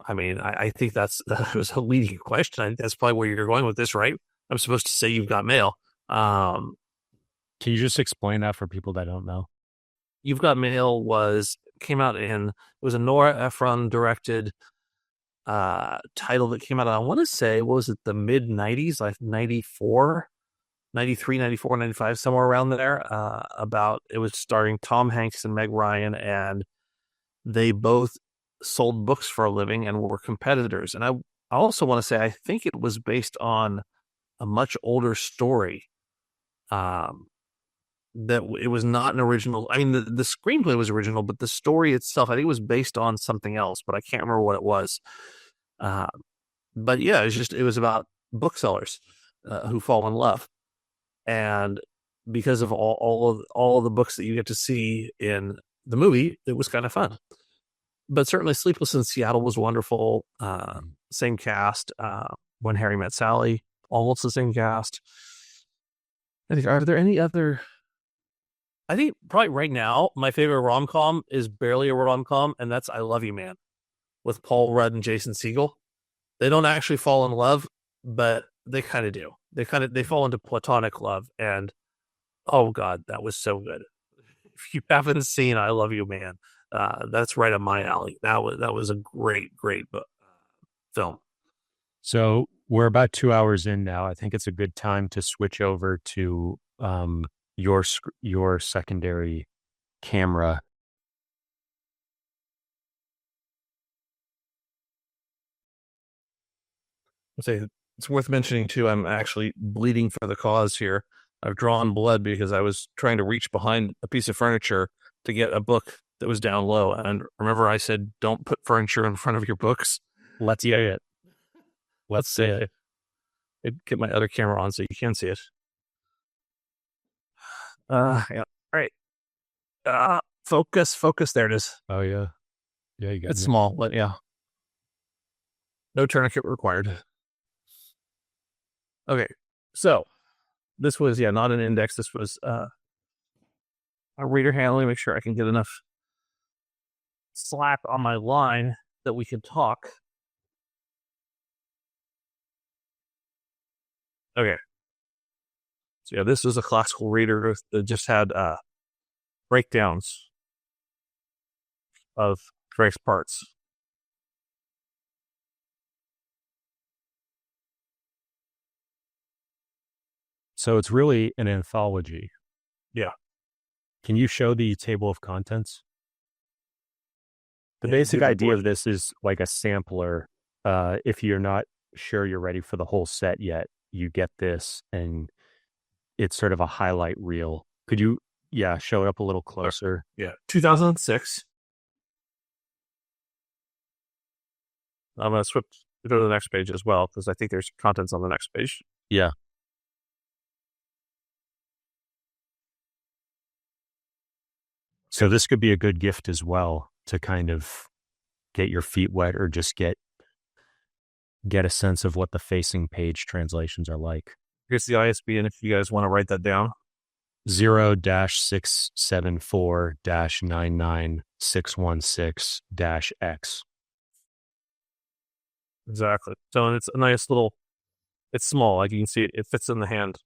I mean, I think that was a leading question. I think that's probably where you're going with this, right? I'm supposed to say You've Got Mail. Can you just explain that for people that don't know? You've Got Mail came out it was a Nora Ephron directed title that came out, I want to say, what was it, the mid 90s, like 94, 93, 94, 95, somewhere around there. It was starring Tom Hanks and Meg Ryan, and they both sold books for a living and were competitors. And I also want to say, I think it was based on a much older story. That it was not an original. I mean, the screenplay was original, but the story itself, I think it was based on something else, but I can't remember what it was. But yeah, it was about booksellers who fall in love. And because of all of the books that you get to see in the movie, it was kind of fun. But certainly Sleepless in Seattle was wonderful. Same cast. When Harry Met Sally, almost the same cast. I think, are there any other... I think probably right now, my favorite rom-com is barely a rom-com, and that's I Love You, Man, with Paul Rudd and Jason Segel. They don't actually fall in love, but they kind of do. They fall into platonic love, and oh God, that was so good. If you haven't seen I Love You, Man, that's right up my alley. That was a great film. So we're about 2 hours in now. I think it's a good time to switch over to your secondary camera. I'll say it's worth mentioning too, I'm actually bleeding for the cause here. I've drawn blood because I was trying to reach behind a piece of furniture to get a book that was down low. And remember I said, don't put furniture in front of your books. Let's see it. Let's see it. Get my other camera on so you can see it. Yeah. All right. Focus. There it is. Oh yeah. Yeah, you got it. It's small, but yeah. No tourniquet required. Okay. So this was, not an index. This was a reader handling. Make sure I can get enough slack on my line that we can talk. Okay. So yeah, this was a classical reader that just had breakdowns of various parts. So it's really an anthology. Yeah. Can you show the table of contents? The basic idea of this is like a sampler. If you're not sure you're ready for the whole set yet, you get this, and it's sort of a highlight reel. Could you, show it up a little closer? Yeah, 2006. I'm going to go to the next page as well, because I think there's contents on the next page. Yeah. So this could be a good gift as well to kind of get your feet wet, or just get a sense of what the facing page translations are like. Here's the ISBN if you guys want to write that down. 0-674-99616-X. Exactly. So it's a nice little, it's small. Like you can see, it fits in the hand.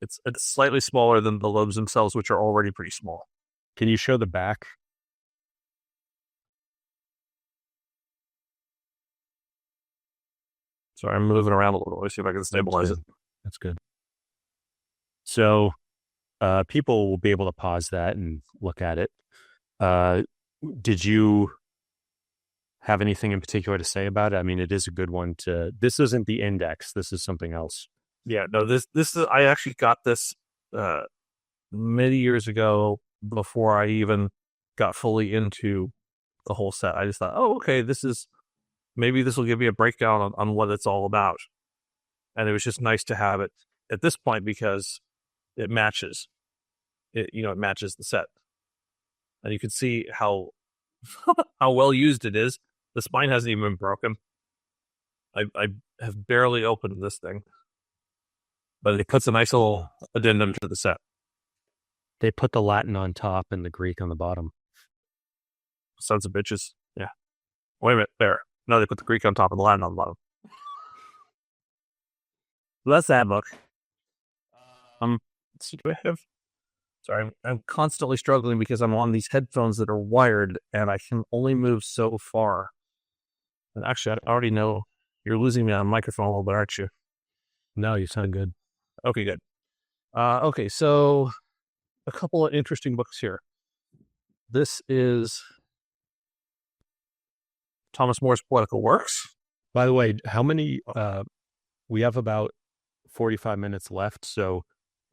It's slightly smaller than the Loebs themselves, which are already pretty small. Can you show the back? Sorry, I'm moving around a little. Let me see if I can stabilize it. That's good. So people will be able to pause that and look at it. Did you have anything in particular to say about it? I mean, it is a good one to. This isn't the index. This is something else. Yeah, no, this is, I actually got this many years ago before I even got fully into the whole set. I just thought, oh, okay, maybe this will give me a breakdown on what it's all about. And it was just nice to have it at this point because it matches. It matches the set. And you can see how how well used it is. The spine hasn't even been broken. I have barely opened this thing. But it puts a nice little addendum to the set. They put the Latin on top and the Greek on the bottom. Sons of bitches. Yeah. Wait a minute. There. No, they put the Greek on top and the Latin on the bottom. So that's that book. Let's see, do I have... Sorry, I'm constantly struggling because I'm on these headphones that are wired and I can only move so far. And actually, I already know you're losing me on microphone a little bit, aren't you? No, you sound good. Okay, good. Okay, so a couple of interesting books here. This is Thomas More's Poetical Works. By the way, how many... we have about 45 minutes left, so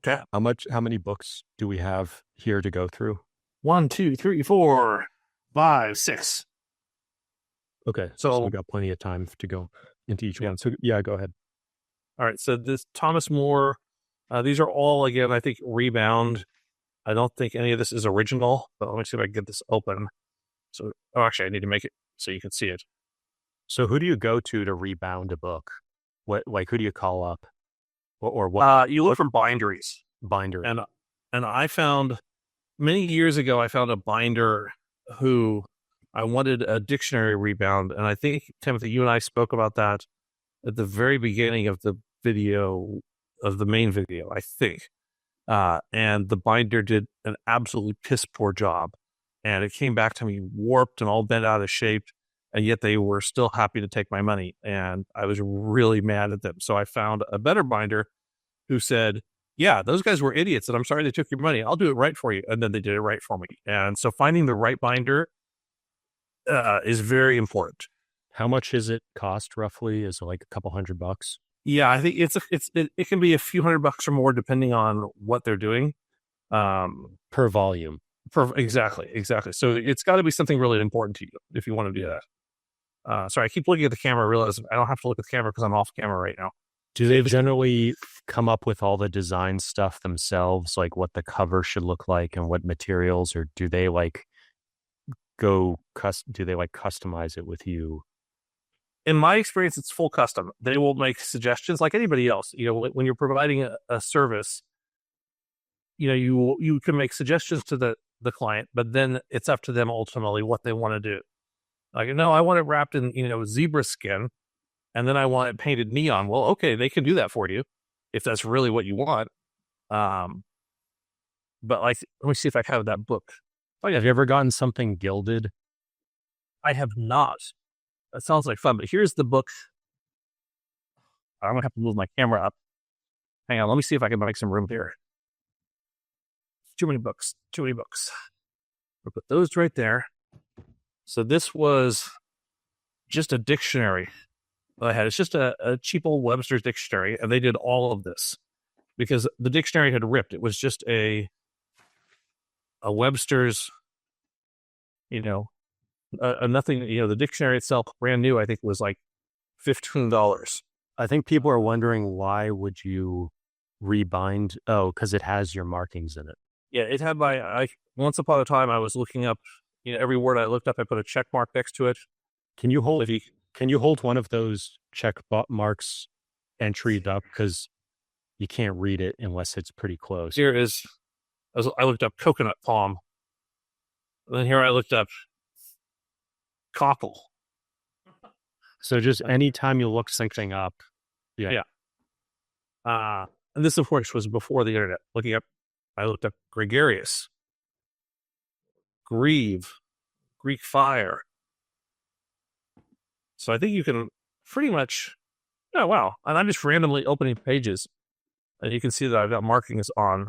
okay. How many books do we have here to go through? 1, 2, 3, 4, 5, 6. Okay, so we've got plenty of time to go into each one. So yeah, go ahead. All right, so this Thomas More, these are all, again, I think, rebound. I don't think any of this is original, but let me see if I can get this open. So, actually, I need to make it so you can see it. So who do you go to rebound a book? Who do you call up? Or what? You look for binderies. Binder. And I found, many years ago, I found a binder who I wanted a dictionary rebound. And I think, Timothy, you and I spoke about that at the very beginning of the video, of the main video, I think. And the binder did an absolutely piss poor job. And it came back to me warped and all bent out of shape. And yet they were still happy to take my money. And I was really mad at them. So I found a better binder who said, yeah, those guys were idiots. And I'm sorry they took your money. I'll do it right for you. And then they did it right for me. And so finding the right binder is very important. How much is it cost roughly? Is it like a couple $100? Yeah, I think it can be a few $100 or more depending on what they're doing. Per volume. Exactly. So it's got to be something really important to you if you want to do that. Sorry, I keep looking at the camera. I realize I don't have to look at the camera because I'm off camera right now. Do they generally come up with all the design stuff themselves, like what the cover should look like and what materials, or do they customize it with you? In my experience, it's full custom. They will make suggestions like anybody else. When you're providing a service, you can make suggestions to the client, but then it's up to them ultimately what they want to do. Like, no, I want it wrapped in, zebra skin, and then I want it painted neon. Well, okay, they can do that for you if that's really what you want. But let me see if I have that book. Oh, yeah. Have you ever gotten something gilded? I have not. That sounds like fun, but here's the book. I'm going to have to move my camera up. Hang on, let me see if I can make some room here. Too many books. We'll put those right there. So this was just a dictionary that I had. It's just a cheap old Webster's dictionary, and they did all of this because the dictionary had ripped. It was just a Webster's, nothing. The dictionary itself, brand new, I think was like $15. I think people are wondering, why would you rebind? Oh, because it has your markings in it. Yeah, it had once upon a time, I was looking up, every word I looked up, I put a check mark next to it. Can you hold one of those check marks entries up? Because you can't read it unless it's pretty close. Here is, I looked up coconut palm. And then here I looked up cockle. So just anytime you look something up. Yeah. And this, of course, was before the internet. I looked up gregarious, grieve, Greek fire. So I think you can pretty much, oh, wow. And I'm just randomly opening pages. And you can see that I've got markings on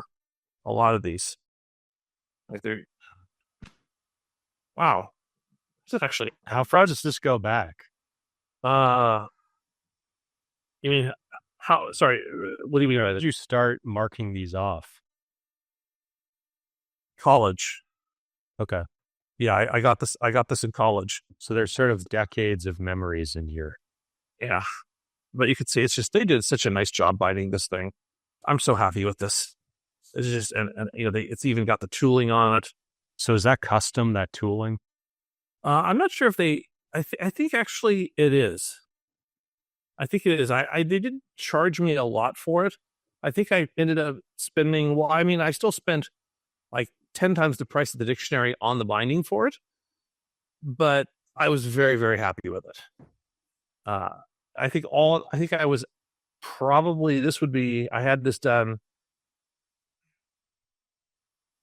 a lot of these. Wow. Is it actually? How far does this go back? You mean how? Sorry, what do you mean by Did that? you start marking these off? College. Okay. Yeah, I got this. I got this in college. So there's sort of decades of memories in here. Yeah, but you could see it's just they did such a nice job binding this thing. I'm so happy with this. It's just and it's even got the tooling on it. So is that custom, that tooling? I'm not sure if they. I think actually it is. I think it is. They didn't charge me a lot for it. I think I ended up spending. Well, I mean, I still spent like 10 times the price of the dictionary on the binding for it, but I was very, very happy with it. I think I was probably, I had this done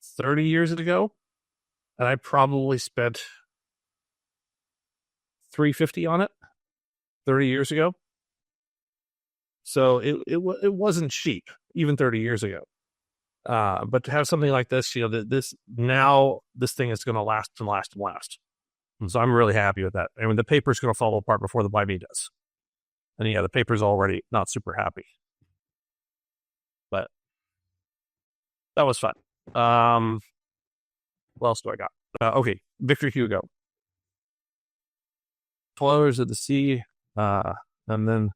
30 years ago, and I probably spent $350 on it 30 years ago. So it wasn't cheap, even 30 years ago. But to have something like this, this thing is going to last and last and last. And so I'm really happy with that. I mean, the paper's going to fall apart before the binding does. And yeah, the paper's already not super happy. But that was fun. What else do I got? Okay, Victor Hugo. Toilers of the Sea. And then,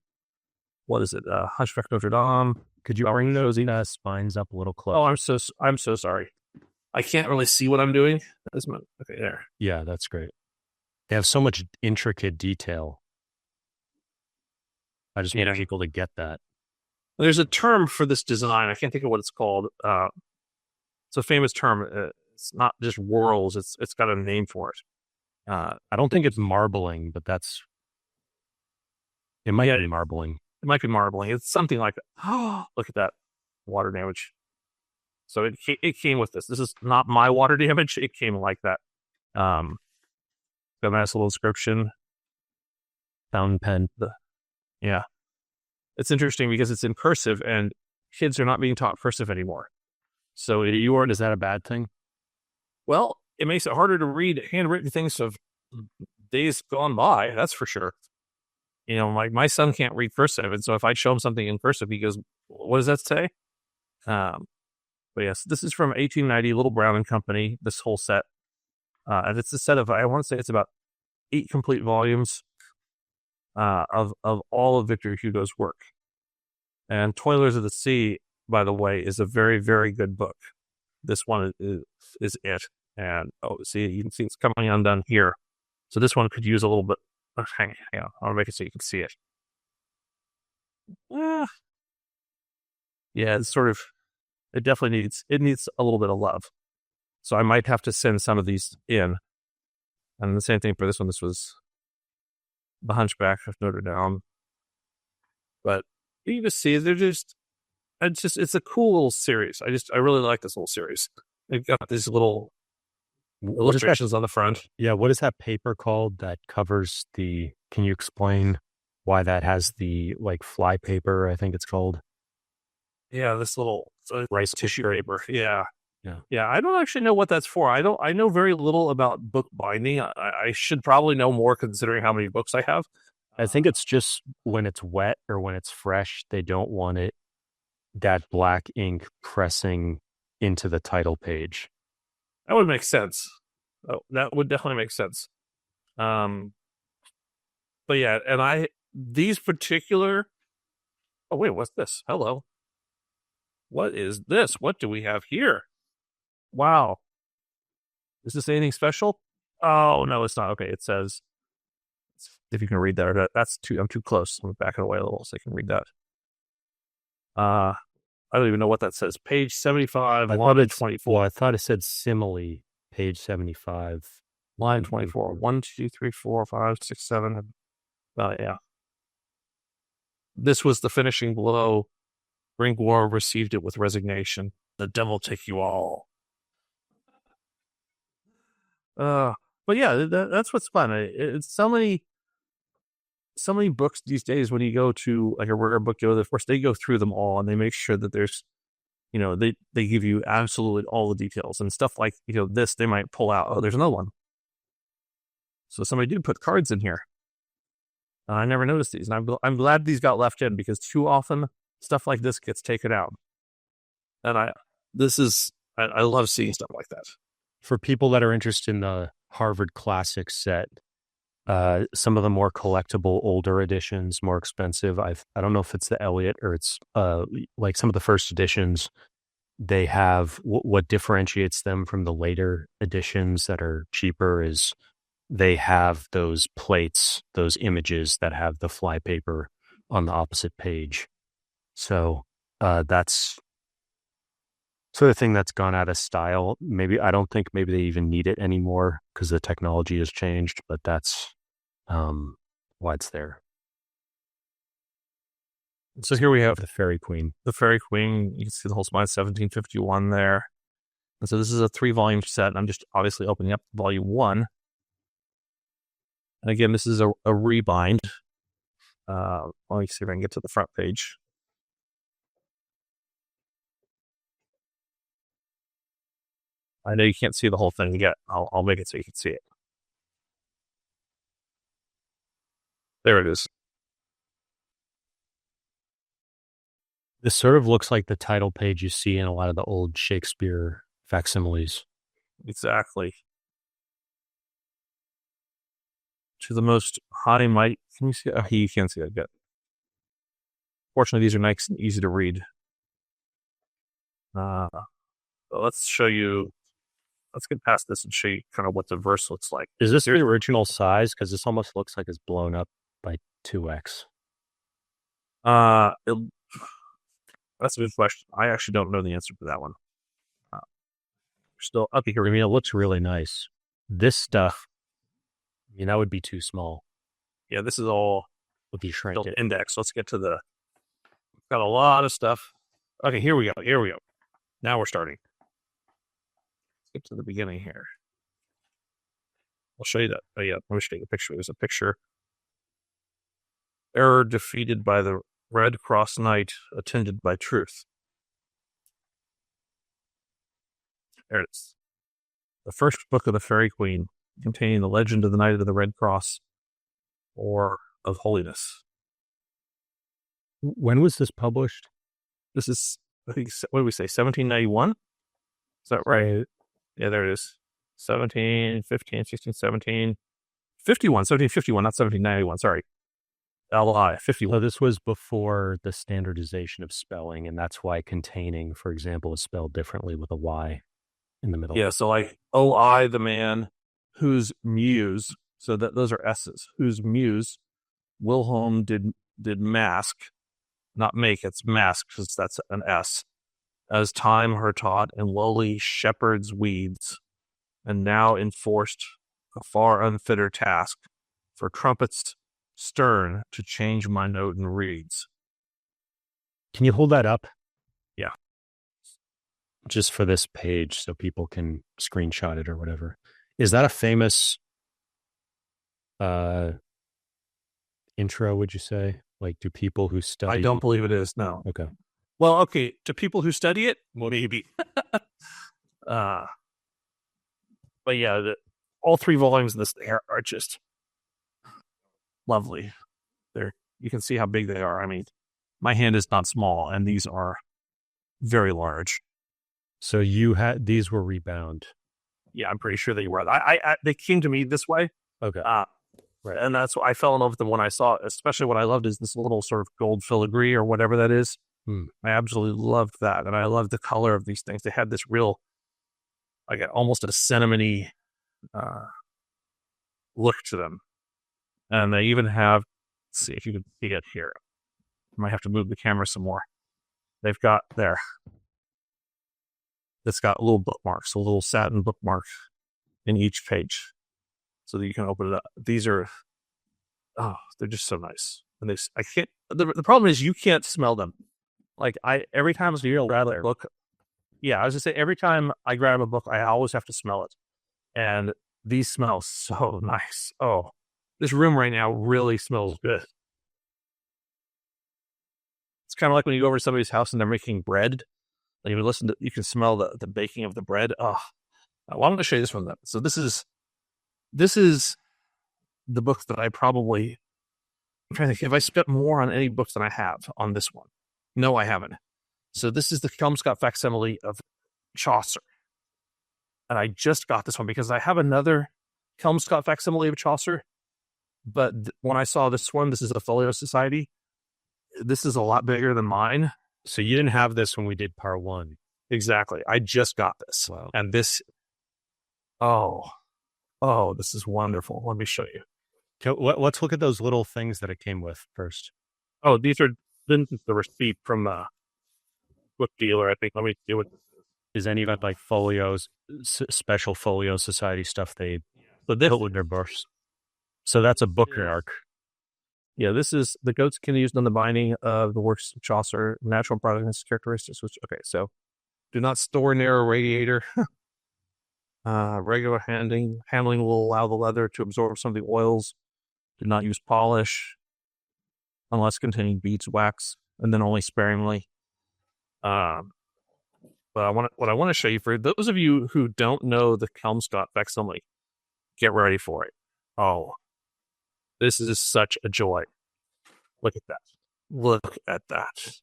what is it? Hunchback Notre Dame. Could you bring those spines up a little close? Oh, I'm so sorry. I can't really see what I'm doing. Okay, there. Yeah, that's great. They have so much intricate detail. I just want people to get that. There's a term for this design. I can't think of what it's called. It's a famous term. It's not just whorls. It's got a name for it. I don't think it's marbling, but it might be marbling. It might be marbling. It's something like that. Oh, look at that water damage. So it came with this. This is not my water damage. It came like that. Got a nice little inscription. Fountain pen. Yeah. It's interesting because it's in cursive and kids are not being taught cursive anymore. So is that a bad thing? Well, it makes it harder to read handwritten things of days gone by. That's for sure. Like my son can't read cursive. And so if I show him something in cursive, he goes, what does that say? But yes, this is from 1890, Little Brown and Company, this whole set. And it's a set of, I want to say it's about 8 complete volumes of all of Victor Hugo's work. And Toilers of the Sea, by the way, is a very, very good book. This one is it. And see, you can see it's coming undone here. So this one could use a little bit. Hang on, I'll make it so you can see it. Yeah, it's sort of. It definitely needs a little bit of love. So I might have to send some of these in. And the same thing for this one. This was The Hunchback of Notre Dame. But you just see, it's a cool little series. I really like this little series. They've got these little illustrations on the front. Yeah, what is that paper called that covers can you explain why that has the fly paper, I think it's called? Yeah, this little rice tissue paper. Yeah. Yeah. I don't actually know what that's for. I know very little about book binding. I should probably know more considering how many books I have. I think it's just when it's wet or when it's fresh, they don't want that black ink pressing into the title page. That would make sense. Oh, that would definitely make sense. But yeah, and these particular. Oh wait, what's this? Hello. What is this? What do we have here? Wow. Is this anything special? Oh no, it's not. Okay, it says. If you can read that, I'm too close. I'm backing away a little so I can read that. I don't even know what that says. Page 75, line 24. Well, I thought it said simile, page 75. Line 24. 1, 2, 3, 4, 5, 6, 7. Yeah. This was the finishing blow. Gringoire received it with resignation. The devil take you all. But yeah, that's what's fun. It's so many books these days. When you go to a rare book dealer, of course they go through them all and they make sure that there's, they give you absolutely all the details and stuff like this. They might pull out. Oh, there's another one. So somebody did put cards in here. I never noticed these, and I'm glad these got left in, because too often stuff like this gets taken out. And I love seeing stuff like that. For people that are interested in the Harvard Classics set, some of the more collectible older editions, more expensive. I don't know if it's the Eliot or it's like some of the first editions. They have what differentiates them from the later editions that are cheaper is they have those plates, those images that have the flypaper on the opposite page. So that's sort of thing that's gone out of style. I don't think maybe they even need it anymore because the technology has changed, but that's why it's there. So here we have the Faerie Queene. The Faerie Queene, you can see the whole spine, 1751 there. And so this is a 3-volume set, and I'm just obviously opening up volume 1. And again, this is a rebind. Let me see if I can get to the front page. I know you can't see the whole thing yet. I'll make it so you can see it. There it is. This sort of looks like the title page you see in a lot of the old Shakespeare facsimiles. Exactly. To the most high might. Can you see? Oh, you can't see that yet. Fortunately, these are nice and easy to read. So let's show you. Let's get past this and show you kind of what the verse looks like. Is this the original size? Because this almost looks like it's blown up by 2x. That's a good question. I actually don't know the answer to that one. Still up here. I mean, it looks really nice. This stuff, I mean, that would be too small. Yeah, this is all would be shrinked. Index. Let's get to the. Got a lot of stuff. Okay, here we go. Here we go. Now we're starting. Let's get to the beginning here. I'll show you that. Oh yeah, let me show you a picture. There's a picture. Error defeated by the Red Cross Knight, attended by truth. There it is. The first book of the Faerie Queene, containing the legend of the Knight of the Red Cross, or of holiness. When was this published? This is, I think, what did we say, 1791? Is that right? Yeah, there it is. 17, 15, 16, 17, 51, 1751, not 1791, sorry. LI, 51. So this was before the standardization of spelling, and that's why containing, for example, is spelled differently with a Y in the middle. Yeah, so like OI, the man whose muse, so that those are S's, whose muse Wilhelm did mask, not make, it's mask, because that's an S, as time her taught in lowly shepherd's weeds, and now enforced a far unfitter task for trumpets stern to change my note in reeds. Can you hold that up? Yeah. Just for this page so people can screenshot it or whatever. Is that a famous intro, would you say? Like, do people who study... I don't believe it is, no. Okay. Well, okay, to people who study it, well, maybe. But yeah, all 3 volumes of this are just lovely. You can see how big they are. I mean, my hand is not small, and these are very large. So these were rebound. Yeah, I'm pretty sure they were. They came to me this way. Okay. Right. And that's why I fell in love with them when I saw it. Especially what I loved is this little sort of gold filigree or whatever that is. I absolutely loved that. And I loved the color of these things. They had this real, like almost a cinnamony look to them. And they even have, let's see if you can see it here. I might have to move the camera some more. They've got there. It's got little bookmarks, a little satin bookmark in each page so that you can open it up. These are, they're just so nice. And the problem is you can't smell them. Like every time I grab a book, I was gonna say every time I grab a book, I always have to smell it. And these smell so nice. Oh, this room right now really smells good. It's kind of like when you go over to somebody's house and they're making bread. And you can smell the baking of the bread. Oh, well, I'm going to show you this one then. So this is the book that I'm trying to think, have I spent more on any books than I have on this one? No, I haven't. So this is the Kelmscott facsimile of Chaucer. And I just got this one because I have another Kelmscott facsimile of Chaucer. But when I saw this one, this is the Folio Society. This is a lot bigger than mine. So you didn't have this when we did part 1. Exactly. I just got this. Wow. And this, this is wonderful. Let me show you. Let's look at those little things that it came with first. Oh, these are the receipt from the book dealer, I think. Let me see what this is. Any of it like folios, special Folio Society stuff they put with their books? So that's a bookmark. Yeah, this is the goat skin used on the binding of the works of Chaucer, natural products characteristics. So do not store near a radiator. Regular handling will allow the leather to absorb some of the oils. Do not use polish unless containing beads, wax, and then only sparingly. But what I want to show you, for those of you who don't know the Kelmscott facsimile, get ready for it. Oh, this is such a joy. Look at that. Look at that.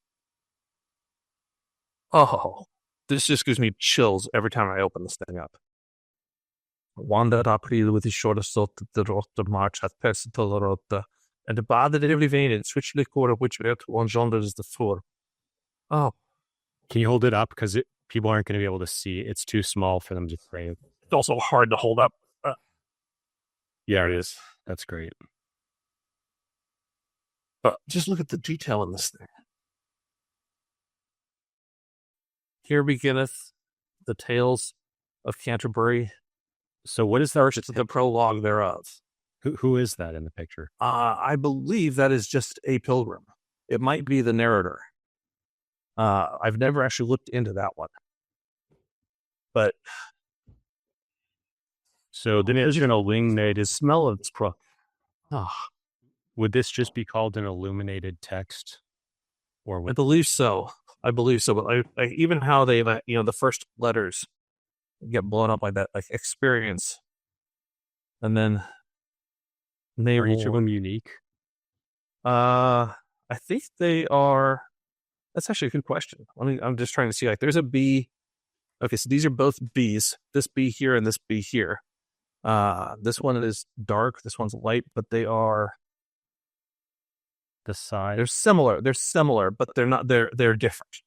Oh, this just gives me chills every time I open this thing up. Wandered April with his shoulder salt the rotte march hath passed to the rotte, and the bathed every vein in switch liquor of which wert one gender is the four. Oh. Can you hold it up? Because people aren't going to be able to see. It's too small for them to frame. It's also hard to hold up. Yeah, it is. That's great. But just look at the detail in this thing. Here beginneth the tales of Canterbury. So what is the prologue thereof? Who is that in the picture? I believe that is just a pilgrim. It might be the narrator. I've never actually looked into that one. But so then it's an illuminated smell of this book. Would this just be called an illuminated text? I believe so. But I even how they, the first letters get blown up like that, like experience, and then are each of them unique? I think they are. That's actually a good question. I'm just trying to see. Like, there's a B. Okay, so these are both B's. This B here and this B here. This one is dark. This one's light, but they are the side. They're similar, but they're not. They're different.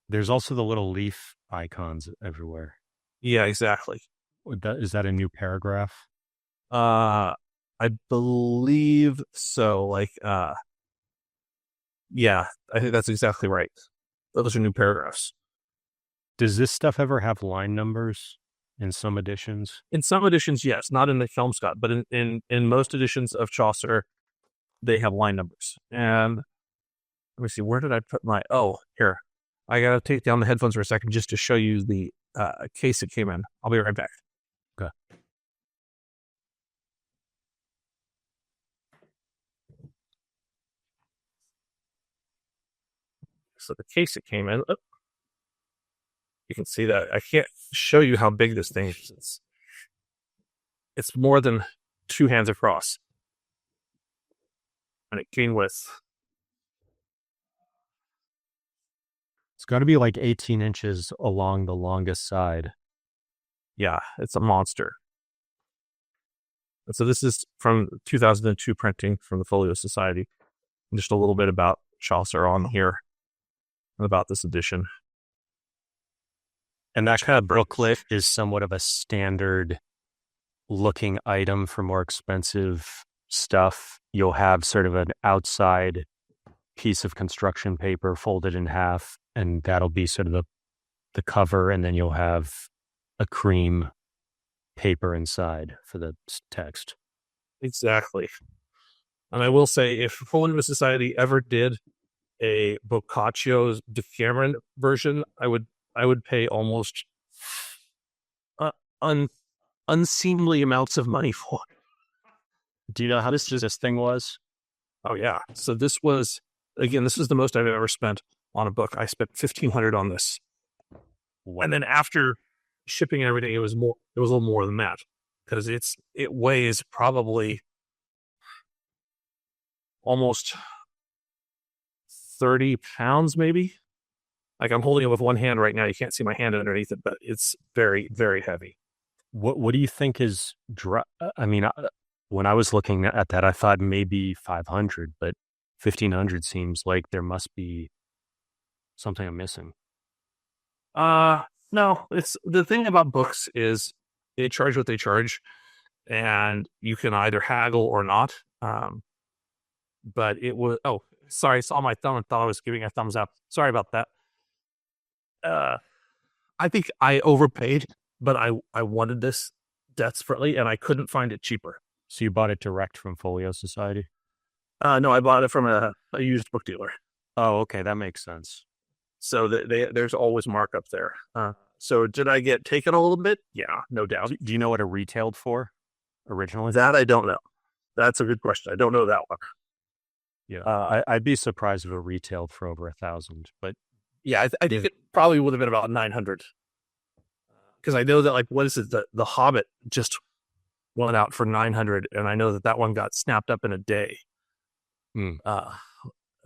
There's also the little leaf icons everywhere. Yeah, exactly. Is that a new paragraph? I believe so. Yeah, I think that's exactly right. Those are new paragraphs. Does this stuff ever have line numbers in some editions? In some editions, yes. Not in the Kelmscott, but in most editions of Chaucer, they have line numbers. And let me see, where did I put my... Oh, here. I got to take down the headphones for a second just to show you the case it came in. I'll be right back. Okay. So the case it came in, you can see that. I can't show you how big this thing is. It's more than 2 hands across. And it came with... It's got to be like 18 inches along the longest side. Yeah, it's a monster. And so this is from 2002 printing from the Folio Society. Just a little bit about Chaucer on here, about this edition. And that kind of booklet is somewhat of a standard looking item for more expensive stuff. You'll have sort of an outside piece of construction paper folded in half, and that'll be sort of the cover, and then you'll have a cream paper inside for the text. Exactly. And I will say, if Folio Society ever did a Boccaccio's Decameron version, I would pay almost unseemly amounts of money for it. Do you know how this thing was? Oh, yeah. So this was the most I've ever spent on a book. I spent $1,500 on this. And then after shipping and everything, it was a little more than that, because it weighs probably almost 30 pounds, maybe. Like I'm holding it with one hand right now. You can't see my hand underneath it, but it's very, very heavy. What do you think is I mean, when I was looking at that, I thought maybe 500, but 1,500 seems like there must be something I'm missing. No, it's the thing about books is they charge what they charge, and you can either haggle or not. But it was, oh, sorry, I saw my thumb and thought I was giving a thumbs up. Sorry about that. I think I overpaid, but I wanted this desperately, and I couldn't find it cheaper. So you bought it direct from Folio Society? No, I bought it from a used book dealer. Oh, okay, that makes sense. So there's always markup there. So did I get taken a little bit? Yeah, no doubt. Do you know what it retailed for originally? That I don't know. That's a good question. I don't know that one. Yeah, I'd be surprised if it retailed for over 1,000. But yeah, I think it probably would have been about 900. Because I know that, like, what is it? The Hobbit just went out for 900, and I know that one got snapped up in a day.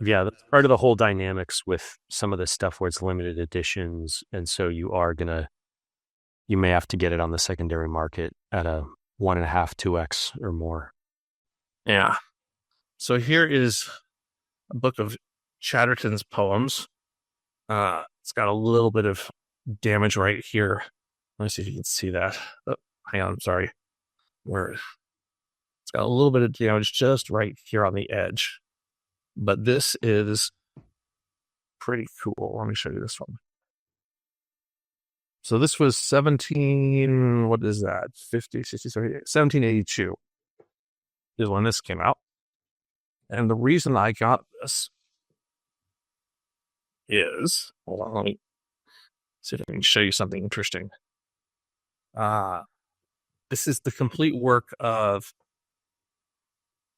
Yeah, that's part of the whole dynamics with some of this stuff where it's limited editions, and so you may have to get it on the secondary market at a 1.5, 2x or more. Yeah. So here is a book of Chatterton's poems. It's got a little bit of damage right here. Let me see if you can see that. Oh, hang on, I'm sorry. It's got a little bit of damage just right here on the edge. But this is pretty cool. Let me show you this one. So this was 1782 is when this came out. And the reason I got this is, hold on, let me see if I can show you something interesting. This is the complete work of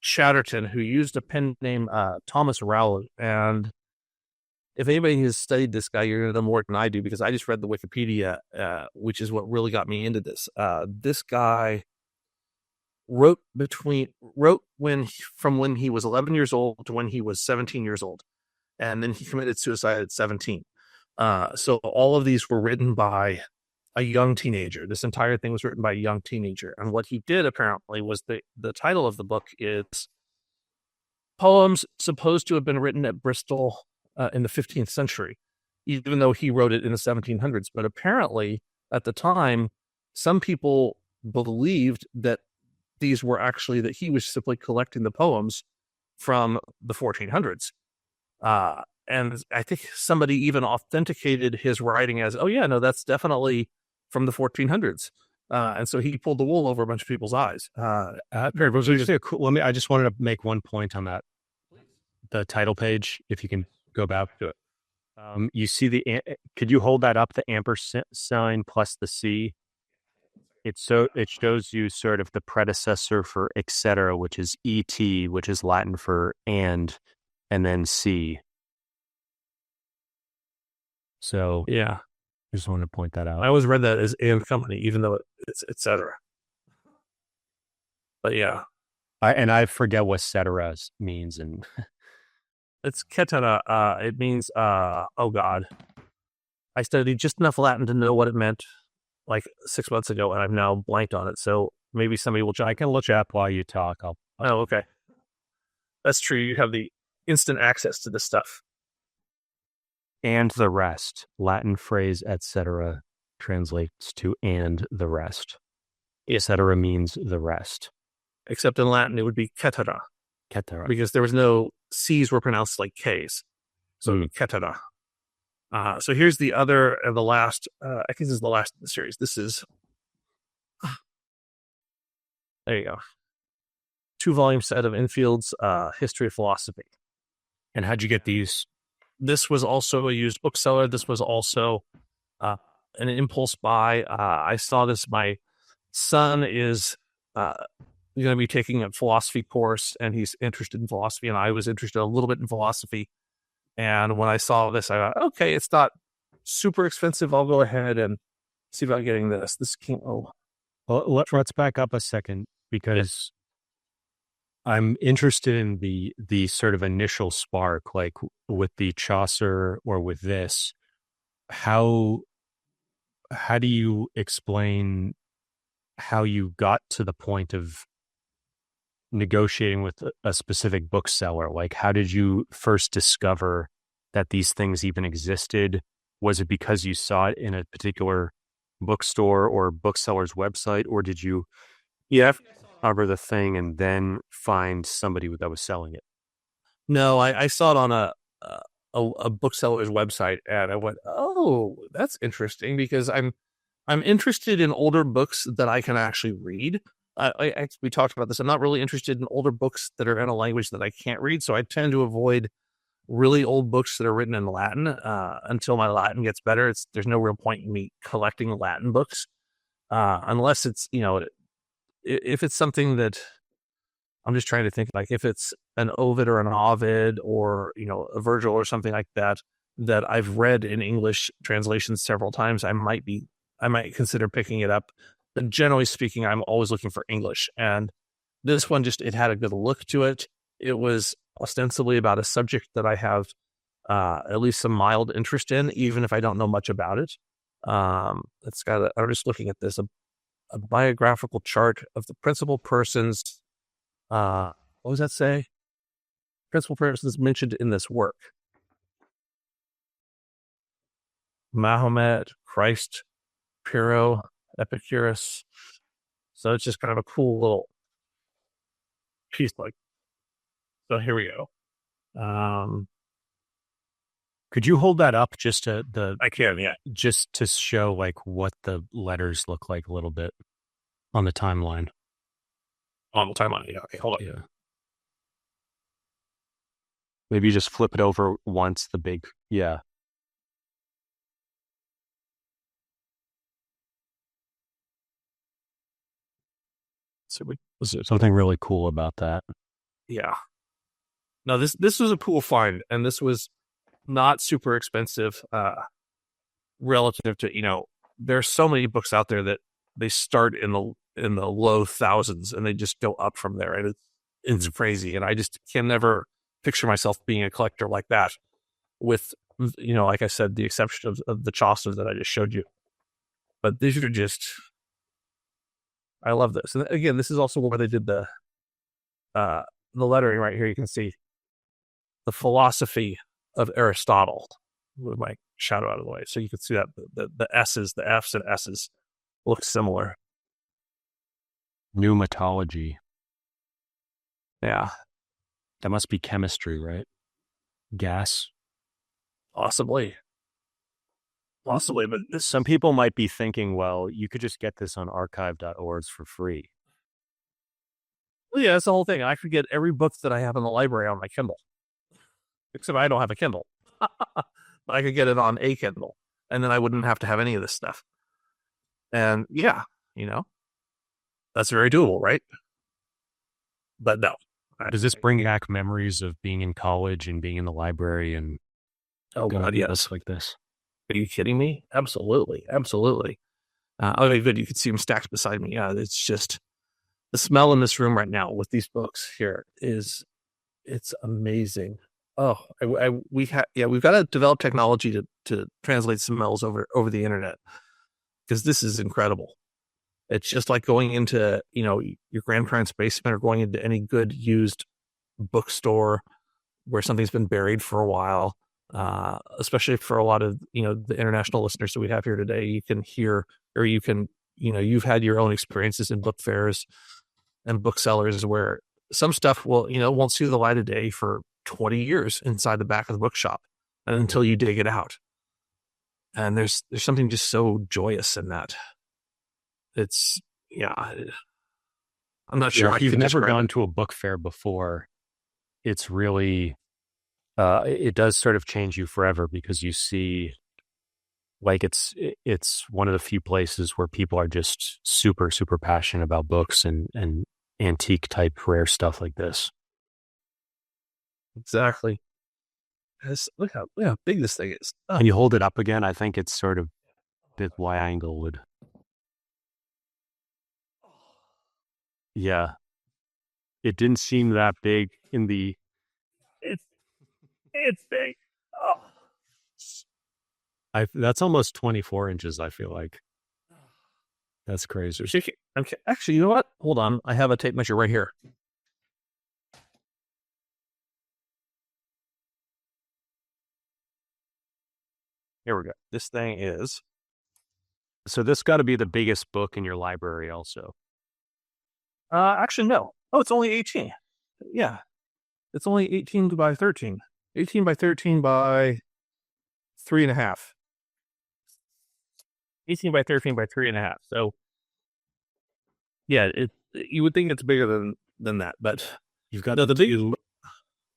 Chatterton, who used a pen name Thomas Rowley. And if anybody has studied this guy, you're going to know more than I do, because I just read the Wikipedia, which is what really got me into this. This guy wrote from when he was 11 years old to when he was 17 years old. And then he committed suicide at 17. So all of these were written by a young teenager. This entire thing was written by a young teenager. And what he did apparently was the title of the book is Poems Supposed to Have Been Written at Bristol in the 15th century, even though he wrote it in the 1700s. But apparently at the time, some people believed that these were actually, that he was simply collecting the poems from the 1400s. And I think somebody even authenticated his writing as, oh yeah, no, that's definitely from the 1400s. And so he pulled the wool over a bunch of people's eyes. I just wanted to make one point on that. The title page, if you can go back to it. You see could you hold that up, the ampersand plus the C? It shows you sort of the predecessor for etc., which is et, which is Latin for and then C. So yeah, I just wanted to point that out. I always read that as and company, even though it's etc. But yeah, I forget what cetera means, and it's ketera. It means oh God. I studied just enough Latin to know what it meant like 6 months ago, and I've now blanked on it. So maybe somebody will. I can look up while you talk. Oh, okay. That's true. You have the instant access to this stuff. And the rest. Latin phrase etc. translates to and the rest. Etc. means the rest. Except in Latin, it would be ketera. Ketera. Because there was no C's were pronounced like K's. So ketera. So here's the other and the last. I think this is the last in the series. This is. There you go. 2-volume set of Enfield's History of Philosophy. And how'd you get these? This was also a used bookseller. This was also an impulse buy. I saw this. My son is going to be taking a philosophy course, and he's interested in philosophy, and I was interested a little bit in philosophy. And when I saw this, I thought, okay, it's not super expensive. I'll go ahead and see about getting this. This came. Well, let's back up a second, because I'm interested in the sort of initial spark, like with the Chaucer or with this. How how do you explain how you got to the point of negotiating with a specific bookseller? Like, how did you first discover that these things even existed? Was it because you saw it in a particular bookstore or bookseller's website, or did you cover the thing and then find somebody that was selling it? No, I saw it on a bookseller's website, and I went, "Oh, that's interesting," because I'm interested in older books that I can actually read. We talked about this. I'm not really interested in older books that are in a language that I can't read, so I tend to avoid really old books that are written in Latin until my Latin gets better. There's no real point in me collecting Latin books unless it's if it's something that I'm just trying to think, like if it's an Ovid or an Ovid or a Virgil or something like that that I've read in English translations several times, I might consider picking it up. But generally speaking, I'm always looking for English, and this one it had a good look to it. It was ostensibly about a subject that I have at least some mild interest in, even if I don't know much about it. I'm just looking at this, a biographical chart of the principal persons. What does that say? Principal persons mentioned in this work: Mahomet, Christ, Pyrrho, Epicurus. So it's just kind of a cool little piece. So here we go. Could you hold that up just to I can, yeah. just to show like what the letters look like a little bit on the timeline? On the timeline, yeah. Okay, hold on. Yeah. Maybe just flip it over once. Yeah. So was there something really cool about that? Yeah. No, this was a cool find, and this was not super expensive relative to there's so many books out there that they start in the low thousands and they just go up from there, and it's crazy. And I just can never picture myself being a collector like that, with like I said, the exception of the Chaucer that I just showed you. But these are just, I love this. And again, this is also where they did the lettering right here. You can see the philosophy of Aristotle with my shadow out of the way. So you can see that the S's, the F's and S's look similar. Pneumatology. Yeah. That must be chemistry, right? Gas. Possibly. But Some people might be thinking, well, you could just get this on archive.org for free. Well, yeah, that's the whole thing. I could get every book that I have in the library on my Kindle. Except I don't have a Kindle. But I could get it on a Kindle, and then I wouldn't have to have any of this stuff. And yeah, that's very doable, right? But no. Does this bring back memories of being in college and being in the library and God, yes, like this? Are you kidding me? Absolutely. Okay, good. You can see them stacked beside me. Yeah, it's just the smell in this room right now with these books here it's amazing. Oh, we've got to develop technology to translate smells over the internet, because this is incredible. It's just like going into your grandparents' basement or going into any good used bookstore where something's been buried for a while. Especially for a lot of the international listeners that we have here today, you can hear, or you can you've had your own experiences in book fairs and booksellers where some stuff won't see the light of day for 20 years inside the back of the bookshop until you dig it out. And there's something just so joyous in that. It's, yeah, I'm not sure. If you've never gone to a book fair before, it's really, it does sort of change you forever, because you see, like, it's one of the few places where people are just super, super passionate about books and antique type rare stuff like this. Exactly. Look how big this thing is. And you hold it up again, I think it's sort of a bit wide-angled. Yeah. It didn't seem that big in the. It's big. Oh. That's almost 24 inches. I feel like that's crazy. Actually, you know what? Hold on. I have a tape measure right here. Here we go. This thing is. So this got to be the biggest book in your library, also. Actually, no. Oh, it's only 18. Yeah, it's only 18 by 13. 18 by 13 by 3.5. 18 by 13 by 3.5. So, yeah, you would think it's bigger than that, but you've got the two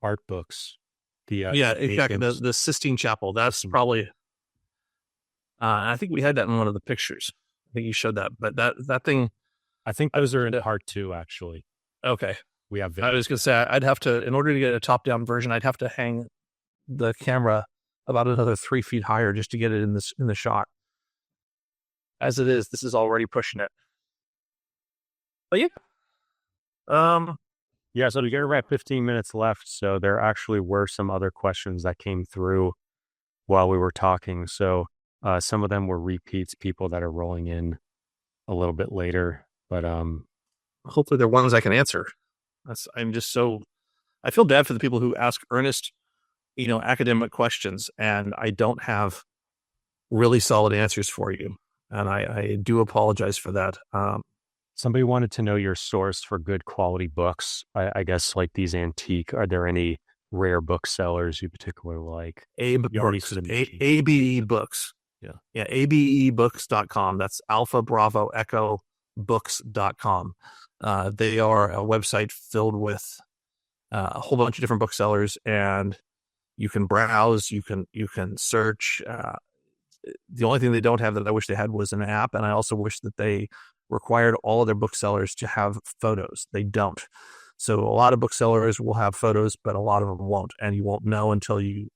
art books. Yeah, exactly. The Sistine Chapel. That's probably. I think we had that in one of the pictures. I think you showed that, but that thing. I think those are in part 2, actually. Okay. We have. I was going to say, I'd have to, in order to get a top-down version, I'd have to hang the camera about another 3 feet higher just to get it in the shot. As it is, this is already pushing it. But yeah. Yeah, so we got about 15 minutes left. So there actually were some other questions that came through while we were talking. So some of them were repeats, people that are rolling in a little bit later. But hopefully they're ones I can answer. I feel bad for the people who ask earnest, academic questions, and I don't have really solid answers for you. And I do apologize for that. Somebody wanted to know your source for good quality books. I guess like these antique, are there any rare booksellers you particularly like? ABE Books. Yeah, abebooks.com. That's Alpha Bravo Echo books.com. They are a website filled with a whole bunch of different booksellers, and you can browse, you can search. The only thing they don't have that I wish they had was an app, and I also wish that they required all of their booksellers to have photos. They don't. So a lot of booksellers will have photos, but a lot of them won't, and you won't know until you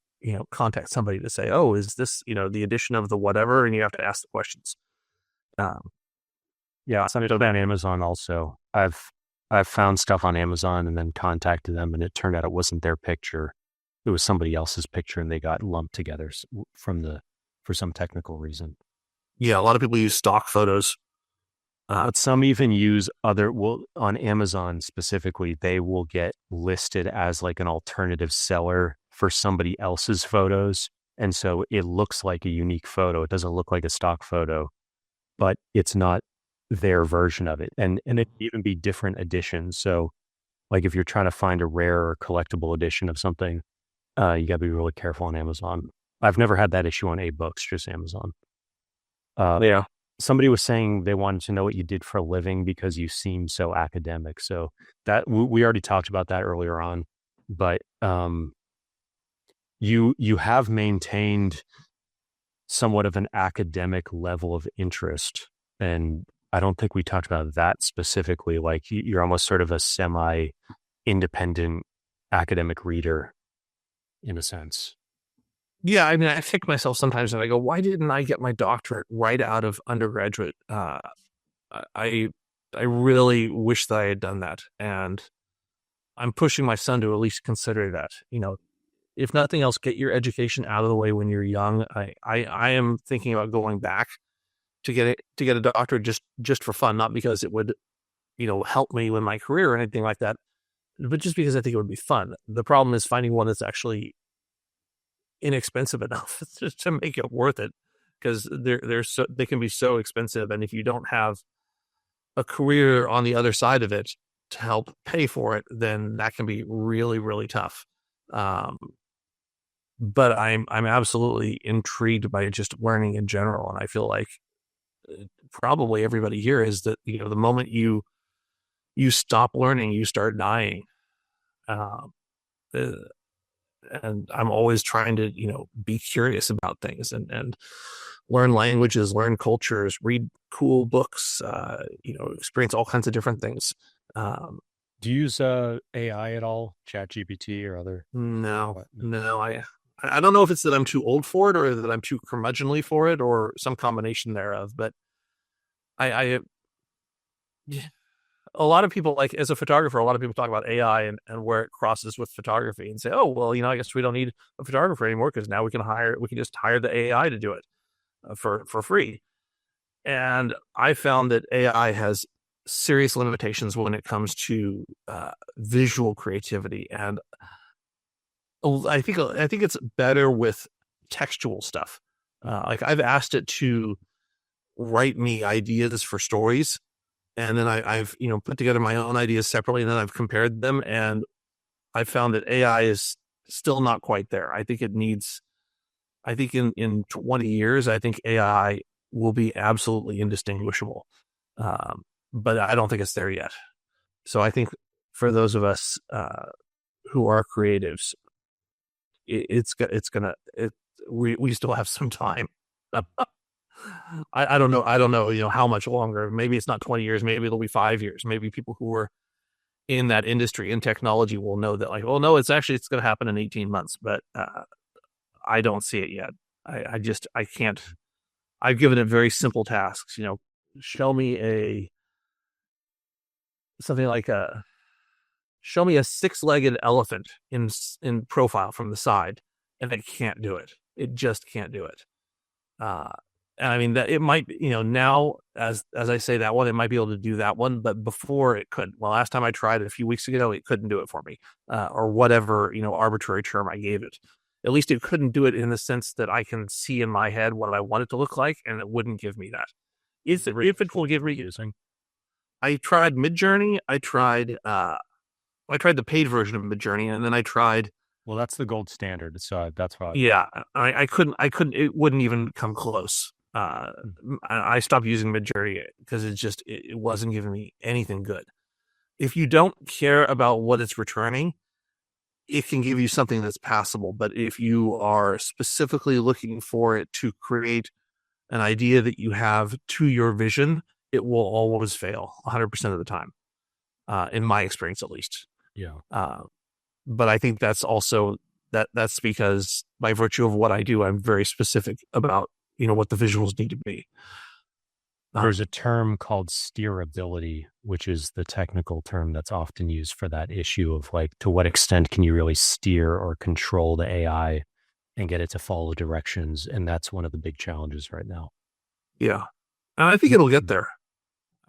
contact somebody to say, oh, is this the edition of the whatever, and you have to ask the questions. Yeah, something on Amazon also. I've found stuff on Amazon and then contacted them, and it turned out it wasn't their picture. It was somebody else's picture, and they got lumped together for some technical reason. Yeah, a lot of people use stock photos. But some even use on Amazon specifically, they will get listed as like an alternative seller for somebody else's photos. And so it looks like a unique photo. It doesn't look like a stock photo, but it's not their version of it. And it can even be different editions. So like if you're trying to find a rare or collectible edition of something, you got to be really careful on Amazon. I've never had that issue on A-Books, just Amazon. Yeah. Somebody was saying they wanted to know what you did for a living because you seem so academic. So that we already talked about that earlier on, but you have maintained somewhat of an academic level of interest, and I don't think we talked about that specifically. Like you're almost sort of a semi-independent academic reader, in a sense. Yeah, I mean, I kick myself sometimes and I go, why didn't I get my doctorate right out of undergraduate? I really wish that I had done that. And I'm pushing my son to at least consider that. If nothing else, get your education out of the way when you're young. I am thinking about going back to get a doctorate just for fun, not because it would, help me with my career or anything like that, but just because I think it would be fun. The problem is finding one that's actually inexpensive enough to make it worth it, because they can be so expensive, and if you don't have a career on the other side of it to help pay for it, then that can be really, really tough. But I'm absolutely intrigued by just learning in general, and I feel like probably everybody here is that the moment you stop learning, you start dying. And I'm always trying to, be curious about things and learn languages, learn cultures, read cool books, experience all kinds of different things. Do you use AI at all, ChatGPT or other? No. I don't know if it's that I'm too old for it or that I'm too curmudgeonly for it or some combination thereof, but I a lot of people, like as a photographer, a lot of people talk about AI and where it crosses with photography and say, oh, well, I guess we don't need a photographer anymore because now we can just hire the AI to do it for free. And I found that AI has serious limitations when it comes to visual creativity. And I think it's better with textual stuff. Like I've asked it to write me ideas for stories, and then I've put together my own ideas separately, and then I've compared them, and I found that AI is still not quite there. I think in 20 years, I think AI will be absolutely indistinguishable, but I don't think it's there yet. So I think for those of us who are creatives, we still have some time. I don't know, how much longer. Maybe it's not 20 years. Maybe it'll be 5 years. Maybe people who are in that industry in technology will know that, like, well, no, it's going to happen in 18 months, but I don't see it yet. I can't. I've given it very simple tasks. Show me show me a 6-legged elephant in profile from the side, and it can't do it. It just can't do it. And I mean that it might, now as I say that one, it might be able to do that one, but before it couldn't. Well, last time I tried it a few weeks ago, it couldn't do it for me, or whatever, arbitrary term I gave it. At least it couldn't do it in the sense that I can see in my head what I want it to look like, and it wouldn't give me that. If it will give reusing. I tried Midjourney. I tried the paid version of Midjourney, and then I tried. Well, that's the gold standard, so that's why. Yeah, I couldn't. It wouldn't even come close. I stopped using Midjourney because it wasn't giving me anything good. If you don't care about what it's returning, it can give you something that's passable. But if you are specifically looking for it to create an idea that you have to your vision, it will always fail 100% of the time, in my experience, at least. Yeah. But I think that's also that's because by virtue of what I do, I'm very specific about, what the visuals need to be. There's a term called steerability, which is the technical term that's often used for that issue of, like, to what extent can you really steer or control the AI and get it to follow directions? And that's one of the big challenges right now. Yeah. And I think it'll get there.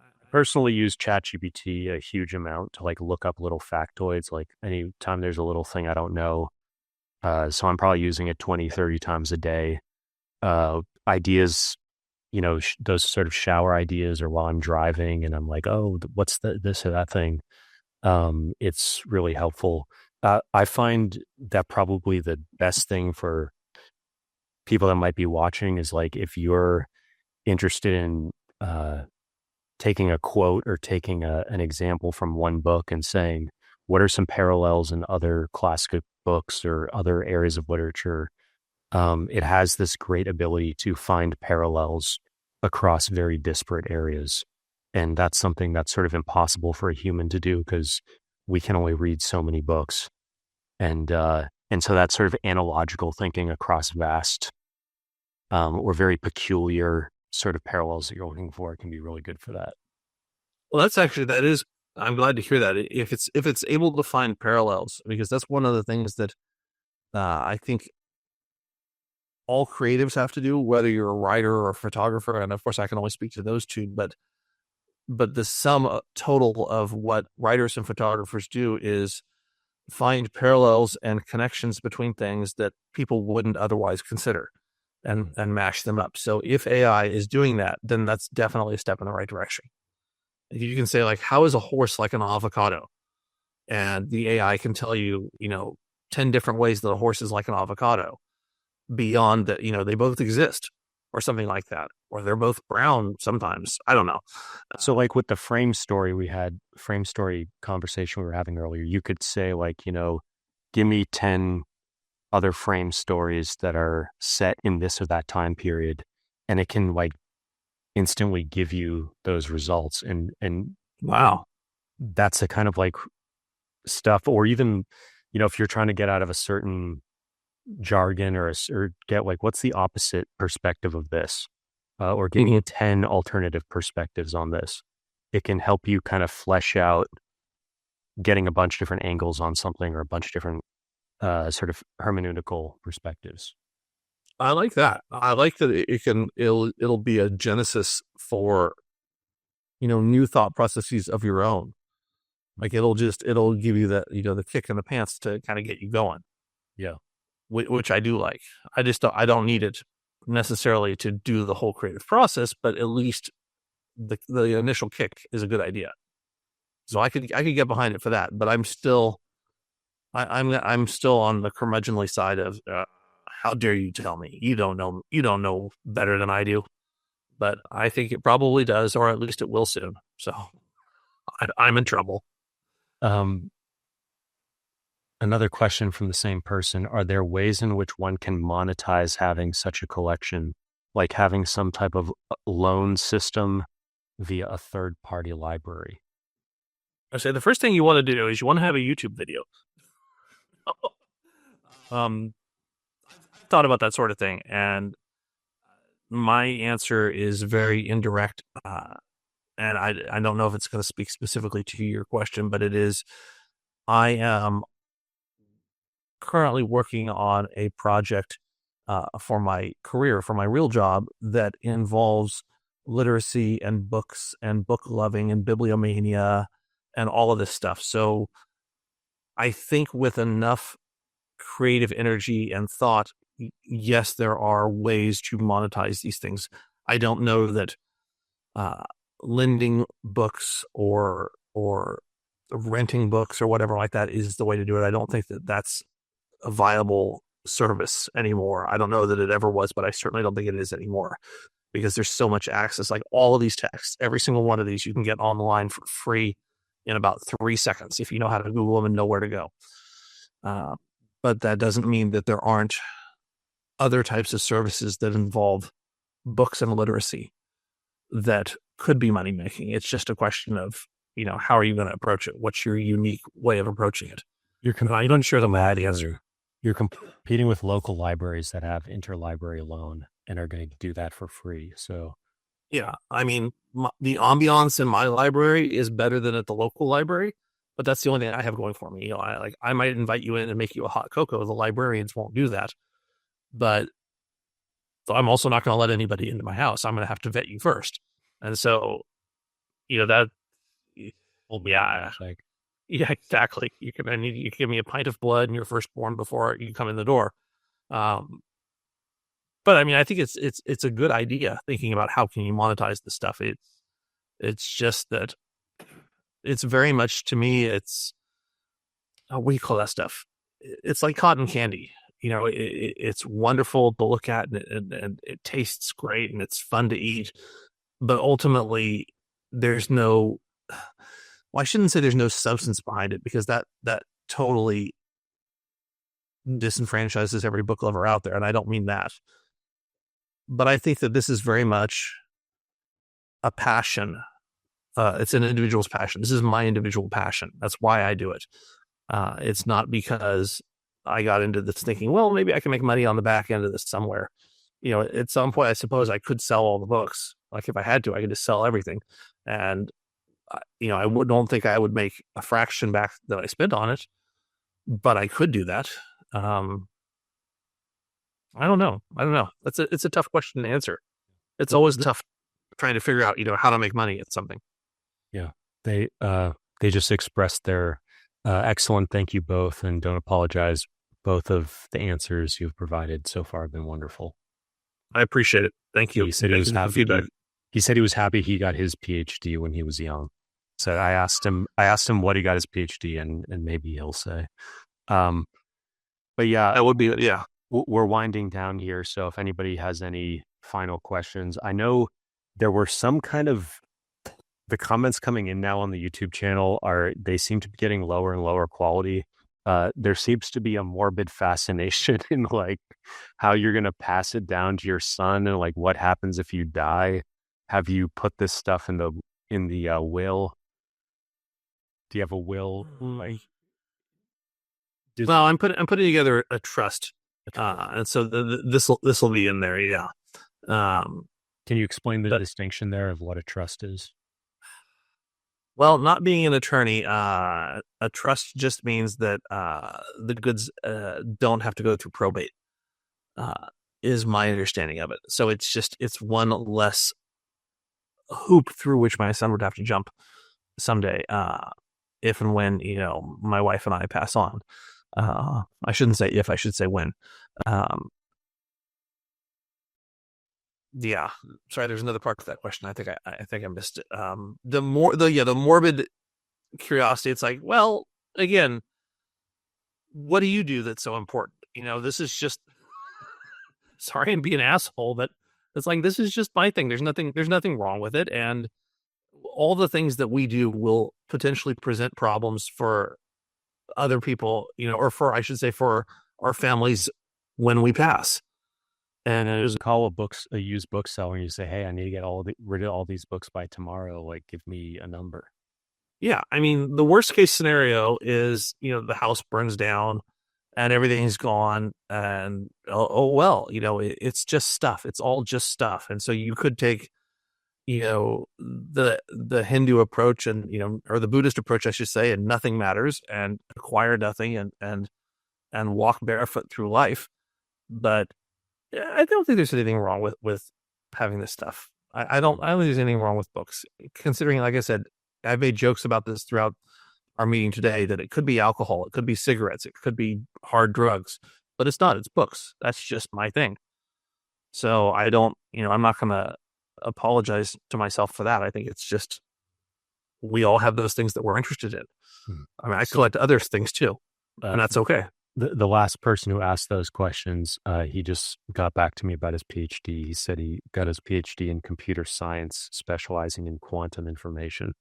I personally use ChatGPT a huge amount to, like, look up little factoids, like anytime there's a little thing I don't know. So I'm probably using it 20, 30 times a day. Ideas, those sort of shower ideas, or while I'm driving and I'm like, oh, what's this or that thing? It's really helpful. I find that probably the best thing for people that might be watching is, like, if you're interested in taking a quote or taking an example from one book and saying, what are some parallels in other classic books or other areas of literature? It has this great ability to find parallels across very disparate areas. And that's something that's sort of impossible for a human to do because we can only read so many books. And so that sort of analogical thinking across vast or very peculiar sort of parallels that you're looking for can be really good for that. Well, I'm glad to hear that. If it's able to find parallels, because that's one of the things that I think all creatives have to do, whether you're a writer or a photographer. And of course I can only speak to those two, but the sum total of what writers and photographers do is find parallels and connections between things that people wouldn't otherwise consider and mash them up. So if AI is doing that, then that's definitely a step in the right direction. You can say, like, how is a horse like an avocado? And the AI can tell you, 10 different ways that a horse is like an avocado, beyond that, they both exist or something like that, or they're both brown sometimes. I don't know. So, like, with the frame story conversation we were having earlier, you could say, like, give me 10 other frame stories that are set in this or that time period, and it can, like, instantly give you those results. And wow, that's the kind of, like, stuff. Or even, if you're trying to get out of a certain jargon or get, like, what's the opposite perspective of this, or give me 10 alternative perspectives on this. it can help you kind of flesh out getting a bunch of different angles on something or a bunch of different sort of hermeneutical perspectives. I like that. I like that it'll be a genesis for, new thought processes of your own. Like it'll give you the kick in the pants to kind of get you going. Yeah. Which I do like. I don't need it necessarily to do the whole creative process, but at least the initial kick is a good idea. So I could get behind it for that, but I'm still on the curmudgeonly side of how dare you tell me you don't know better than I do. But I think it probably does, or at least it will soon. So I'm in trouble. Another question from the same person: are there ways in which one can monetize having such a collection, like having some type of loan system via a third-party library? I say the first thing you want to do is you want to have a YouTube video. I've thought about that sort of thing, and my answer is very indirect. And I don't know if it's going to speak specifically to your question, but it is. I am currently working on a project for my career, for my real job, that involves literacy and books and book loving and bibliomania and all of this stuff. So I think with enough creative energy and thought, yes, there are ways to monetize these things. I don't know that lending books or renting books or whatever like that is the way to do it. I don't think that that's a viable service anymore. I don't know that it ever was, but I certainly don't think it is anymore, because there's so much access. Like all of these texts, every single one of these you can get online for free in about 3 seconds if you know how to Google them and know where to go. But that doesn't mean that there aren't other types of services that involve books and literacy that could be money making. It's just a question of, how are you going to approach it? What's your unique way of approaching it? I'm unsure that my ideas are. You're competing with local libraries that have interlibrary loan and are going to do that for free. So, yeah, I mean, the ambiance in my library is better than at the local library, but that's the only thing I have going for me. I might invite you in and make you a hot cocoa. The librarians won't do that, but so I'm also not going to let anybody into my house. I'm going to have to vet you first, and so, that. Well, yeah, yeah, exactly. You can give me a pint of blood and your firstborn before you come in the door. But I mean, I think it's a good idea thinking about how can you monetize this stuff. It's just that it's very much, to me, it's what do you call that stuff? It's like cotton candy. It's wonderful to look at and it tastes great and it's fun to eat. But ultimately, there's no. Well, I shouldn't say there's no substance behind it, because that totally disenfranchises every book lover out there, and I don't mean that. But I think that this is very much a passion. It's an individual's passion. This is my individual passion. That's why I do it. It's not because I got into this thinking, well, maybe I can make money on the back end of this somewhere. At some point, I suppose I could sell all the books. Like if I had to, I could just sell everything. And I don't think I would make a fraction back that I spent on it, but I could do that. I don't know. It's a tough question to answer. It's always tough trying to figure out, how to make money at something. Yeah. They just expressed their excellent thank you both, and don't apologize. Both of the answers you've provided so far have been wonderful. I appreciate it. Thank you. He said he said he was happy he got his PhD when he was young. So I asked him what he got his PhD in, and maybe he'll say. But yeah, that would be, yeah. We're winding down here. So if anybody has any final questions, I know there were some kind of, the comments coming in now on the YouTube channel they seem to be getting lower and lower quality. There seems to be a morbid fascination in like how you're going to pass it down to your son, and like what happens if you die. Have you put this stuff in the will? Do you have a will? Well, I'm putting together a trust, and so this will be in there. Yeah. Can you explain the distinction there of what a trust is? Well, not being an attorney, a trust just means that the goods don't have to go through probate, uh, is my understanding of it. So it's one less hoop through which my son would have to jump someday, if and when, my wife and I pass on. I shouldn't say if, I should say when. Um, yeah, sorry, there's another part to that question. I think I missed it. The morbid curiosity. It's like, well, again, what do you do that's so important? This is just, sorry, and be an asshole, but it's like, this is just my thing. There's nothing wrong with it. And all the things that we do will potentially present problems for other people, or I should say, for our families when we pass. And it was, Call a used bookseller and you say, hey, I need to get rid of all these books by tomorrow. Like, give me a number. yeah, I mean, the worst case scenario is, the house burns down and everything's gone, and well, it's just stuff. It's all just stuff. And so you could take, the Hindu approach, and, or the Buddhist approach, I should say, and nothing matters, and acquire nothing, and walk barefoot through life. But I don't think there's anything wrong with having this stuff. I don't think there's anything wrong with books, considering, like I said, I've made jokes about this throughout our meeting today, that it could be alcohol, it could be cigarettes, it could be hard drugs, but it's not. It's books. That's just my thing. So I don't, I'm not going to apologize to myself for that. I think it's just, we all have those things that we're interested in. I mean, I collect other things too, and that's okay. The last person who asked those questions, he just got back to me about his PhD. He said he got his PhD in computer science, specializing in quantum information.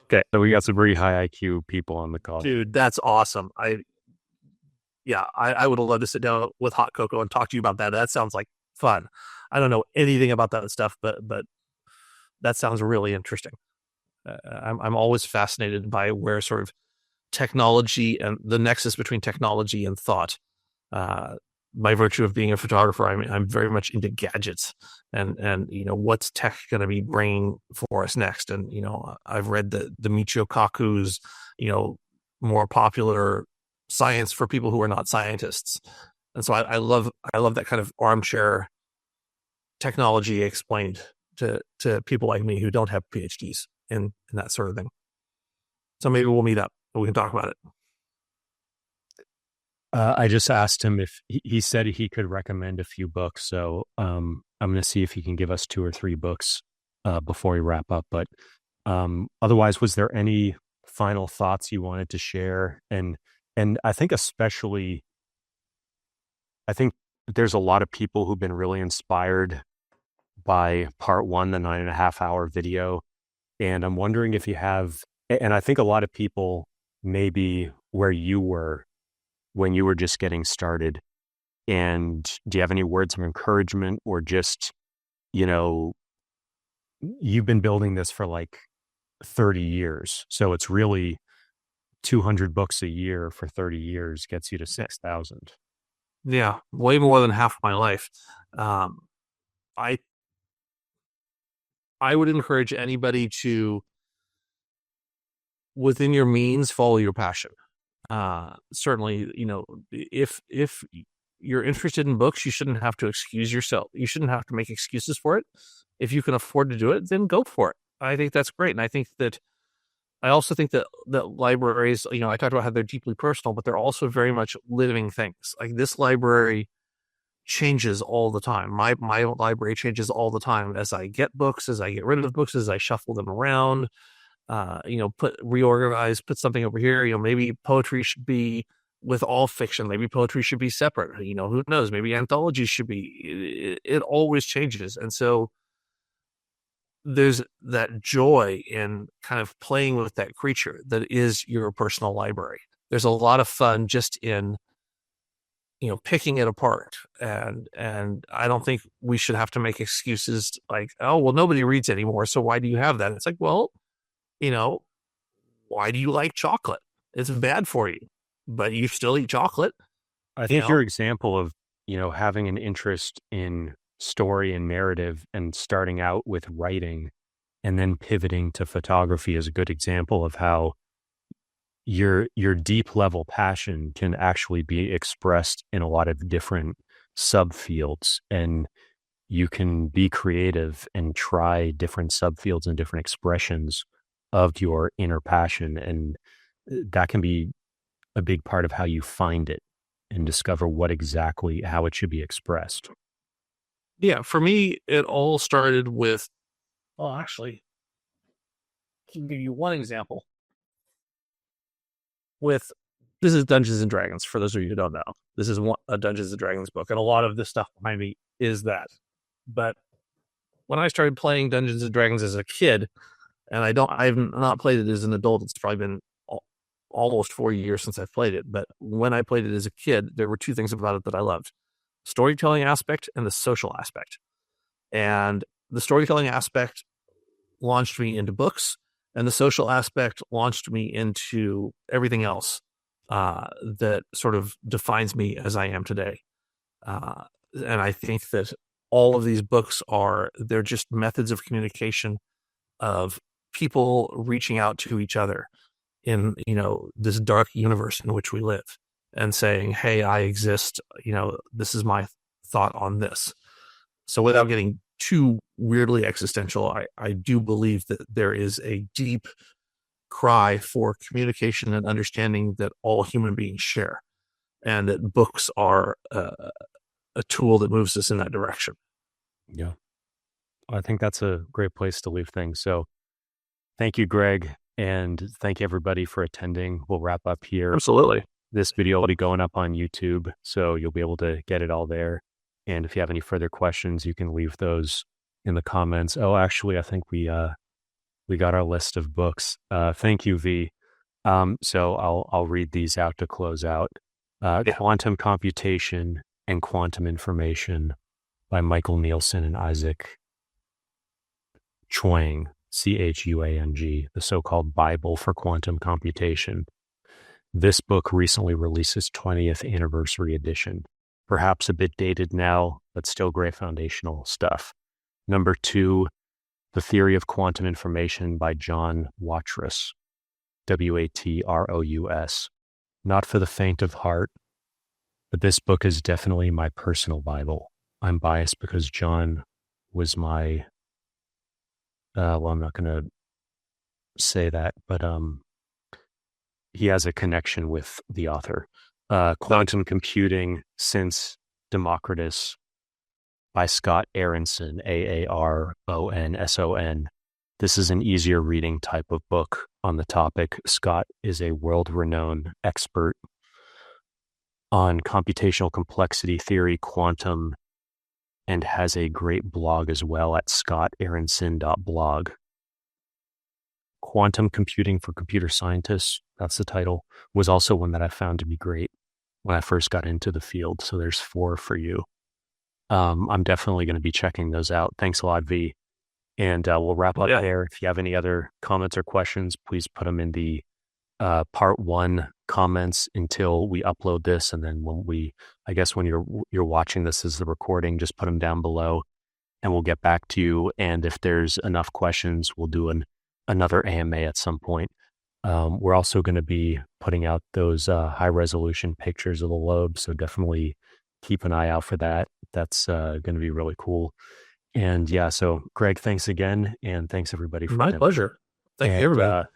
Okay. So we got some very high IQ people on the call. Dude, that's awesome. I would have loved to sit down with Hot Cocoa and talk to you about that. That sounds like fun. I don't know anything about that stuff, but that sounds really interesting. I'm always fascinated by where sort of technology and the nexus between technology and thought. By virtue of being a photographer, I'm very much into gadgets, and what's tech going to be bringing for us next. And I've read the Michio Kaku's more popular science for people who are not scientists, and so I love that kind of armchair technology explained to people like me who don't have PhDs in that sort of thing. So maybe we'll meet up and we can talk about it. I just asked him if he said he could recommend a few books. So I'm going to see if he can give us 2 or 3 books before we wrap up. But otherwise, was there any final thoughts you wanted to share? And I think especially, I think there's a lot of people who've been really inspired by part 1, the 9.5-hour video. And I'm wondering if you have, and I think a lot of people maybe where you were when you were just getting started. And do you have any words of encouragement, or just, you've been building this for like 30 years. So it's really 200 books a year for 30 years gets you to 6,000. Yeah, way more than half my life. I would encourage anybody to, within your means, follow your passion. Certainly, if you're interested in books, you shouldn't have to excuse yourself. You shouldn't have to make excuses for it. If you can afford to do it, then go for it. I think that's great. And I also think that libraries, I talked about how they're deeply personal, but they're also very much living things. Like, this library changes all the time. My library changes all the time as I get books, as I get rid of books, as I shuffle them around. Reorganize, put something over here. Maybe poetry should be with all fiction. Maybe poetry should be separate. Who knows? Maybe anthologies should be. It always changes, and so there's that joy in kind of playing with that creature that is your personal library. There's a lot of fun just in picking it apart, and I don't think we should have to make excuses like, oh, well, nobody reads anymore, so why do you have that? It's like, well, why do you like chocolate? It's bad for you, but you still eat chocolate. I think your example of, having an interest in story and narrative and starting out with writing and then pivoting to photography is a good example of how your deep level passion can actually be expressed in a lot of different subfields, and you can be creative and try different subfields and different expressions of your inner passion. And that can be a big part of how you find it and discover how it should be expressed. Yeah, for me, it all started with, well, actually, I can give you one example. This is Dungeons and Dragons, for those of you who don't know. This is a Dungeons and Dragons book, and a lot of this stuff behind me is that. But when I started playing Dungeons and Dragons as a kid, and I've not played it as an adult, it's probably been almost 4 years since I've played it. But when I played it as a kid, there were two things about it that I loved: storytelling aspect and the social aspect. And the storytelling aspect launched me into books, and the social aspect launched me into everything else that sort of defines me as I am today. And I think that all of these books they're just methods of communication of people reaching out to each other in, this dark universe in which we live, and saying, hey, I exist, this is my thought on this. So without getting too weirdly existential, I do believe that there is a deep cry for communication and understanding that all human beings share, and that books are a tool that moves us in that direction. Yeah. I think that's a great place to leave things. So thank you, Greg, and thank you everybody for attending. We'll wrap up here. Absolutely. This video will be going up on YouTube, so you'll be able to get it all there. And if you have any further questions, you can leave those in the comments. Oh, actually, I think we got our list of books. Thank you, V. So I'll read these out to close out. Quantum Computation and Quantum Information by Michael Nielsen and Isaac Chuang, Chuang, the so-called Bible for quantum computation. This book recently released its 20th anniversary edition. Perhaps a bit dated now, but still great foundational stuff. Number 2, The Theory of Quantum Information by John Watrous, Watrous. Not for the faint of heart, but this book is definitely my personal Bible. I'm biased because John was my, I'm not going to say that, but he has a connection with the author. Quantum Computing Since Democritus by Scott Aaronson, Aaronson. This is an easier reading type of book on the topic. Scott is a world-renowned expert on computational complexity theory, quantum, and has a great blog as well at scottaaronson.blog. Quantum Computing for Computer Scientists, that's the title, was also one that I found to be great when I first got into the field. So there's 4 for you. I'm definitely going to be checking those out. Thanks a lot, V. And we'll wrap up there. If you have any other comments or questions, please put them in the part 1 comments until we upload this. And then when you're watching this as the recording, just put them down below and we'll get back to you. And if there's enough questions, we'll do another AMA at some point. We're also going to be putting out those high resolution pictures of the Loebs. So definitely keep an eye out for that. That's going to be really cool. And yeah, so Greg, thanks again. And thanks everybody for my pleasure. Thank you, everybody.